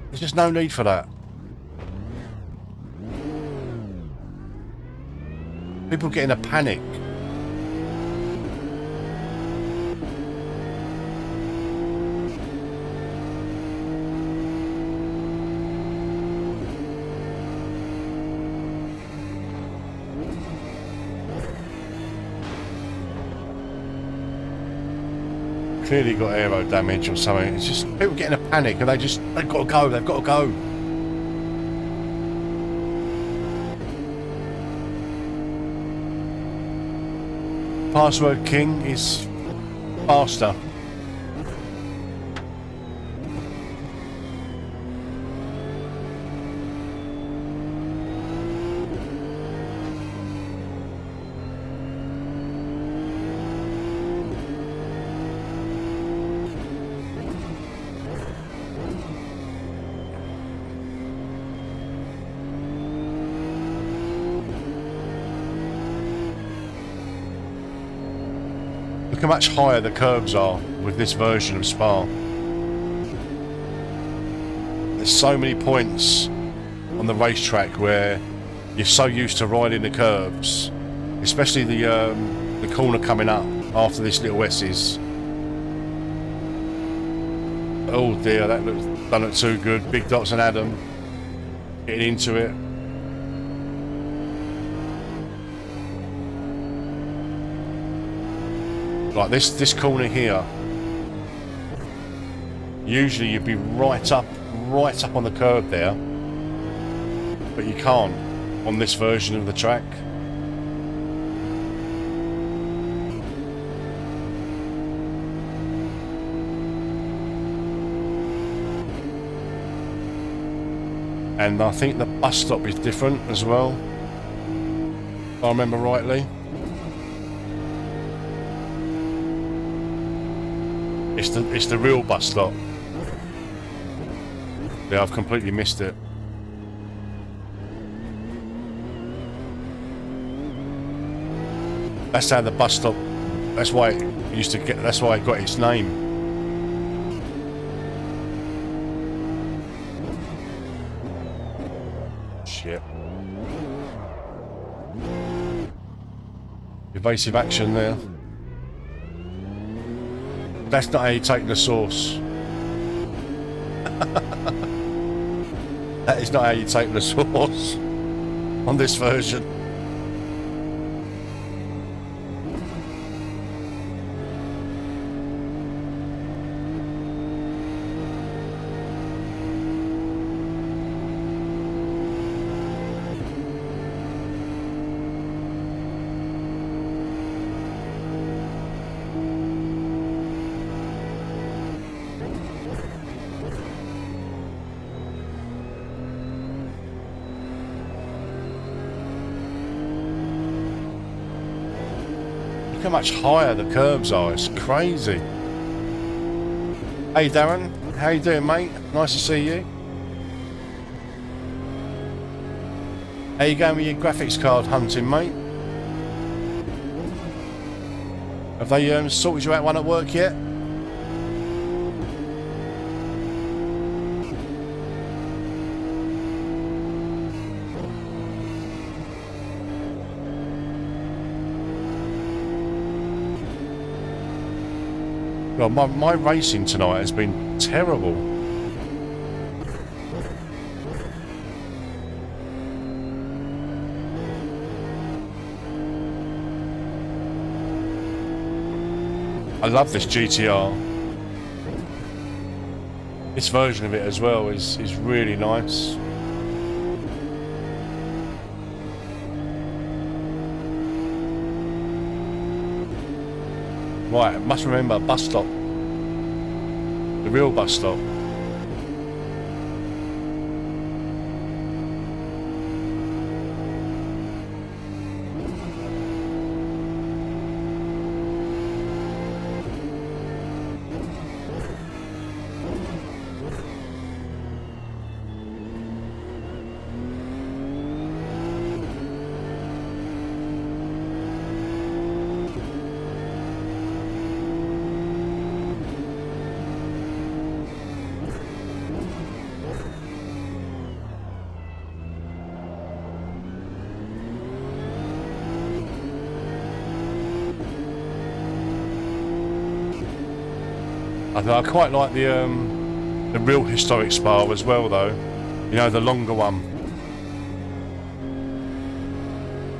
There's just no need for that. People get in a panic. Clearly got aero damage or something. It's just people getting a panic and they've got to go, they've got to go. Password King is faster. how much higher the curves are with this version of Spa. There's so many points on the racetrack where you're so used to riding the curves, especially the corner coming up after this little S's. Oh dear, that doesn't look too good. Big Dots and Adam getting into it. Like this corner here, usually you'd be right up on the curb there, but you can't on this version of the track. And I think the bus stop is different as well, if I remember rightly. It's the real bus stop. Yeah, I've completely missed it. That's how the bus stop. That's why it used to get. That's why it got its name. Shit. Evasive action there. That's not how you take the sauce. That is not how you take the sauce on this version. Look how much higher the curves are, it's crazy. Hey Darren, how you doing mate? Nice to see you. How you going with your graphics card hunting mate? Have they sorted you out one at work yet? God, my racing tonight has been terrible. I love this GTR. This version of it as well is really nice. Right, must remember bus stop. The real bus stop. I quite like the real historic Spa as well, though. You know, the longer one.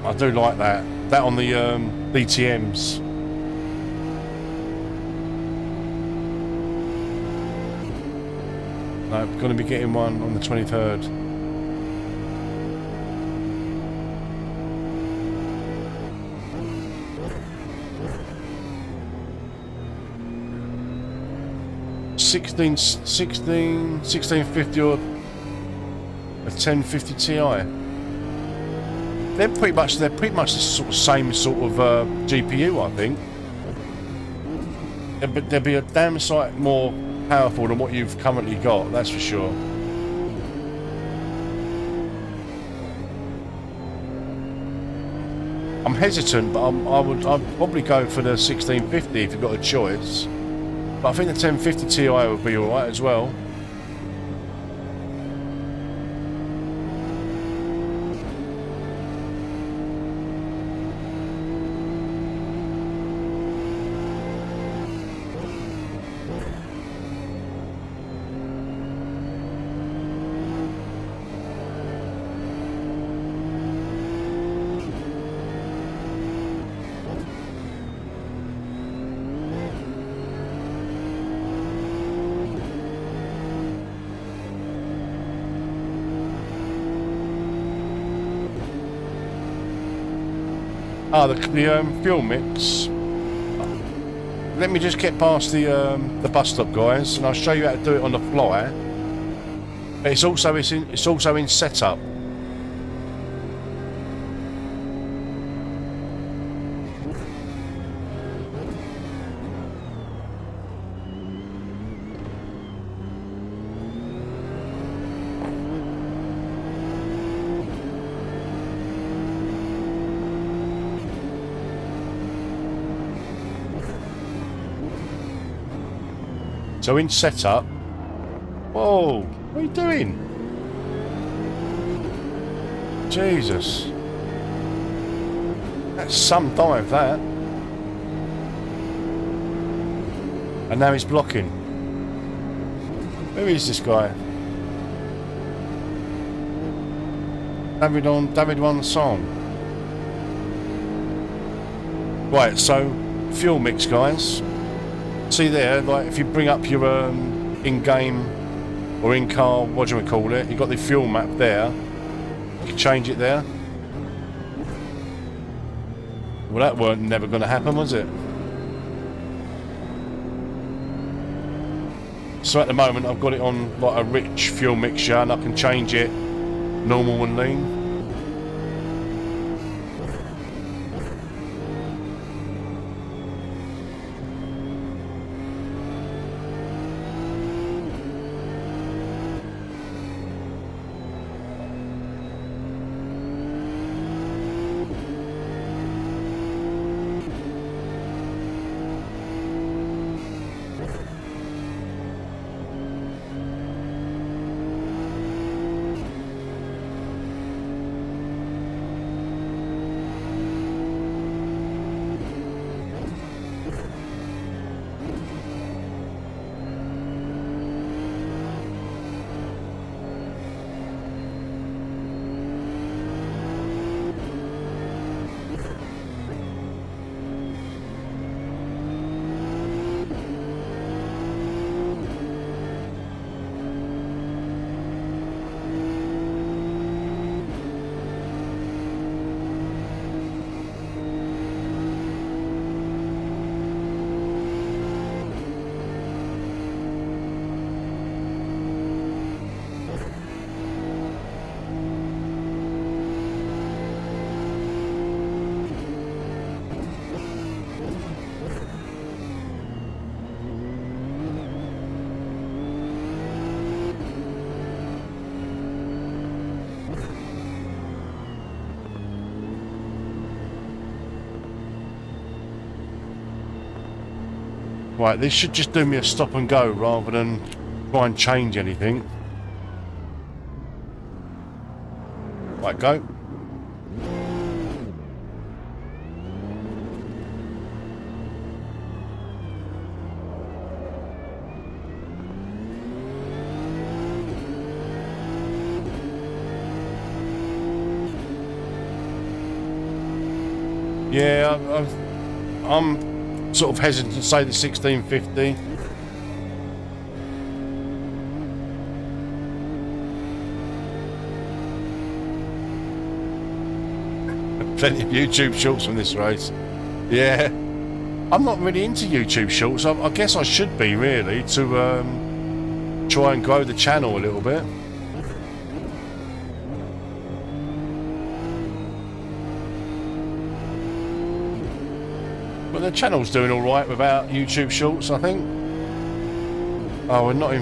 I do like that. That on the DTMs. I'm going to be getting one on the 23rd. $1650 or a 1050 Ti. They're pretty much the sort of same sort of GPU, I think. But they'll be a damn sight more powerful than what you've currently got, that's for sure. I'm hesitant, but I'd probably go for the 1650 if you've got a choice. But I think the 1050 Ti would be alright as well. Ah, the fuel mix. Let me just get past the bus stop, guys, and I'll show you how to do it on the fly. But it's also in setup. So in setup. Whoa, what are you doing? Jesus. That's some dive, that. And now he's blocking. Who is this guy? David One Song. Right, so fuel mix, guys. See there, like if you bring up your in-game or in-car, what do we call it? You've got the fuel map there. You can change it there. Well, that weren't never going to happen, was it? So at the moment, I've got it on like a rich fuel mixture, and I can change it normal and lean. Right, this should just do me a stop and go rather than try and change anything. Right, go. Yeah, I'm sort of hesitant to say the 1650. Plenty of YouTube shorts from this race. Yeah, I'm not really into YouTube shorts. I guess I should be really to try and grow the channel a little bit. But the channel's doing all right without YouTube shorts, I think. Oh, we're not in.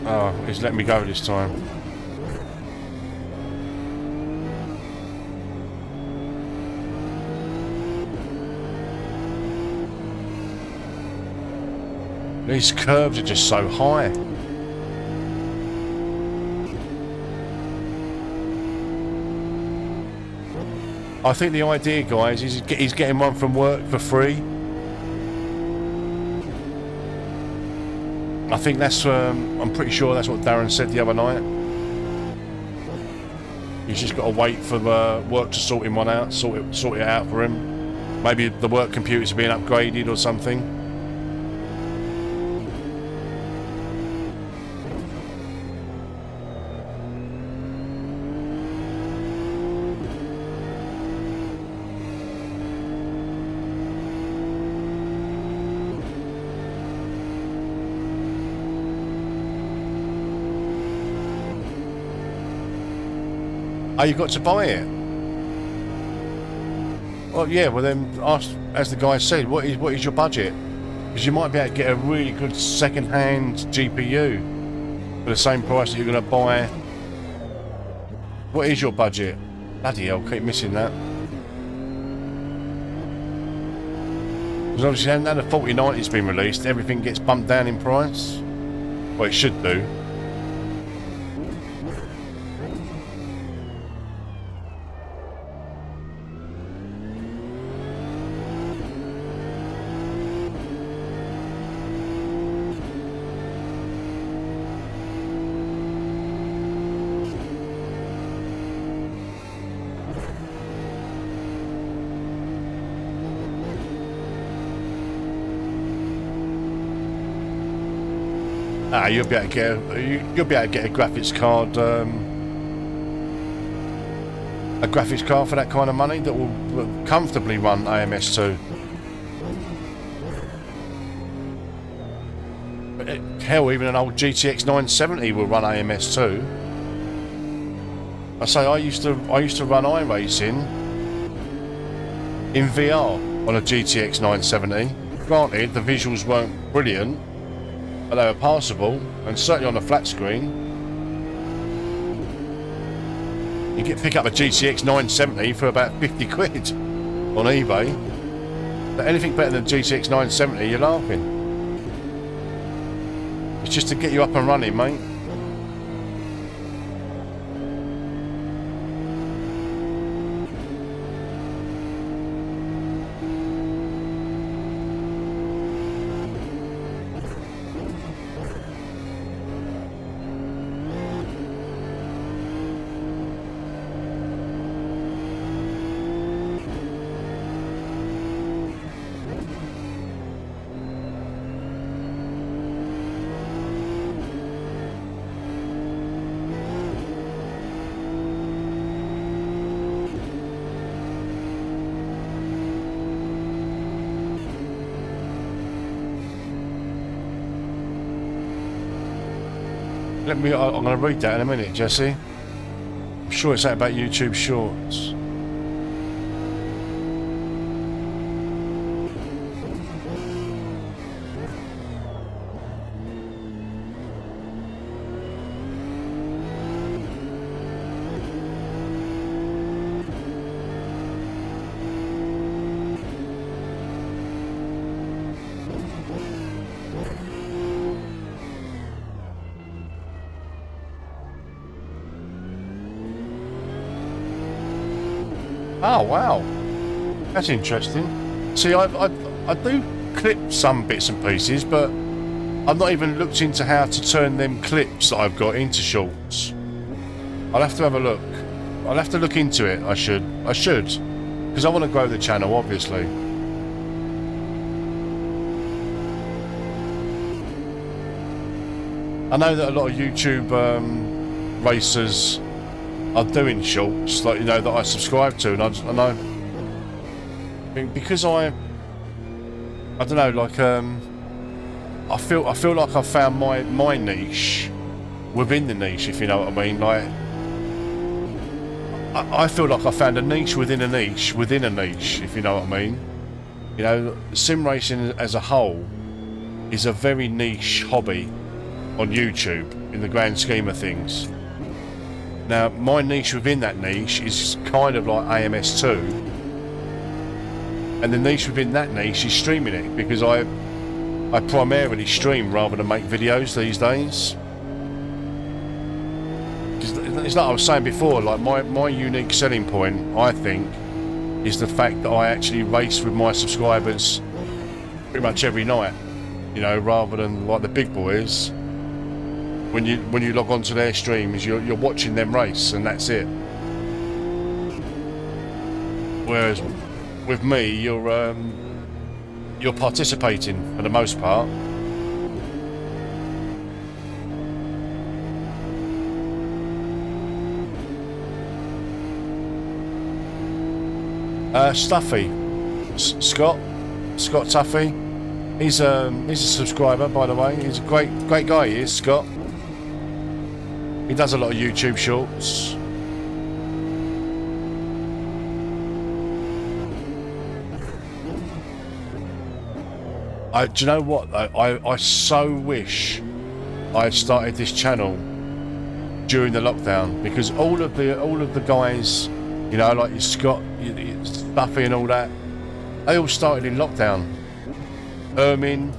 Oh, he's letting me go this time. These curves are just so high. I think the idea, guys, is he's getting one from work for free. I think that's, I'm pretty sure that's what Darren said the other night. He's just got to wait for work to sort him one out, sort it out for him. Maybe the work computers are being upgraded or something. Oh, you got to buy it? Well, yeah. Well, then, ask, as the guy said, what is your budget? Because you might be able to get a really good second-hand GPU for the same price that you're going to buy. What is your budget? Bloody hell, keep missing that. Because obviously, now the 4090's been released, everything gets bumped down in price. Well, it should do. You'll be able to get a graphics card for that kind of money that will comfortably run AMS2. Hell, even an old GTX 970 will run AMS2. I say I used to run iRacing in VR on a GTX 970. Granted, the visuals weren't brilliant, but they were passable, and certainly on a flat screen. You can pick up a GTX 970 for about 50 quid on eBay. But anything better than GTX 970, you're laughing. It's just to get you up and running, mate. I'm going to read that in a minute, Jesse. I'm sure it's that about YouTube Shorts. Oh wow, that's interesting. See, I do clip some bits and pieces, but I've not even looked into how to turn them clips that I've got into shorts. I'll have to have a look. I'll have to look into it. I should, because I want to grow the channel, obviously. I know that a lot of YouTube racers are doing shorts, like, you know, that I subscribe to, and I know, because I don't know, like, I feel like I found my niche within the niche, if you know what I mean. Like, I feel like I found a niche within a niche within a niche, if you know what I mean. You know, sim racing as a whole is a very niche hobby on YouTube in the grand scheme of things. Now, my niche within that niche is kind of like AMS2, and the niche within that niche is streaming it, because I primarily stream rather than make videos these days. It's like I was saying before, like my unique selling point, I think, is the fact that I actually race with my subscribers pretty much every night, you know, rather than like the big boys. When you log onto their streams, you're watching them race, and that's it. Whereas with me, you're participating for the most part. Stuffy, Scott Tuffy. He's a subscriber, by the way. He's a great guy. He is, Scott. He does a lot of YouTube shorts. Do you know what? I so wish I had started this channel during the lockdown, because all of the guys, you know, like your Scott, your Stuffy and all that, they all started in lockdown. Ermin,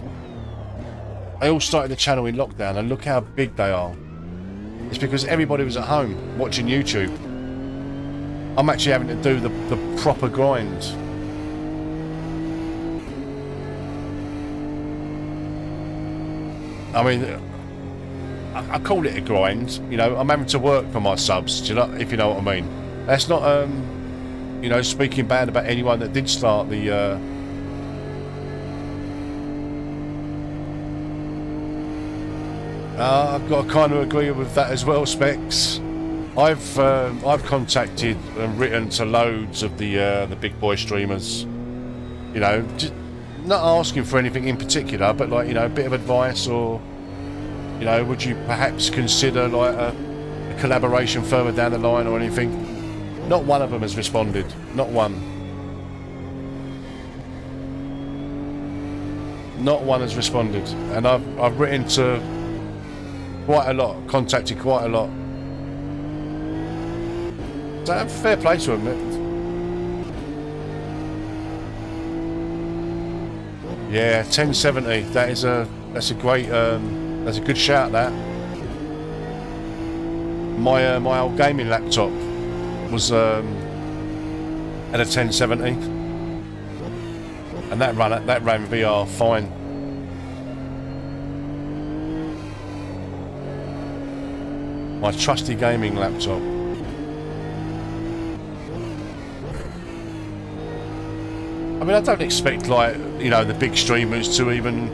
they all started the channel in lockdown, and look how big they are. It's because everybody was at home watching YouTube. I'm actually having to do the proper grind. I mean, I call it a grind, you know. I'm having to work for my subs, do you know, if you know what I mean. That's not, you know, speaking bad about anyone that did start the, I've got to kind of agree with that as well, Specs. I've contacted and written to loads of the big boy streamers, you know, just not asking for anything in particular, but like, you know, a bit of advice, or, you know, would you perhaps consider like a collaboration further down the line or anything. Not one of them has responded, not one. Not one has responded, and I've written to quite a lot, contacted quite a lot. So fair play to them. Yeah, 1070. That's a great. That's a good shout. That my old gaming laptop was at a 1070, and that ran VR fine. My trusty gaming laptop. I mean, I don't expect, like, you know, the big streamers to even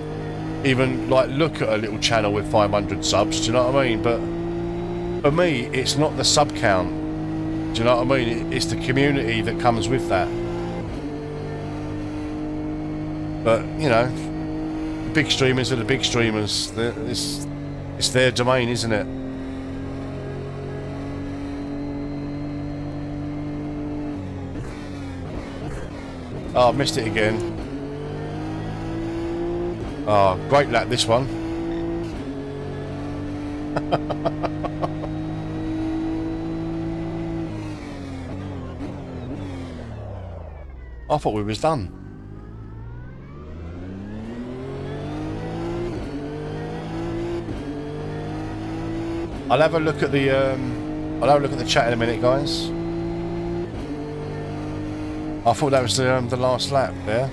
like look at a little channel with 500 subs. Do you know what I mean? But for me, it's not the sub count. Do you know what I mean? It's the community that comes with that. But you know, the big streamers are the big streamers. It's their domain, isn't it? Oh, I missed it again. Oh, great lap this one. I thought we was done. I'll have a look at the chat in a minute, guys. I thought that was the last lap there.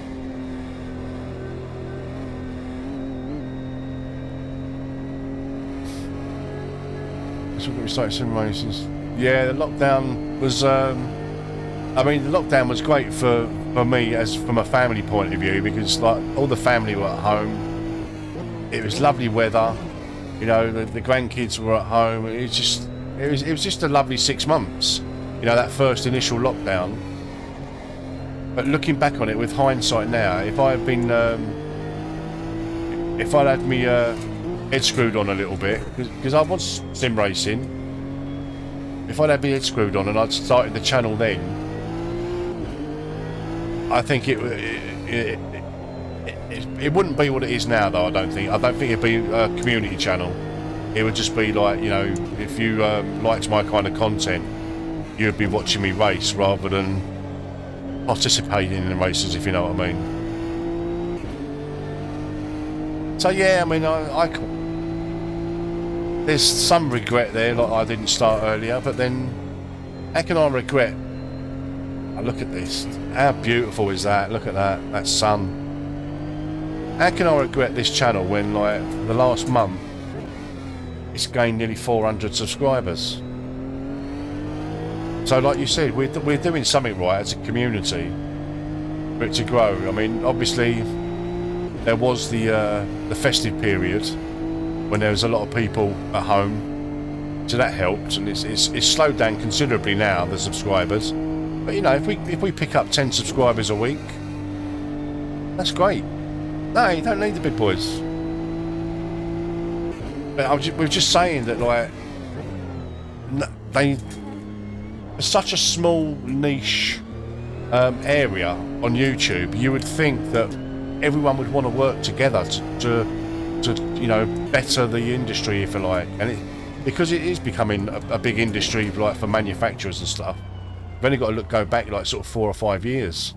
Let's look at restart simulations. Yeah, the lockdown was. I mean, the lockdown was great for me as from a family point of view, because like all the family were at home. It was lovely weather. You know, the grandkids were at home. It was just a lovely 6 months. You know, that first initial lockdown. But looking back on it with hindsight now, if I had been, if I'd had me head screwed on a little bit, because I was sim racing, if I'd had me head screwed on and I'd started the channel then, I think it wouldn't be what it is now, though. I don't think it'd be a community channel. It would just be like, you know, if you liked my kind of content, you'd be watching me race rather than participating in the races, if you know what I mean. So yeah, I mean, there's some regret there, like I didn't start earlier. But then, how can I regret? I look at this. How beautiful is that? Look at that sun. How can I regret this channel when, like, the last month, it's gained nearly 400 subscribers? So, like you said, we're doing something right as a community for it to grow. I mean, obviously, there was the festive period when there was a lot of people at home, so that helped, and it's slowed down considerably now, the subscribers. But you know, if we pick up 10 subscribers a week, that's great. No, you don't need the big boys. But we're just saying that, like, it's such a small niche area on YouTube. You would think that everyone would want to work together to you know, better the industry, if you like, and because it is becoming a big industry, like for manufacturers and stuff. You've only got to go back like sort of 4 or 5 years.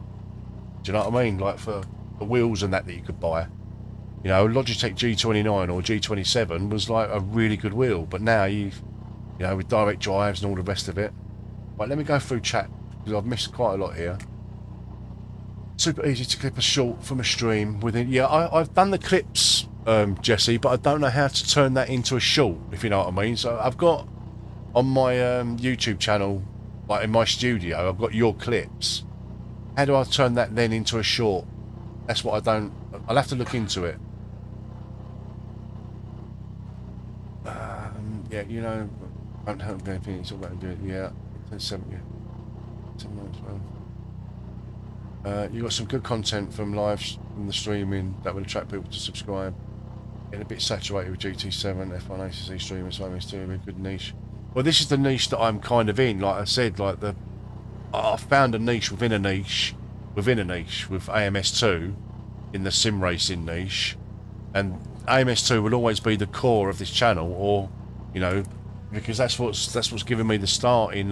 Do you know what I mean? Like for the wheels and that you could buy. You know, Logitech G29 or G27 was like a really good wheel, but now you know, with direct drives and all the rest of it. Right, let me go through chat because I've missed quite a lot here. Super easy to clip a short from a stream within. Yeah, I've done the clips, Jesse, but I don't know how to turn that into a short, if you know what I mean. So I've got on my YouTube channel, like in my studio, I've got your clips. How do I turn that then into a short? That's what I don't. I'll have to look into it. Yeah, you know, I don't have anything. It's all about doing. Yeah, 70. You got some good content from the streaming that will attract people to subscribe. Getting a bit saturated with GT7, F1, ACC streamers, so AMS2, a good niche. Well, this is the niche that I'm kind of in. Like I said, like I found a niche within a niche with AMS2 in the sim racing niche, and AMS2 will always be the core of this channel, or you know, because that's what's given me the start in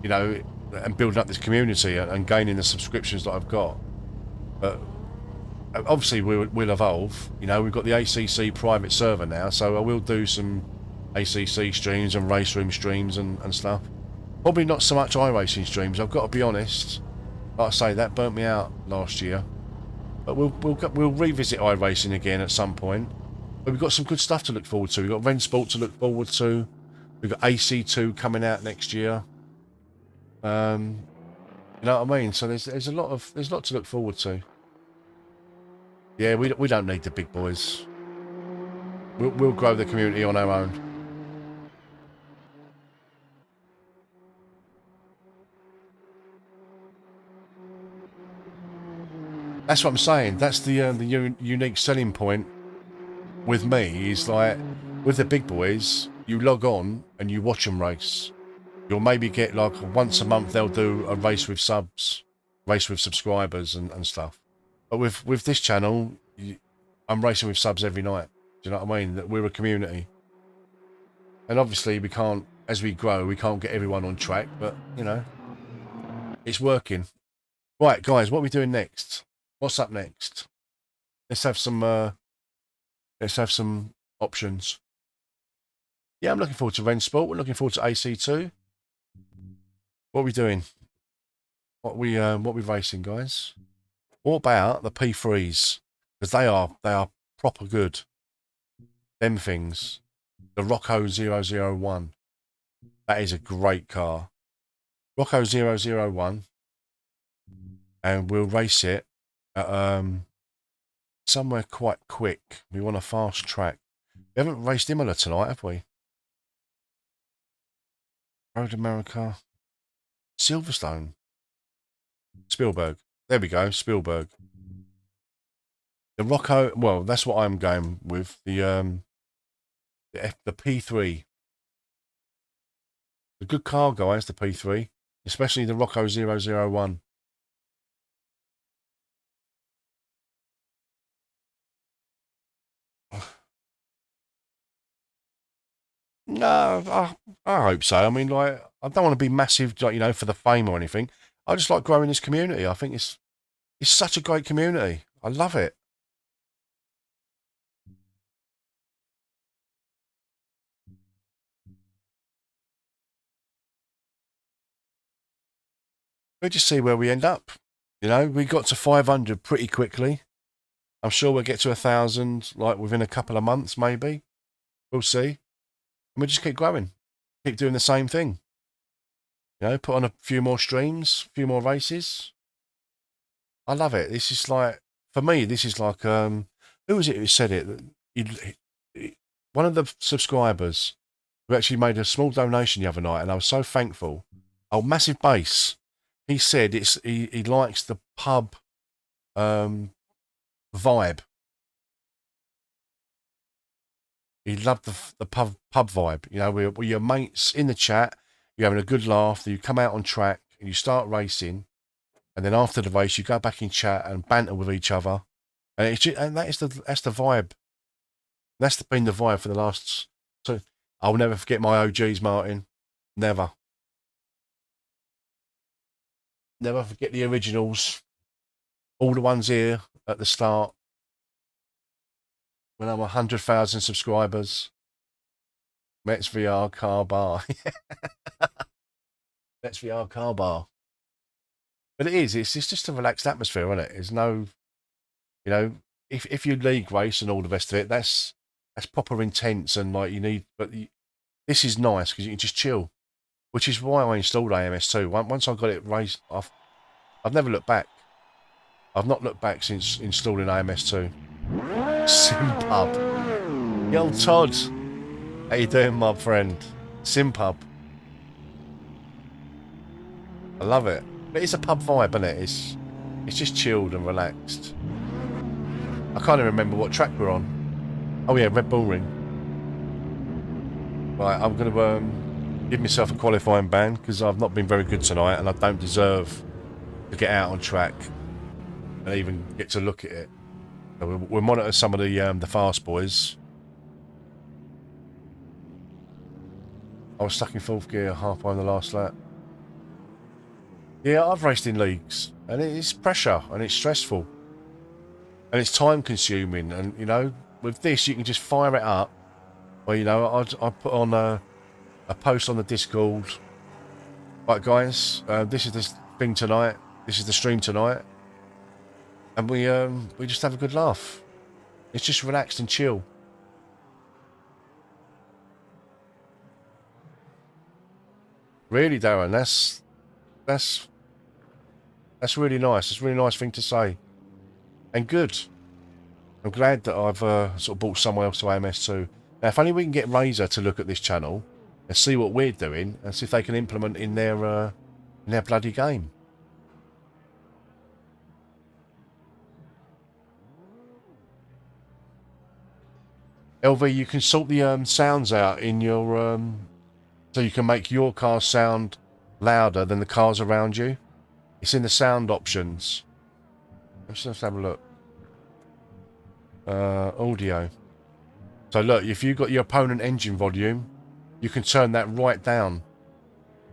you know, and building up this community and gaining the subscriptions that I've got. But obviously we'll evolve. You know, we've got the ACC private server now, so I will do some ACC streams and race room streams and stuff. Probably not so much iRacing streams, I've got to be honest. Like I say, that burnt me out last year. But we'll revisit iRacing again at some point. But we've got some good stuff to look forward to. We've got Rensport to look forward to. We've got AC2 coming out next year. You know what I mean? So there's a lot to look forward to. Yeah, we don't need the big boys. We'll grow the community on our own. That's what I'm saying. That's the unique selling point with me. Is like with the big boys, you log on and you watch them race. You'll maybe get like once a month they'll do a race with subs, race with subscribers and stuff. But with this channel, I'm racing with subs every night. Do you know what I mean? That we're a community. And obviously we can't, as we grow, we can't get everyone on track, but you know, it's working. Right, guys, what are we doing next? What's up next? Let's have some options. Yeah, I'm looking forward to Rensport. We're looking forward to AC2. What are we doing? What we racing, guys? What about the P3s? Because they are proper good. Them things. The Rocco 001. That is a great car. Rocco 001. And we'll race it at somewhere quite quick. We want a fast track. We haven't raced Imola tonight, have we? Road America. Silverstone. Spielberg. There we go, Spielberg. The Rocco, well, that's what I'm going with. The P3. A good car, guys, the P3. Especially the Rocco 001. No, I hope so. I mean, like, I don't want to be massive, like, you know, for the fame or anything. I just like growing this community. I think it's such a great community. I love it. We'll just see where we end up. You know, we got to 500 pretty quickly. I'm sure we'll get to 1,000 like within a couple of months, maybe. We'll see. And we'll just keep growing. Keep doing the same thing. You know, put on a few more streams, a few more races. I love it. This is like, for me, this is like, who was it who said it? One of the subscribers who actually made a small donation the other night, and I was so thankful. Oh, Massive Bass. He said he likes the pub vibe. He loved the pub vibe. You know, we're your mates in the chat. You're having a good laugh. You come out on track and you start racing, and then after the race, you go back in chat and banter with each other. And it's just, and that's the vibe. That's been the vibe for the last. So I'll never forget my OGs, Martin. Never. Never forget the originals. All the ones here at the start. When I'm 100,000 subscribers. Mets VR car bar. Mets VR car bar. But it's just a relaxed atmosphere, isn't it? There's no, you know, if you league race and all the rest of it, that's proper intense and like you need, but this is nice because you can just chill, which is why I installed AMS2. Once I got it raised, I've never looked back. I've not looked back since installing AMS2. Simpub. Yo, Todd. How you doing, my friend? Simpub. I love it. But it's a pub vibe, isn't it? It's just chilled and relaxed. I can't even remember what track we're on. Oh yeah, Red Bull Ring. Right, I'm going to give myself a qualifying ban because I've not been very good tonight and I don't deserve to get out on track and even get to look at it. So we'll monitor some of the fast boys. I was stuck in 4th gear halfway on the last lap. Yeah, I've raced in leagues and it's pressure and it's stressful and it's time consuming, and you know, with this you can just fire it up. Well, you know, I put on a post on the Discord. Right guys, this is the thing tonight, this is the stream tonight, and we just have a good laugh. It's just relaxed and chill. Really, Darren, that's really nice. It's a really nice thing to say. And good. I'm glad that I've sort of brought someone else to AMS2. Now, if only we can get Razor to look at this channel and see what we're doing and see if they can implement in their bloody game. LV, you can sort the sounds out in your so you can make your car sound louder than the cars around you. It's in the sound options. Let's just have a look. Audio. So look, if you've got your opponent engine volume, you can turn that right down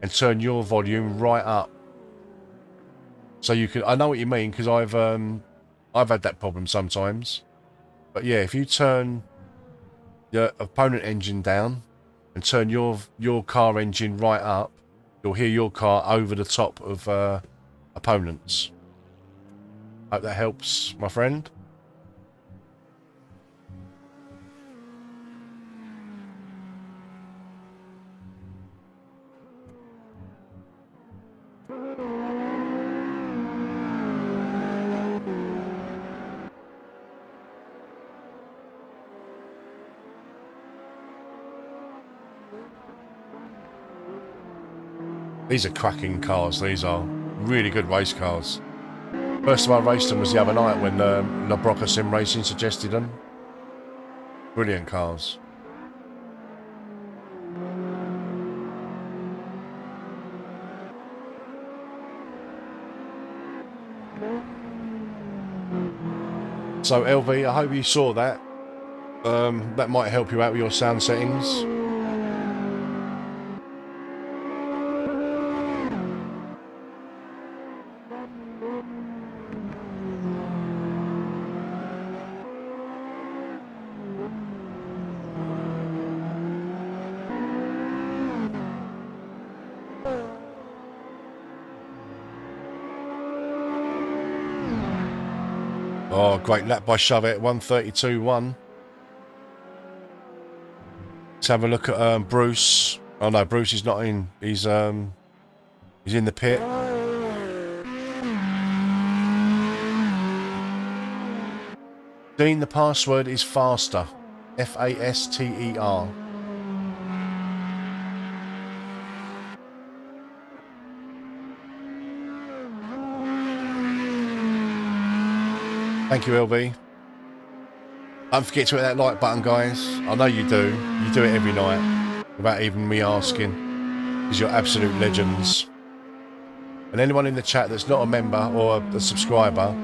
and turn your volume right up. So you can, I know what you mean, because I've had that problem sometimes. But yeah, if you turn your opponent engine down and turn your car engine right up, you'll hear your car over the top of opponents. Hope that helps, my friend. These are cracking cars. These are really good race cars. First time I raced them was the other night when La Broca Sim Racing suggested them. Brilliant cars. So LV, I hope you saw that. That might help you out with your sound settings. Oh, great lap by Shove-It, 132.1. Let's have a look at Bruce. Oh no, Bruce is not in. He's in the pit. Dean, the password is faster. Faster. Thank you, LV. Don't forget to hit that like button, guys. I know you do. You do it every night without even me asking, because you're absolute legends. And anyone in the chat that's not a member or a subscriber,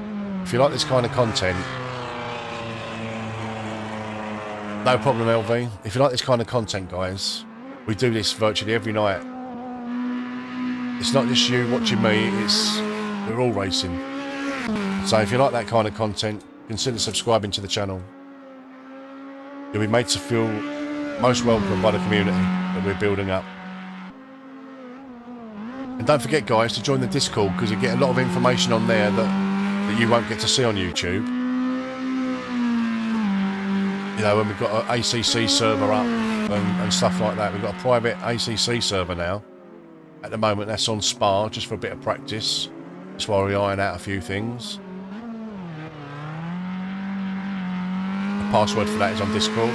if you like this kind of content, no problem, LV. If you like this kind of content, guys, we do this virtually every night. It's not just you watching me, we're all racing. So if you like that kind of content, consider subscribing to the channel. You'll be made to feel most welcome by the community that we're building up. And don't forget, guys, to join the Discord, because you get a lot of information on there that you won't get to see on YouTube. You know, when we've got an ACC server up and stuff like that. We've got a private ACC server now. At the moment, that's on Spa, just for a bit of practice. That's why we iron out a few things. The password for that is on Discord.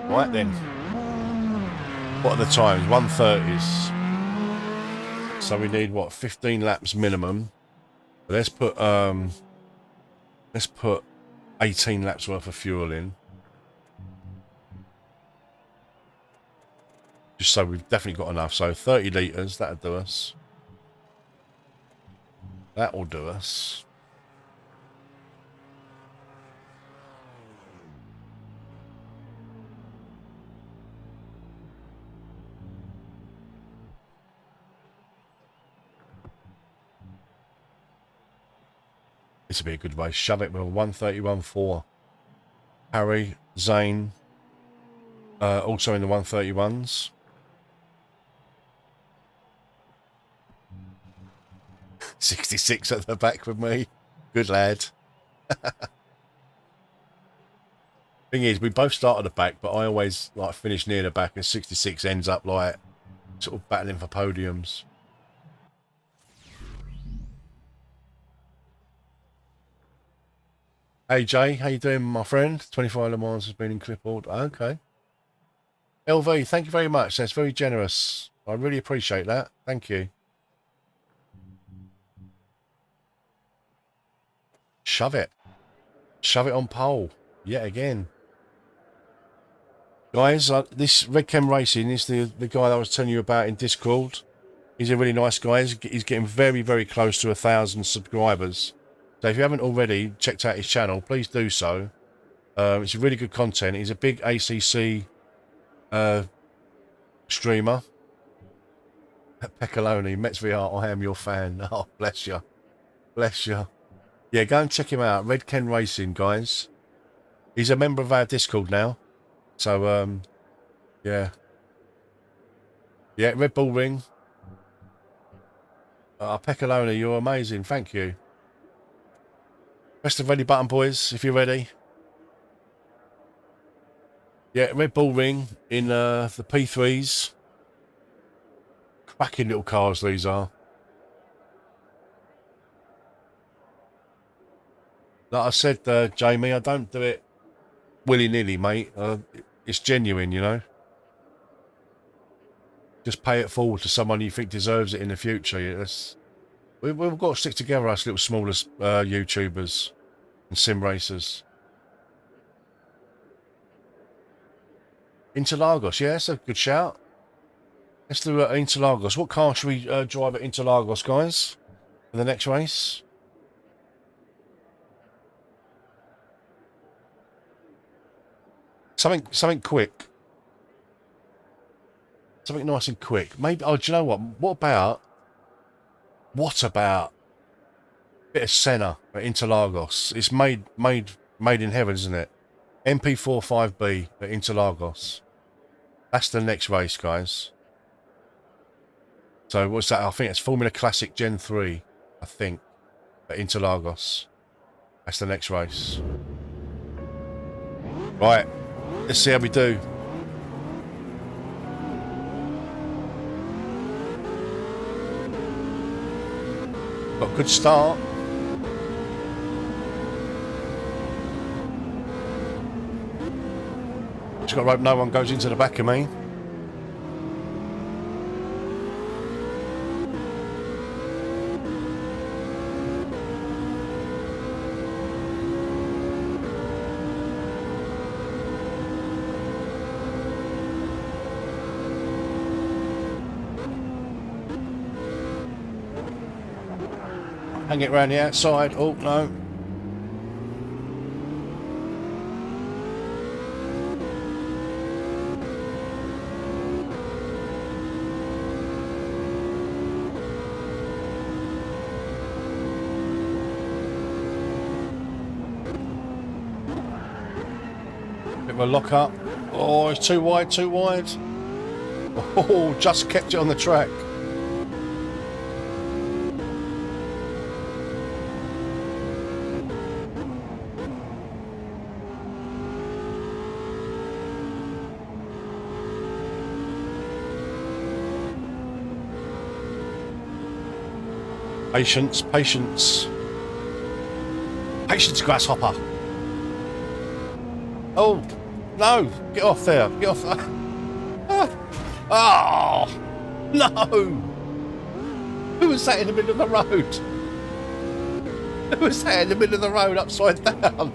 Right then. What are the times? 1:30s. So we need what? 15 laps minimum. But let's put 18 laps worth of fuel in. Just so we've definitely got enough. So 30 litres, that'll do us. That will do us. This would be a good race. Shove-It with a 131.4. Harry, Zane, also in the 131s. .66 at the back with me. Good lad. Thing is, we both start at the back, but I always like finish near the back, and 66 ends up like sort of battling for podiums. Hey Jay, how you doing, my friend? 25 Le Mans has been in clipboard. Okay. LV, thank you very much. That's very generous. I really appreciate that. Thank you. Shove-It. Shove-It on pole. Yet again. Guys, this Redcam Racing is the guy that I was telling you about in Discord. He's a really nice guy. He's getting very, very close to 1,000 subscribers. So if you haven't already checked out his channel, please do so. It's really good content. He's a big ACC streamer. Peccoloni, Mets VR, I am your fan. Oh, bless you. Bless you. Yeah, go and check him out. Redcam Racing, guys. He's a member of our Discord now. So, yeah. Yeah, Red Bull Ring. Peccoloni, you're amazing. Thank you. Press the ready button, boys, if you're ready. Yeah, Red Bull Ring in the P3s. Cracking little cars these are. Like I said, Jamie, I don't do it willy-nilly, mate. It's genuine, you know. Just pay it forward to someone you think deserves it in the future. Yeah, we've got to stick together, us little smaller YouTubers and sim racers. Interlagos, yeah, that's a good shout. Let's do Interlagos. What car should we drive at Interlagos, guys, for the next race? Something quick. Something nice and quick. Maybe. Oh, do you know what? What about a bit of Senna at Interlagos? It's made in heaven, isn't it? MP45B at Interlagos. That's the next race, guys. So what's that? I think it's Formula Classic Gen 3, I think, at Interlagos. That's the next race. Right, let's see how we do. Got a good start. Just got to hope no one goes into the back of me. Hang it around the outside. Oh, no. Bit of a lock up. Oh, it's too wide, too wide. Oh, just kept it on the track. Patience, patience. Patience, grasshopper. Oh, no. Get off there. Get off there. Oh, no. Who was that in the middle of the road? Who was that in the middle of the road upside down?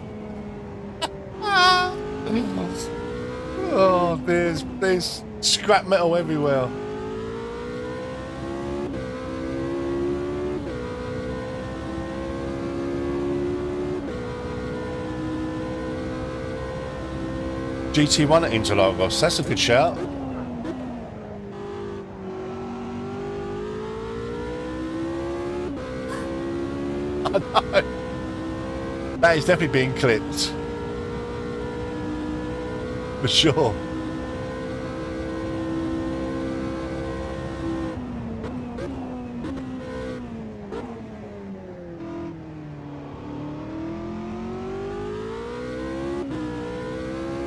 Oh, there's scrap metal everywhere. GT1 at Interlagos, that's a good shout. I know. That is definitely being clipped. For sure.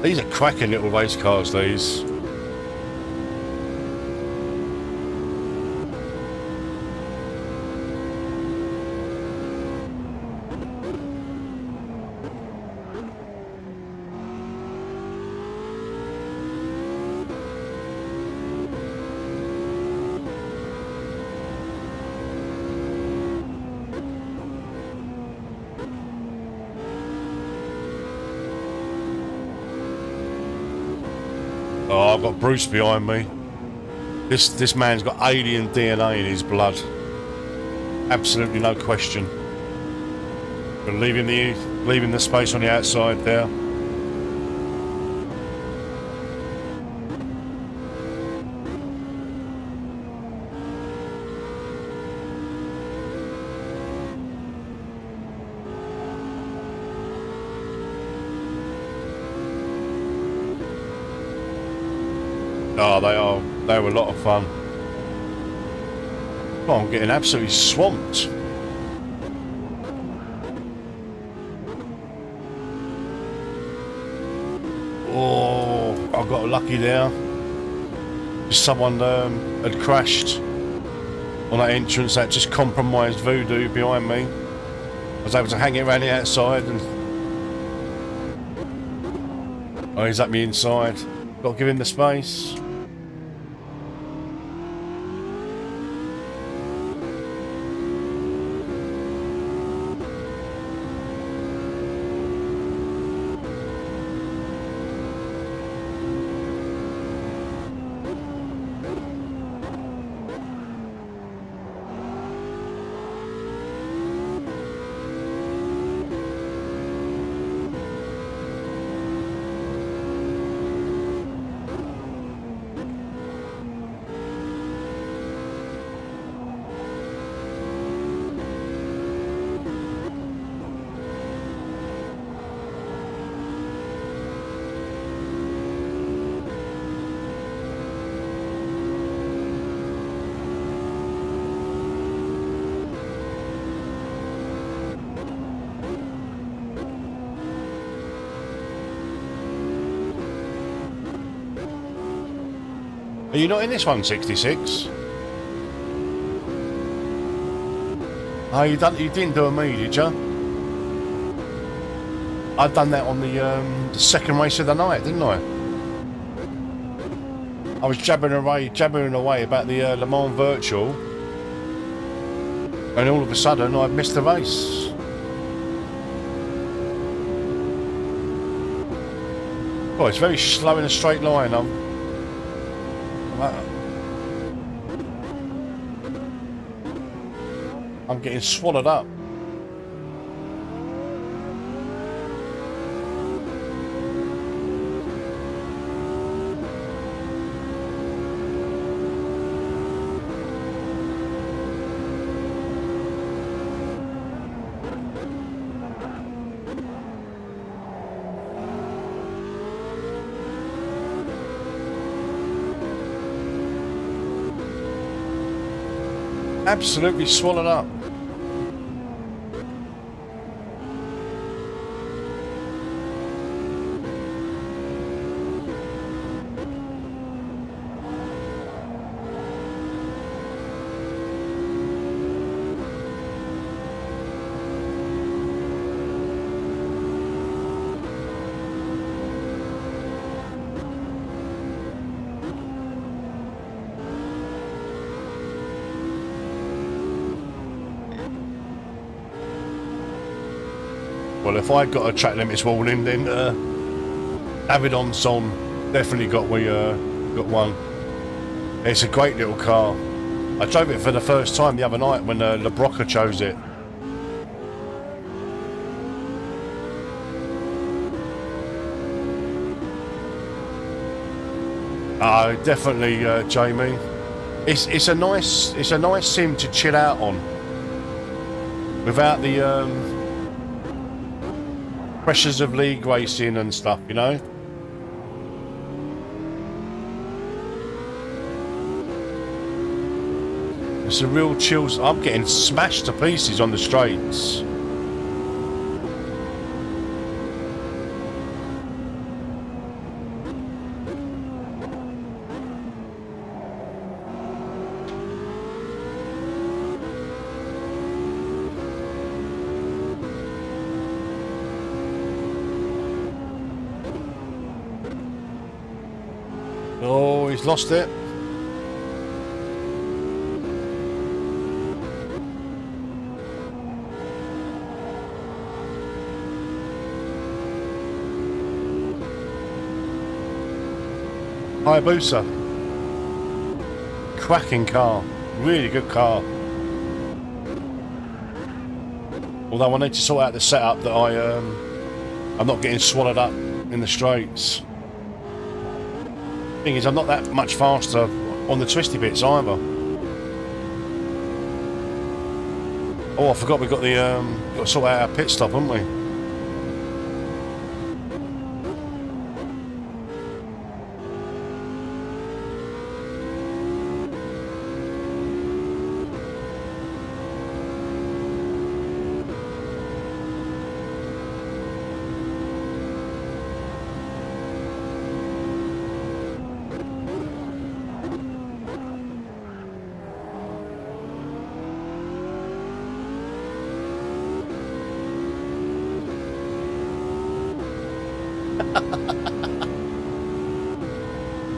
These are cracking little race cars, these. Oh, I've got Bruce behind me. This man's got alien DNA in his blood. Absolutely no question. But leaving the space on the outside there. Oh, they were a lot of fun. Oh, I'm getting absolutely swamped. Oh, I got lucky there. Someone had crashed on that entrance that just compromised Voodoo behind me. I was able to hang it around the outside and... Oh, he's at me inside. Got to give him the space. Are you not in this one, 66? Oh, you didn't do a me, did you? I'd done that on the second race of the night, didn't I? I was jabbering away about the Le Mans Virtual, and all of a sudden I missed the race. Oh, it's very slow in a straight line. I'm getting swallowed up. Absolutely swallowed up. Well, if I got a track limits warning, then Avidon's on. Definitely got one. It's a great little car. I drove it for the first time the other night when LeBroca chose it. Definitely, Jamie. It's a nice sim to chill out on, without the pressures of league racing and stuff, you know. It's a real chill. I'm getting smashed to pieces on the straights. Oh, he's lost it. Hayabusa. Cracking car. Really good car. Although I need to sort out the setup that I'm not getting swallowed up in the straights. Thing is, I'm not that much faster on the twisty bits either. Oh, I forgot we've got the got to sort out our pit stop, haven't we?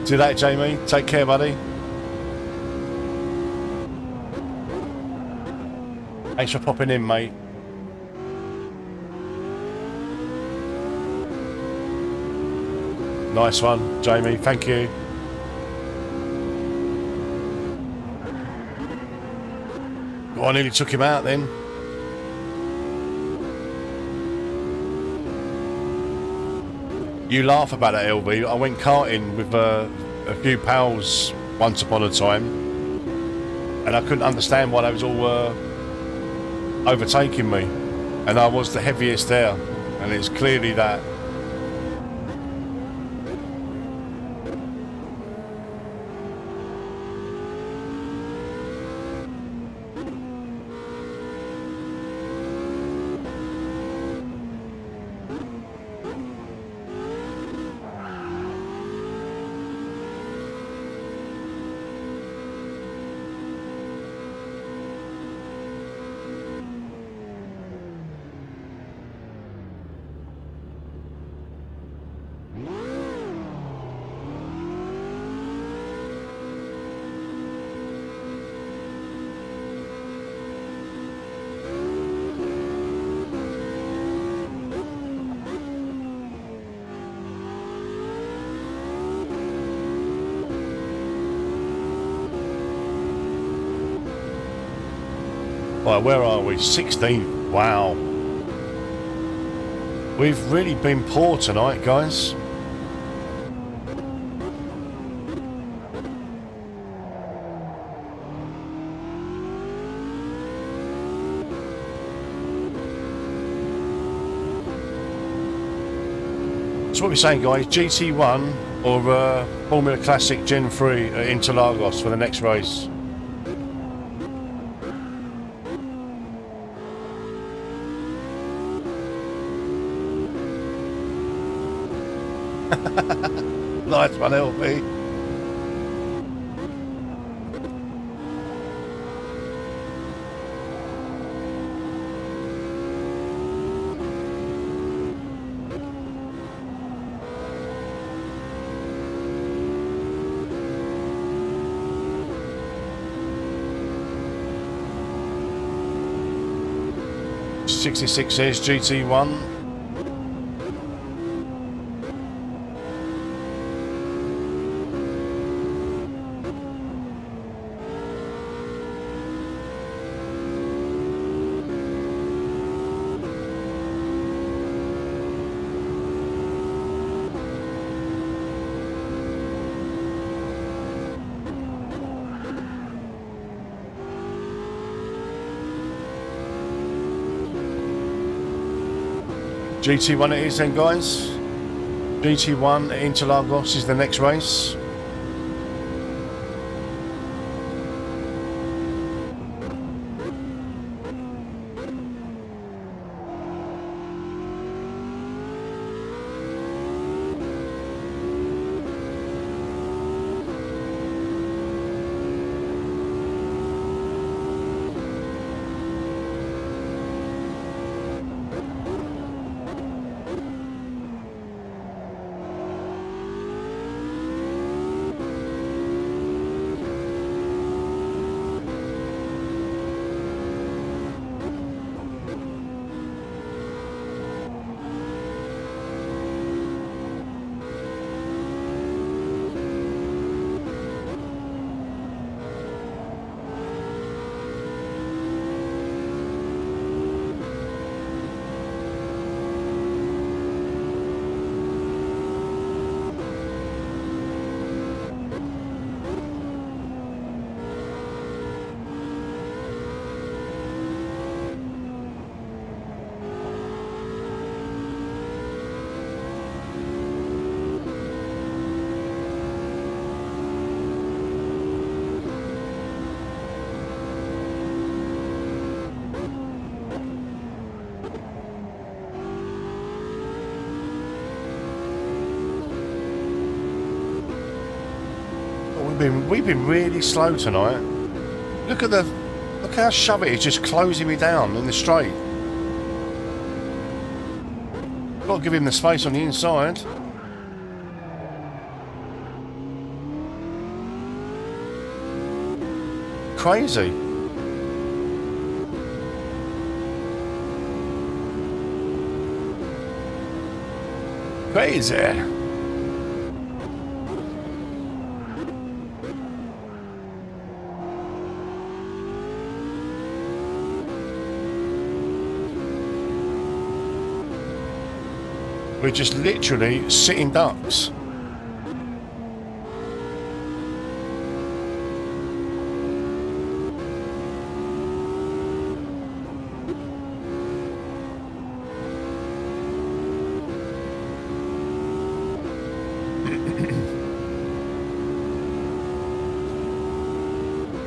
Do that, Jamie. Take care, buddy. Thanks for popping in, mate. Nice one, Jamie. Thank you. Oh, I nearly took him out then. You laugh about that, LV. I went karting with a few pals once upon a time, and I couldn't understand why they was all overtaking me, and I was the heaviest there, and it's clearly that. Right, where are we? 16th. Wow. We've really been poor tonight, guys. So what we're saying, guys, GT1 or Formula Classic Gen 3 at Interlagos for the next race. Nice one, LP. '66 says GT1. GT1 it is then, guys. GT1 at Interlagos is the next race. We've been really slow tonight. Look how shove it is just closing me down in the straight. Got to give him the space on the inside. Crazy. Crazy. We're just literally sitting ducks.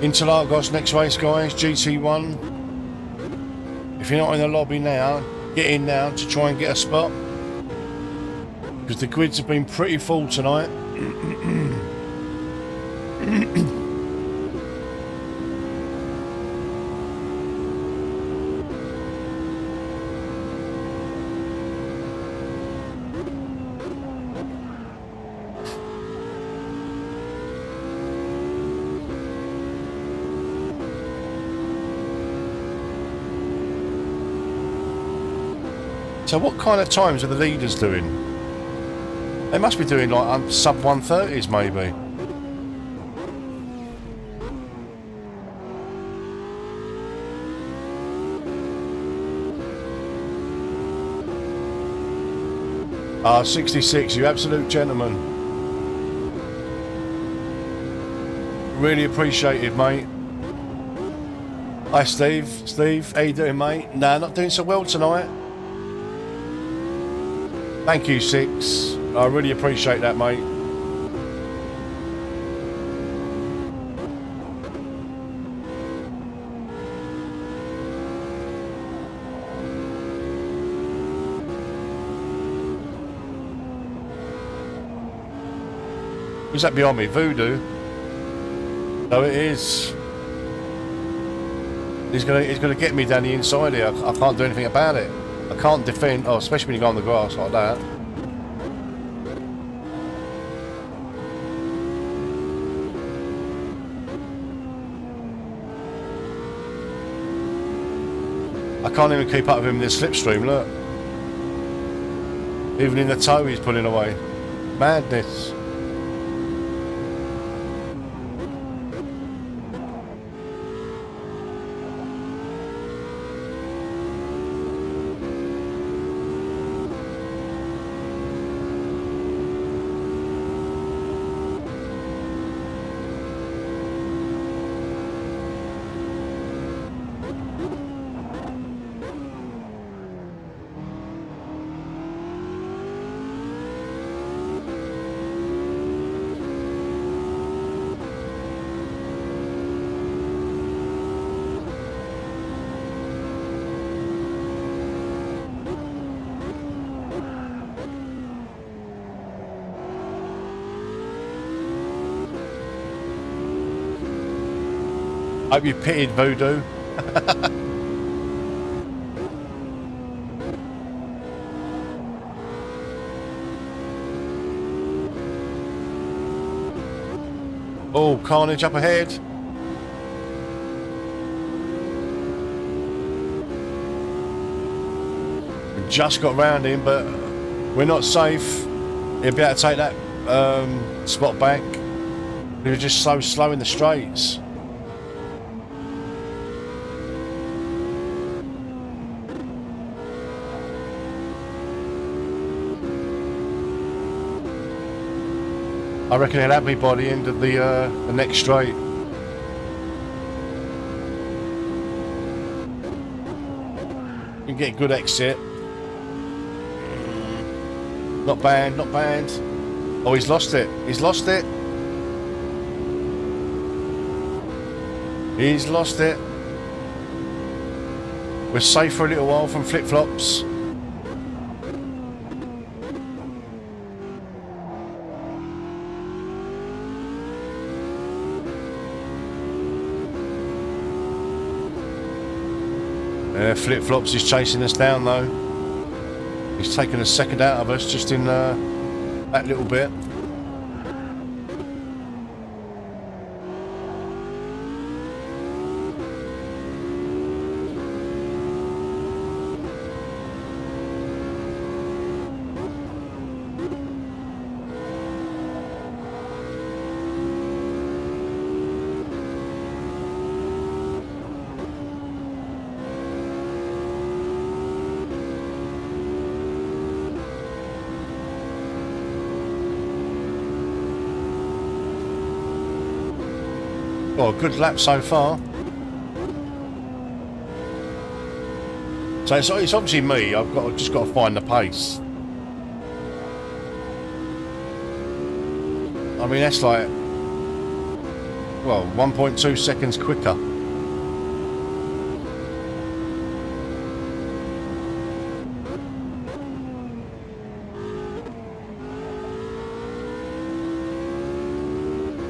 Interlagos next race, guys, GT1. If you're not in the lobby now, get in now to try and get a spot. Because the grids have been pretty full tonight. So what kind of times are the leaders doing? They must be doing like sub 130s maybe. 66, you absolute gentleman. Really appreciate it, mate. Hi, Steve. Steve, how you doing, mate? Nah, not doing so well tonight. Thank you, Six. I really appreciate that, mate. Who's that behind me? Voodoo? No, it is. He's gonna get me down the inside here. I can't do anything about it. I can't defend. Oh, especially when you go on the grass like that. I can't even keep up with him in the slipstream. Look, even in the toe, he's pulling away. Madness. Hope you pitied Voodoo. Oh, carnage up ahead. We just got round him, but we're not safe. He'll be able to take that spot back. We were just so slow in the straights. I reckon he'll have me by the end of the next straight. You can get a good exit. Not bad, not bad. Oh, he's lost it. He's lost it. He's lost it. We're safe for a little while from flip-flops. Flip-flops is chasing us down though. He's taken a second out of us just in that little bit. Oh, good lap so far. So it's obviously me. I've just got to find the pace. I mean, that's like, well, 1.2 seconds quicker.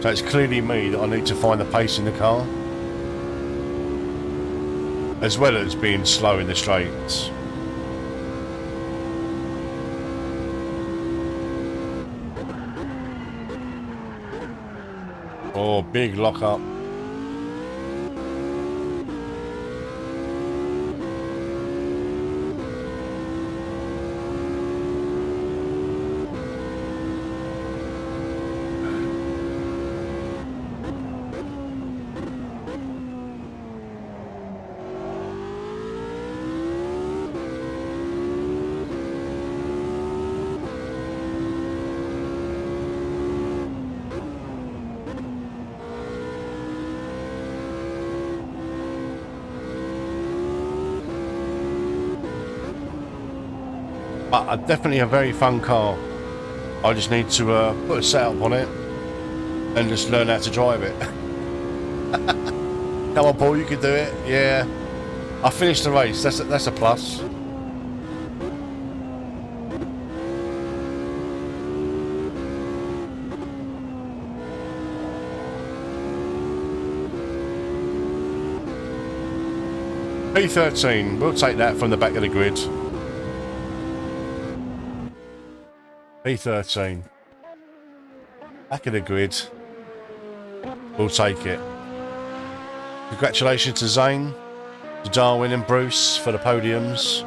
So it's clearly me that I need to find the pace in the car, as well as being slow in the straights. Oh, big lock up. But definitely a very fun car. I just need to put a setup on it and just learn how to drive it. Come on, Paul, you can do it. Yeah, I finished the race. That's a plus. P13. We'll take that from the back of the grid. P13. Back of the grid. We'll take it. Congratulations to Zane, to Darwin and Bruce for the podiums.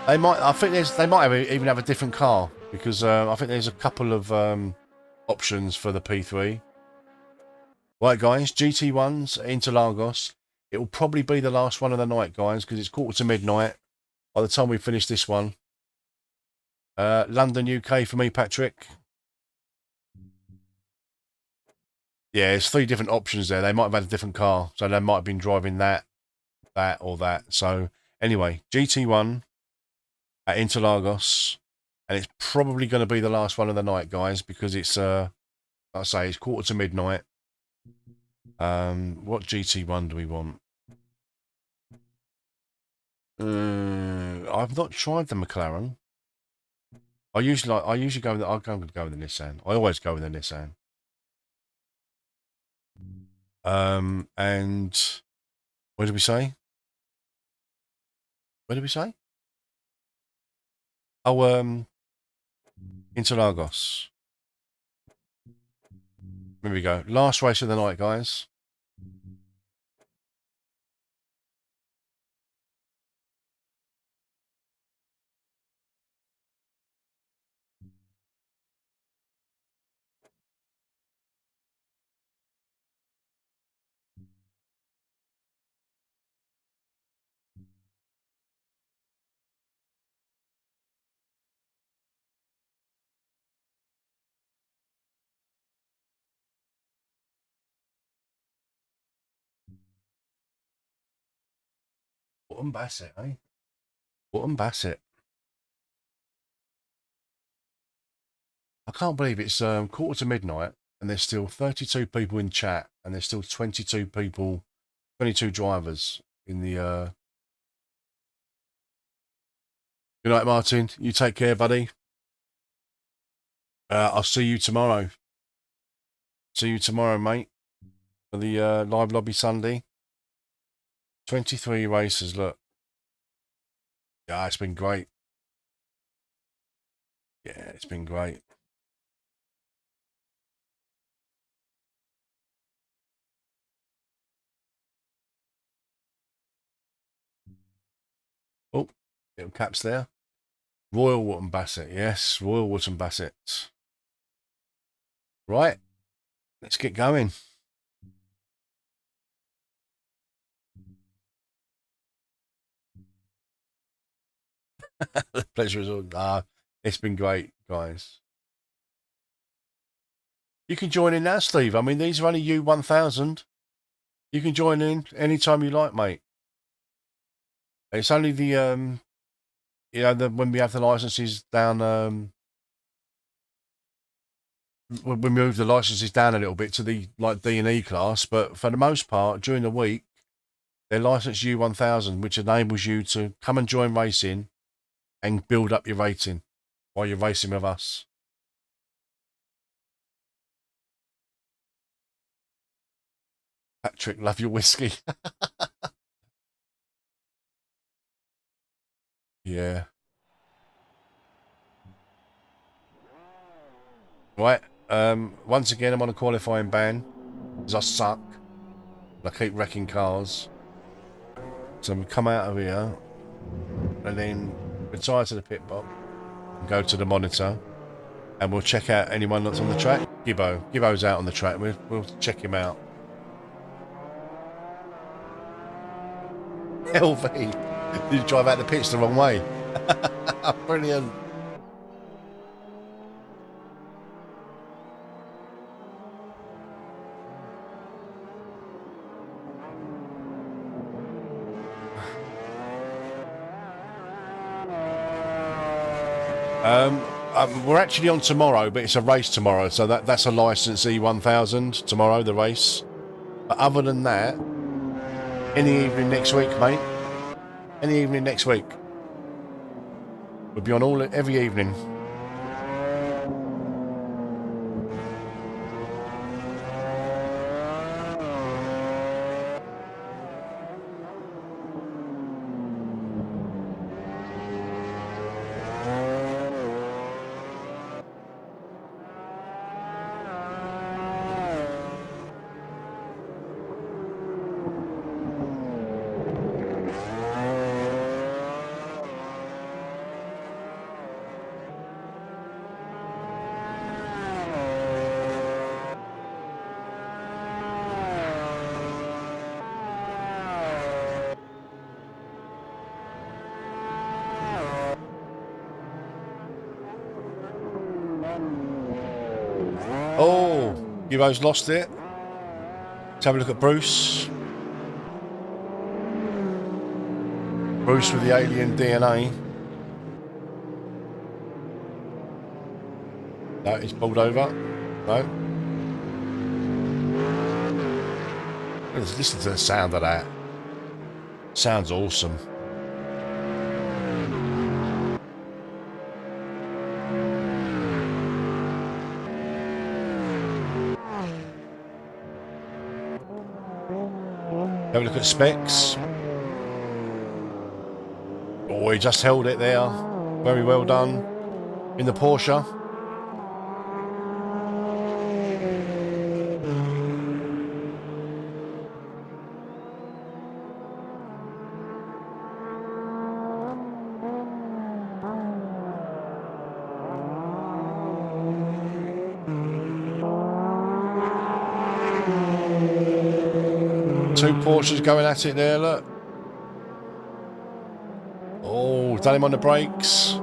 They might. I think they might even have a different car because I think there's a couple of options for the P3. Right, guys. GT1s Interlagos. It will probably be the last one of the night, guys, because it's 1:45 by the time we finish this one. London, UK for me, Patrick. Yeah, there's 3 different options there. They might have had a different car, so they might have been driving that, or that. So anyway, GT1 at Interlagos, and it's probably going to be the last one of the night, guys, because it's like I say, it's 1:45. What GT1 do we want? I've not tried the McLaren. I'll go with the Nissan. I always go with the Nissan. And what did we say? What did we say? Oh, Interlagos. Here we go. Last race of the night, guys. Autumn Bassett, eh? Autumn Bassett. I can't believe it's 1:45 and there's still 32 people in chat and there's still 22 people, 22 drivers in the Good night, Martin. You take care, buddy. I'll see you tomorrow. See you tomorrow, mate, for the live lobby Sunday. 23 races, look. Yeah, it's been great. Yeah, it's been great. Oh, little caps there. Royal Wootton Bassett. Yes, Royal Wootton Bassett. Right, let's get going. The pleasure is all. It's been great, guys. You can join in now, Steve. I mean, these are only U1000. You can join in anytime you like, mate. It's only the when we have the licenses down, when we move the licenses down a little bit to the D and E class, but for the most part during the week they're licensed U1000, which enables you to come and join racing and build up your rating while you're racing with us. Patrick, love your whiskey. Yeah. Right. Once again, I'm on a qualifying ban because I suck. I keep wrecking cars. So we come out of here and then retire to the pit box and go to the monitor and we'll check out anyone that's on the track. Gibbo's out on the track. We'll check him out. LV, did you drive out the pits the wrong way? Brilliant. We're actually on tomorrow, but it's a race tomorrow, so that's a license E1000 tomorrow, the race. But other than that, any evening next week, mate. Any evening next week. We'll be on every evening. Oh, Hugo's lost it. Let's have a look at Bruce. Bruce with the alien DNA. No, he's pulled over. No. Let's listen to the sound of that. Sounds awesome. Have a look at specs. Oh, he just held it there. Very well done. In the Porsche. Two Porsches going at it there, look. Oh, done him on the brakes.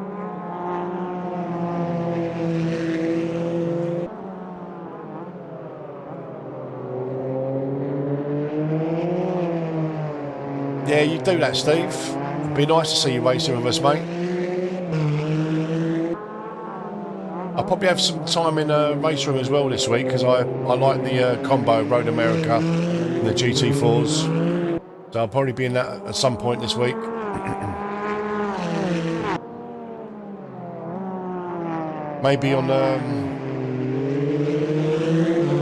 Yeah, you do that, Steve. It'd be nice to see you racing with us, mate. I'll probably have some time in a race room as well this week because I like the combo Road America and the GT4s. So I'll probably be in that at some point this week. Maybe on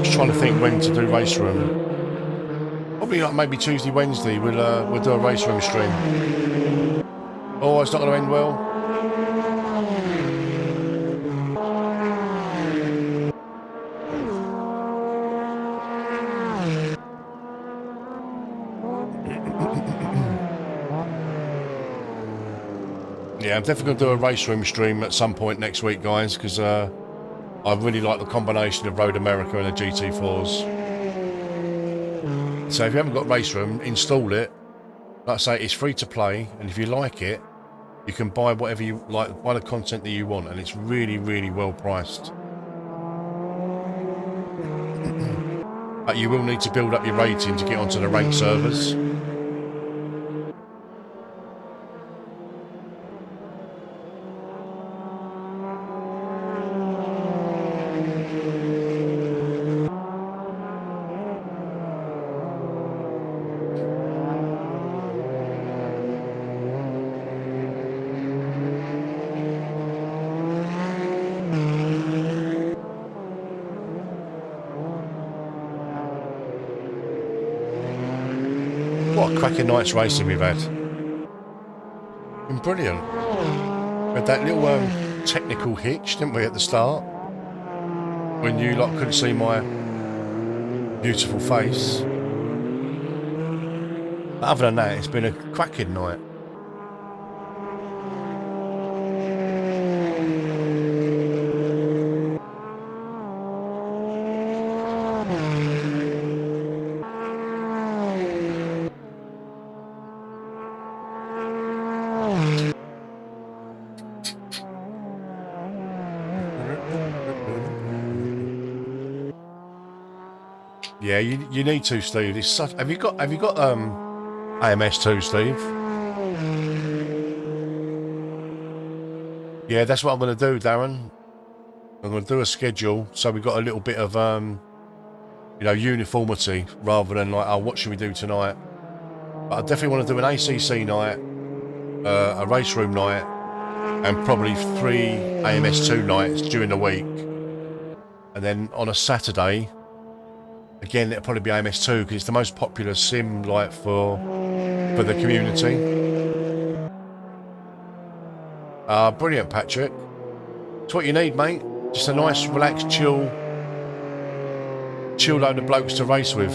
just trying to think when to do race room. Probably like maybe Tuesday, Wednesday. We'll do a race room stream. Oh, it's not going to end well. Yeah, I'm definitely going to do a race room stream at some point next week, guys, because I really like the combination of Road America and the GT4s. So if you haven't got race room, install it. Like I say, it's free to play, and if you like it, you can buy whatever you like, buy the content that you want, and it's really, really well priced. But you will need to build up your rating to get onto the ranked servers. What a cracking night's racing we've had. Been brilliant. We had that little technical hitch, didn't we, at the start? When you lot couldn't see my beautiful face. But other than that, it's been a cracking night. Yeah, you need to, Steve. It's such. Have you got AMS2, Steve? Yeah, that's what I'm going to do, Darren. I'm going to do a schedule so we've got a little bit of, you know, uniformity rather than like, oh, what should we do tonight? But I definitely want to do an ACC night, a race room night, and probably 3 AMS2 nights during the week. And then on a Saturday, again, it'll probably be AMS2 because it's the most popular sim like for the community. Brilliant, Patrick. It's what you need, mate. Just a nice, relaxed, chill load of blokes to race with.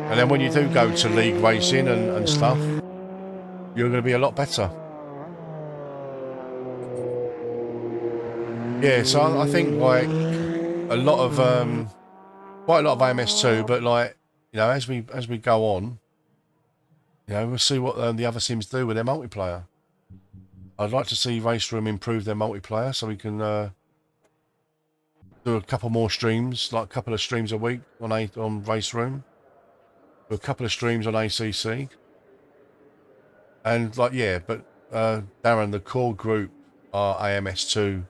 And then when you do go to league racing and stuff, you're going to be a lot better. Yeah, so I think like a lot of quite a lot of AMS2, but like, you know, as we go on, you know, we'll see what the other sims do with their multiplayer. I'd like to see Race Room improve their multiplayer so we can do a couple more streams, like a couple of streams a week on Race Room, do a couple of streams on ACC, and like, yeah, but Darren, the core group are AMS2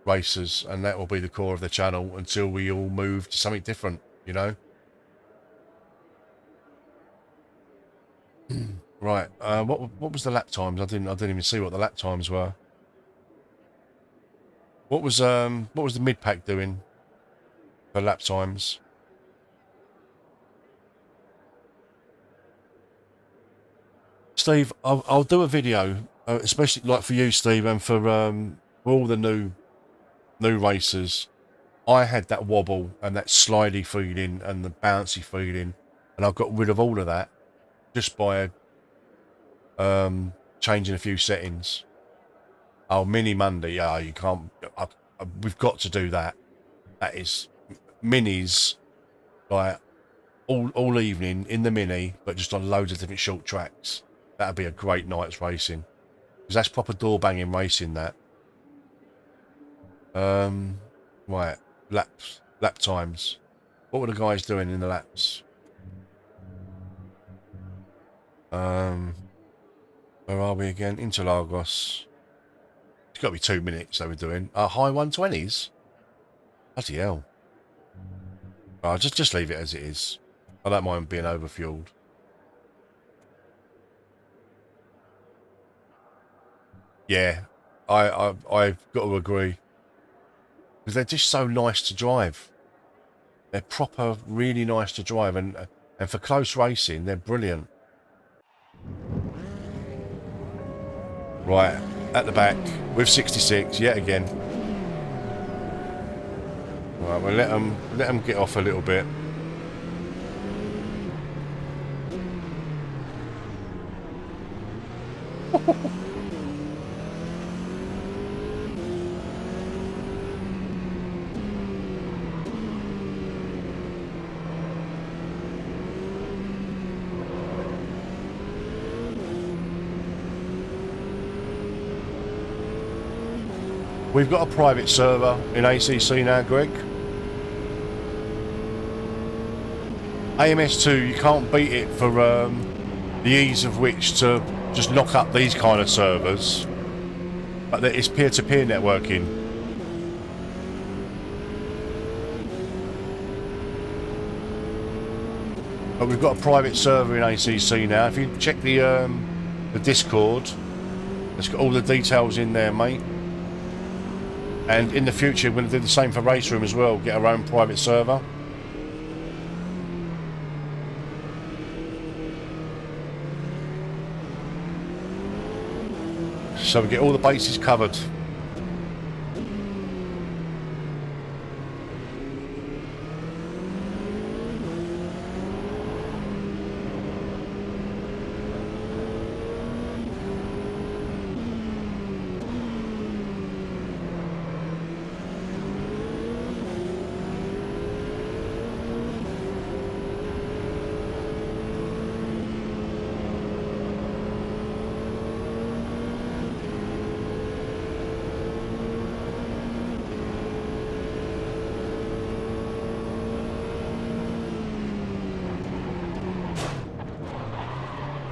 racers, and that will be the core of the channel until we all move to something different, you know. Right, what was the lap times? I didn't even see what the lap times were. What was the mid pack doing for lap times? Steve, I'll do a video, especially like for you, Steve, and for all the new racers. I had that wobble and that slidey feeling and the bouncy feeling, and I got rid of all of that just by changing a few settings. Oh, Mini Monday, yeah, you can't. We've got to do that. That is minis, like all evening in the Mini, but just on loads of different short tracks. That'd be a great night's racing, because that's proper door banging racing. That. Right, lap times. What were the guys doing in the laps? Where are we again? Interlagos. It's got to be 2 minutes they were doing. High 120s? Bloody hell. Just leave it as it is. I don't mind being overfueled. Yeah, I've got to agree. Because they're just so nice to drive. They're proper, really nice to drive. And for close racing, they're brilliant. Right, at the back with 66 yet again. Right, we'll let them get off a little bit. We've got a private server in ACC now, Greg. AMS2, you can't beat it for the ease of which to just knock up these kind of servers. But it's peer-to-peer networking. But we've got a private server in ACC now. If you check the Discord, it's got all the details in there, mate. And in the future, we're going to do the same for Race Room as well. Get our own private server. So we get all the bases covered.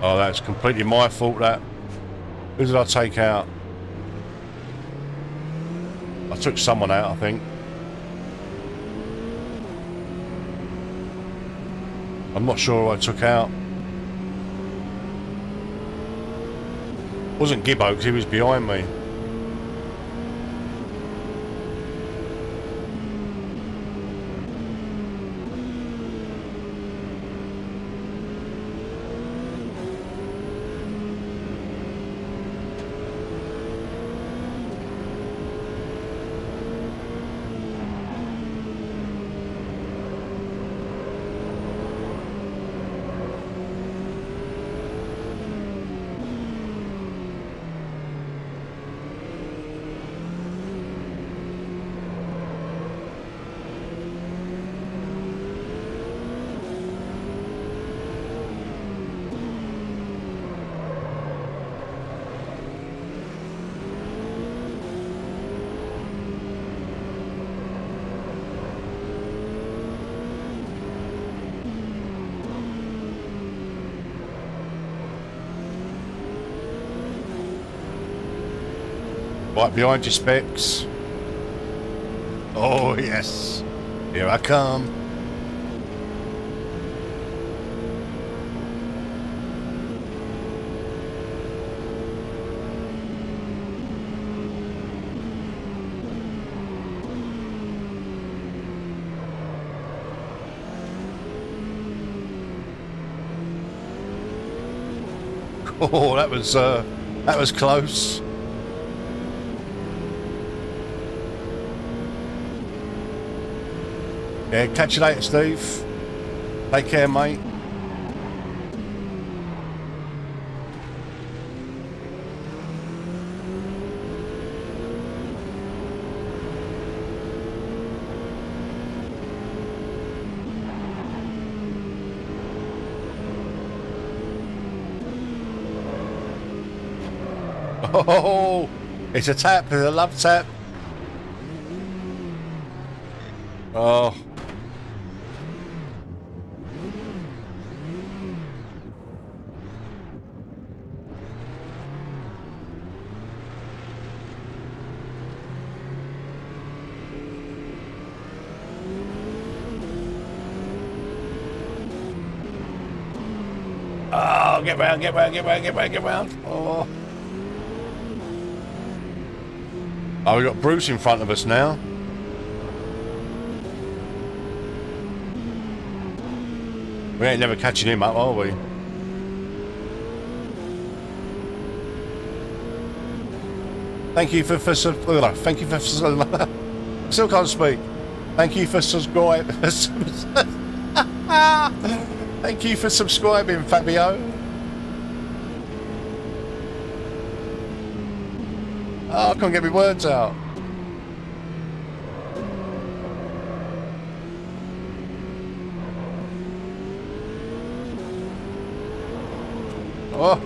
Oh, that's completely my fault, that. Who did I take out? I took someone out, I think. I'm not sure who I took out. It wasn't Gibbo because he was behind me. Right behind you, Specs. Oh, yes. Here I come. Oh, that was close. Yeah, catch you later, Steve. Take care, mate. Oh, it's a tap, it's a love tap. Oh. Oh, get round, get round, get round, get round, get round. Oh. Oh, we got Bruce in front of us now. We ain't never catching him up, are we? Thank you for thank you for still can't speak. Thank you for subscribing. Thank you for subscribing, Fabio. Oh, I can't get my words out. Oh.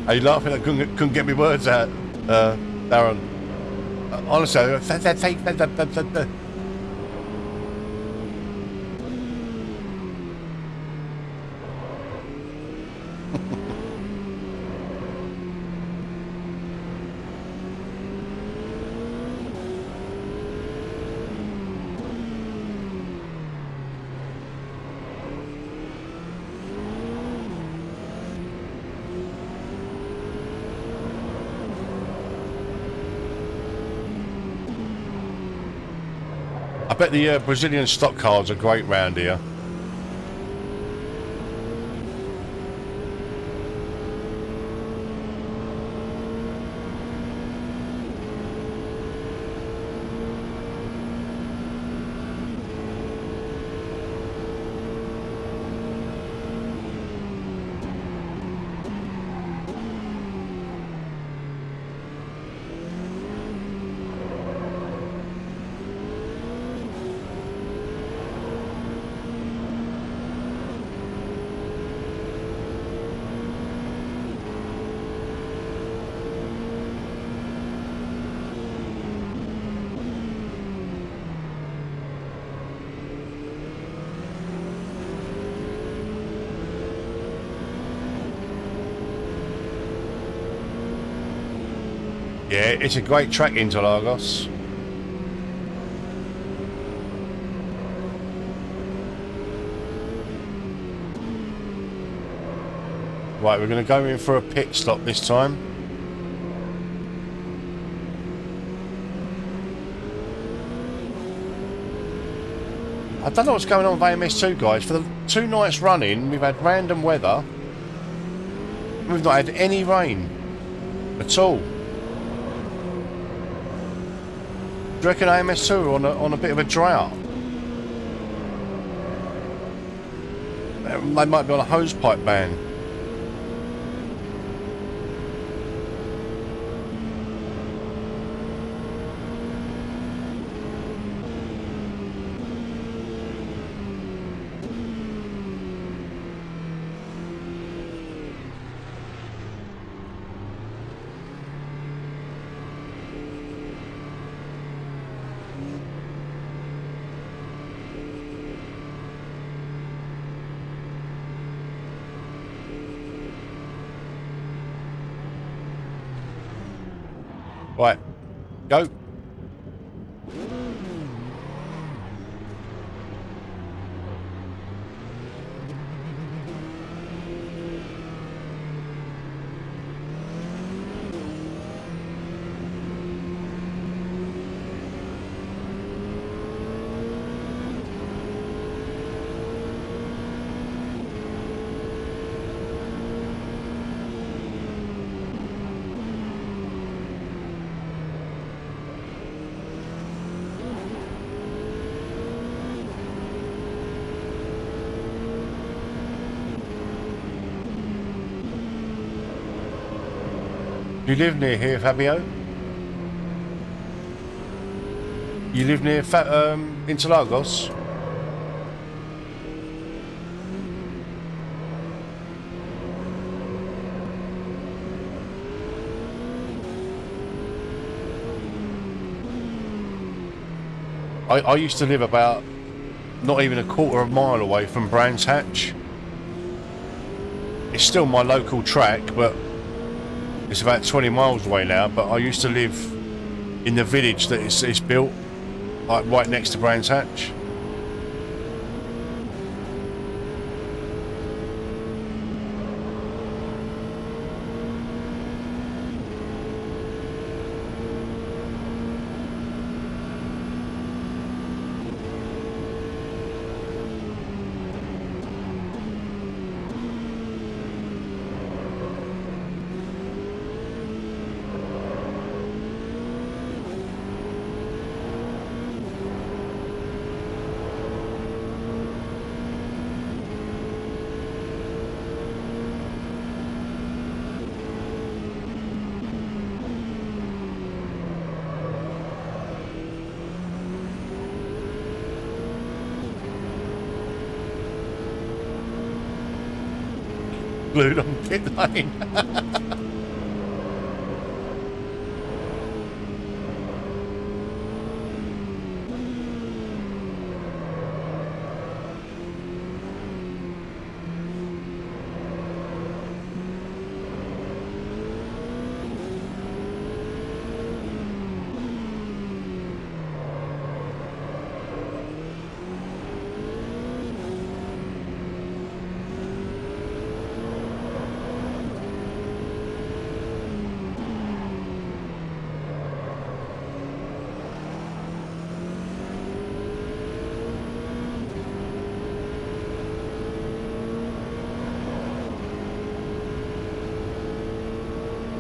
Are you laughing? I couldn't get my words out, Darren. Honestly, I bet the Brazilian stock cars are great round here. Yeah, it's a great track, Interlagos. Right, we're going to go in for a pit stop this time. I don't know what's going on with AMS2, guys. For the 2 nights running, we've had random weather. We've not had any rain at all. Do you reckon AMS2 are on a bit of a drought? They might be on a hosepipe ban. Right, go. You live near here, Fabio? You live near Interlagos? I used to live about not even a quarter of a mile away from Brands Hatch. It's still my local track, but it's about 20 miles away now. But I used to live in the village that it's built, like right next to Brands Hatch. glued on pit lane.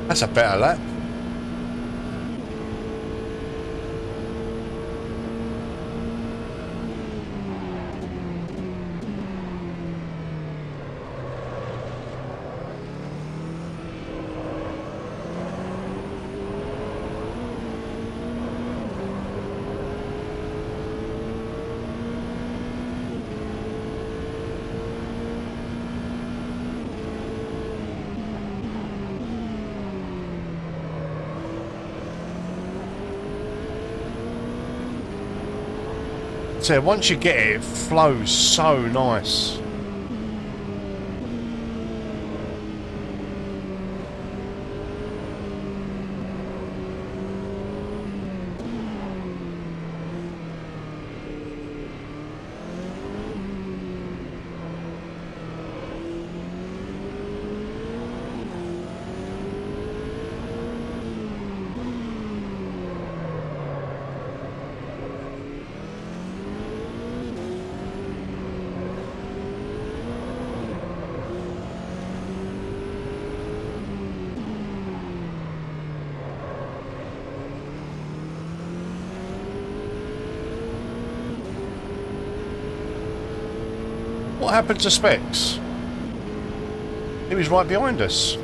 That's a better lap. So once you get it, it flows so nice. What happened to Specs? He was right behind us.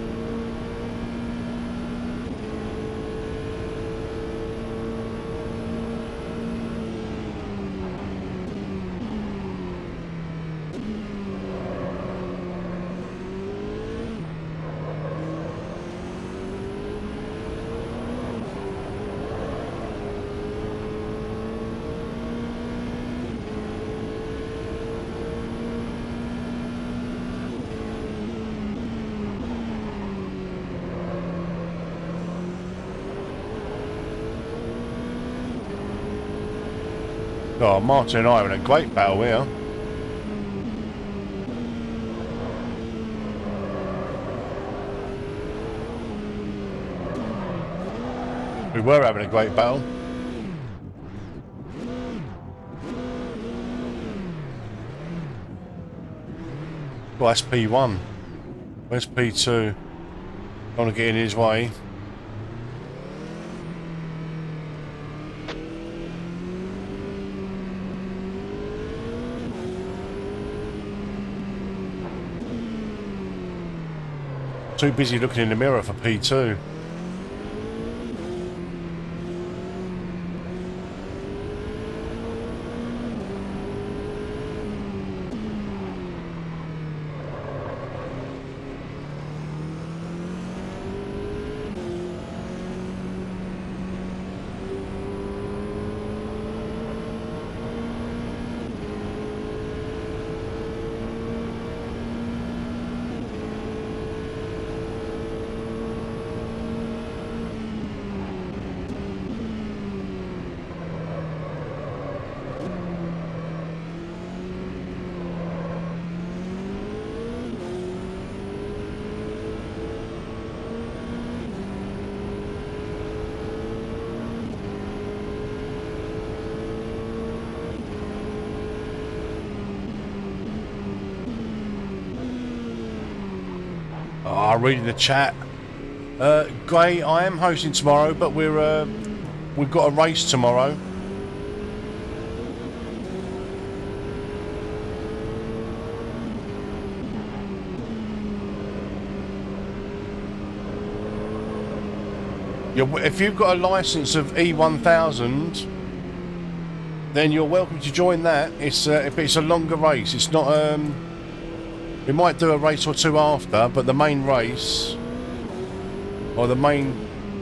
Oh, Martin and I are in a great battle here. We were having a great battle. Well, that's P1. Where's P2? I want to get in his way. Too busy looking in the mirror for P2. Reading the chat. Gray, I am hosting tomorrow, but we've got a race tomorrow. If you've got a license of E1000, then you're welcome to join that. It's a longer race. It's not We might do a race or two after, but the main race, or the main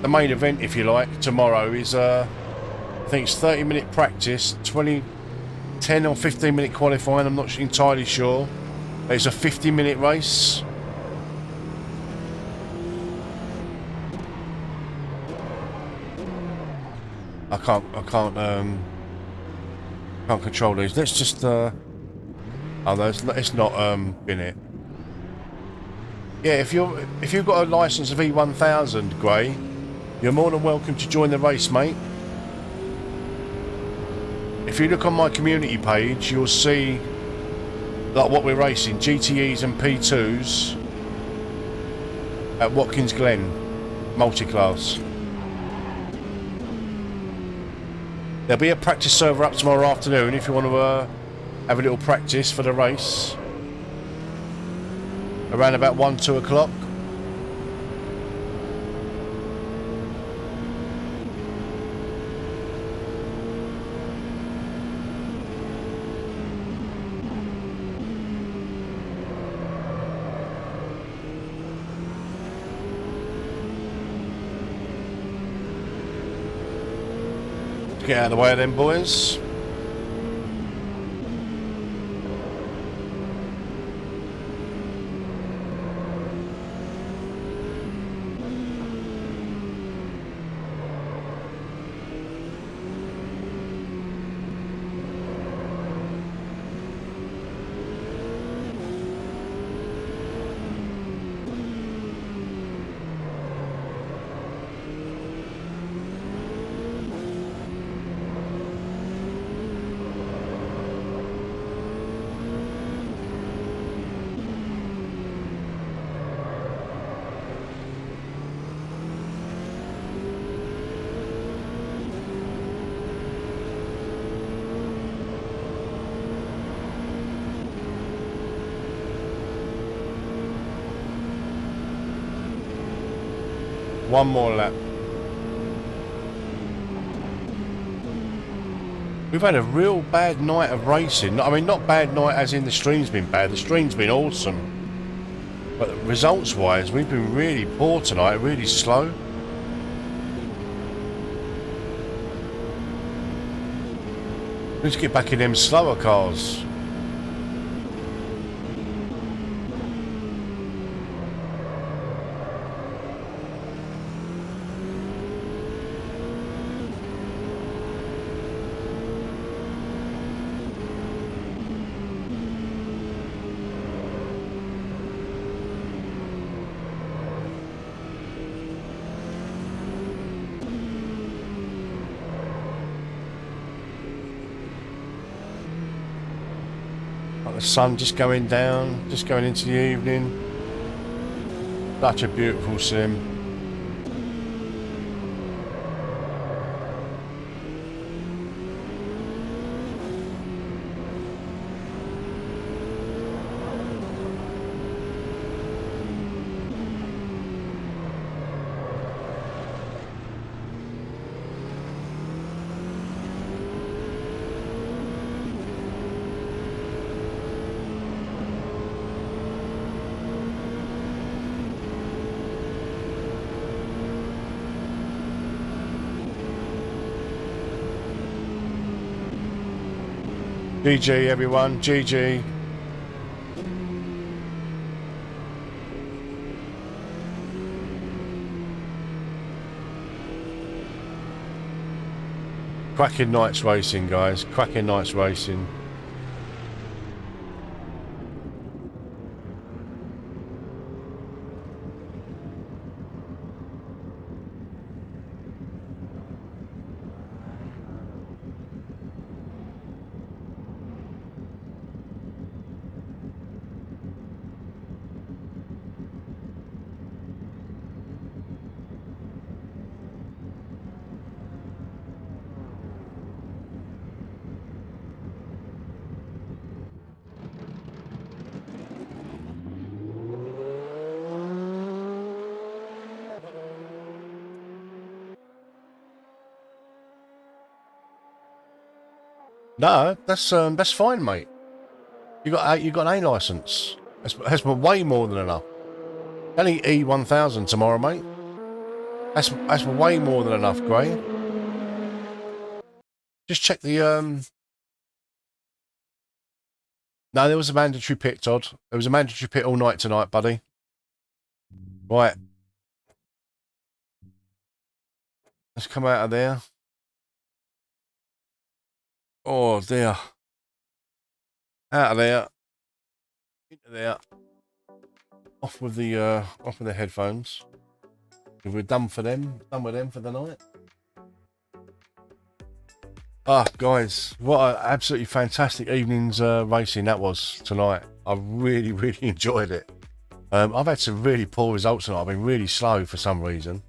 event, if you like, tomorrow is I think it's 30-minute practice, 10 or 15-minute qualifying. I'm not entirely sure. It's a 50-minute race. I can't control these. Let's just oh no, it's not in it. Yeah, if you've got a license of E1000, Gray, you're more than welcome to join the race, mate. If you look on my community page, you'll see like what we're racing, GTEs and P2s at Watkins Glen multi-class. There'll be a practice server up tomorrow afternoon if you want to have a little practice for the race. Around about 1, 2 o'clock. Get out of the way of them boys. One more lap. We've had a real bad night of racing. I mean, not bad night as in the stream's been bad. The stream's been awesome. But results-wise, we've been really poor tonight, really slow. Let's get back in them slower cars. The sun just going down, just going into the evening. Such a beautiful sim. GG everyone, GG. Cracking nights racing, guys, cracking nights racing. No, that's fine, mate. You got an A license. That's way more than enough. Only E1000 tomorrow, mate. That's way more than enough, Gray. Just check the No, there was a mandatory pit, Todd. There was a mandatory pit all night tonight, buddy. Right. Let's come out of there. Oh dear. Out of there. Into there. Off with the headphones. We're done for them. Done with them for the night. Ah, guys, what an absolutely fantastic evening's racing that was tonight. I really, really enjoyed it. I've had some really poor results tonight. I've been really slow for some reason.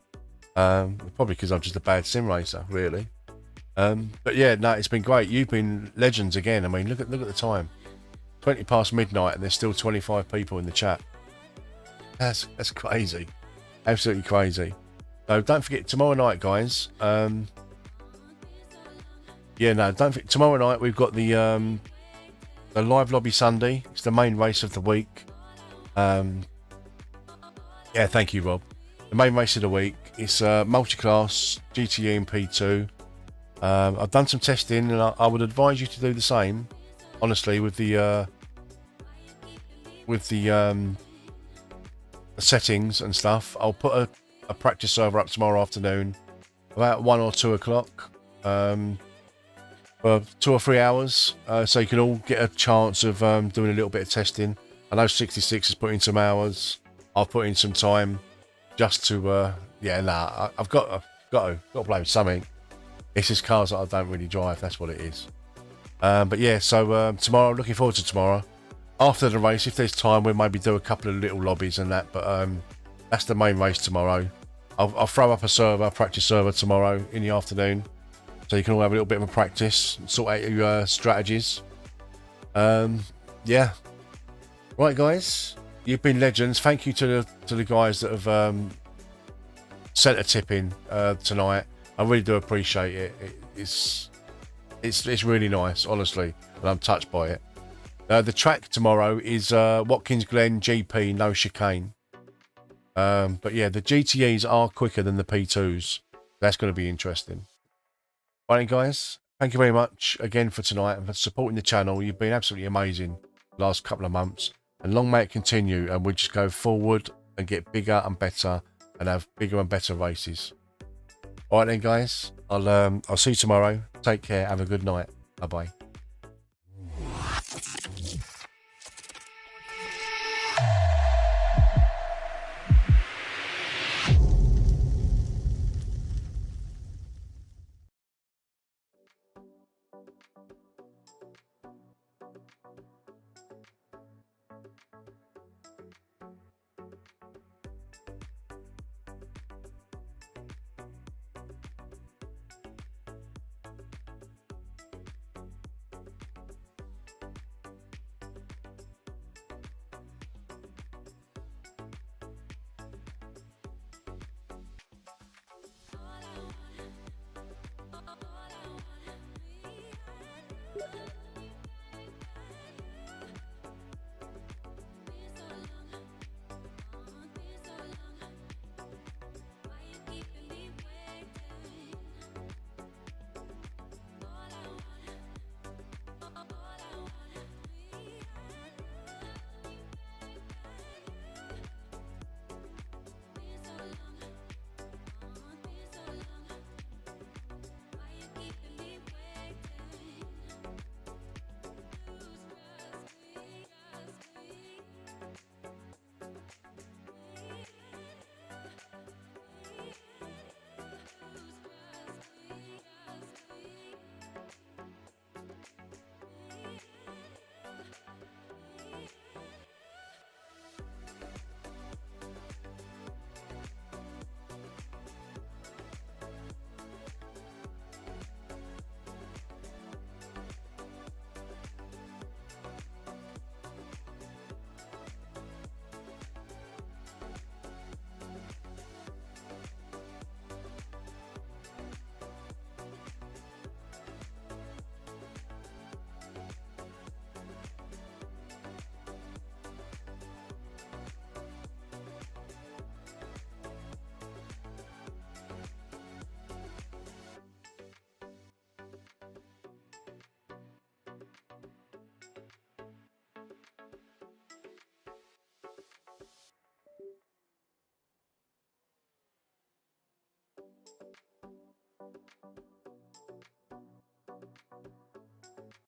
Probably because I'm just a bad sim racer, really. But yeah, no, it's been great. You've been legends again. I mean, look at the time. 20 past midnight, and there's still 25 people in the chat. That's crazy. Absolutely crazy. So don't forget tomorrow night, guys. Yeah, no, don't forget tomorrow night we've got the live lobby Sunday. It's the main race of the week. Yeah, thank you, Rob. The main race of the week. It's multi-class GTE and P2. I've done some testing, and I would advise you to do the same. Honestly, with the settings and stuff. I'll put a practice server up tomorrow afternoon, about 1 or 2 o'clock, for 2 or 3 hours, so you can all get a chance of doing a little bit of testing. I know 66 has put in some hours. I've put in some time just to yeah, nah, I've got to play with something. It's just cars that I don't really drive. That's what it is. But yeah, so tomorrow, looking forward to tomorrow. After the race, if there's time, we'll maybe do a couple of little lobbies and that. But that's the main race tomorrow. I'll throw up a practice server tomorrow in the afternoon, so you can all have a little bit of a practice, sort out your strategies. Yeah. Right, guys, you've been legends. Thank you to the guys that have sent a tip in tonight. I really do appreciate it. It's really nice, honestly, and I'm touched by it. The track tomorrow is Watkins Glen GP, no chicane. But yeah, the GTEs are quicker than the P2s. That's going to be interesting. Right, guys, thank you very much again for tonight and for supporting the channel. You've been absolutely amazing the last couple of months, and long may it continue, and we'll just go forward and get bigger and better and have bigger and better races. All right then, guys, I'll see you tomorrow. Take care. Have a good night. Bye bye.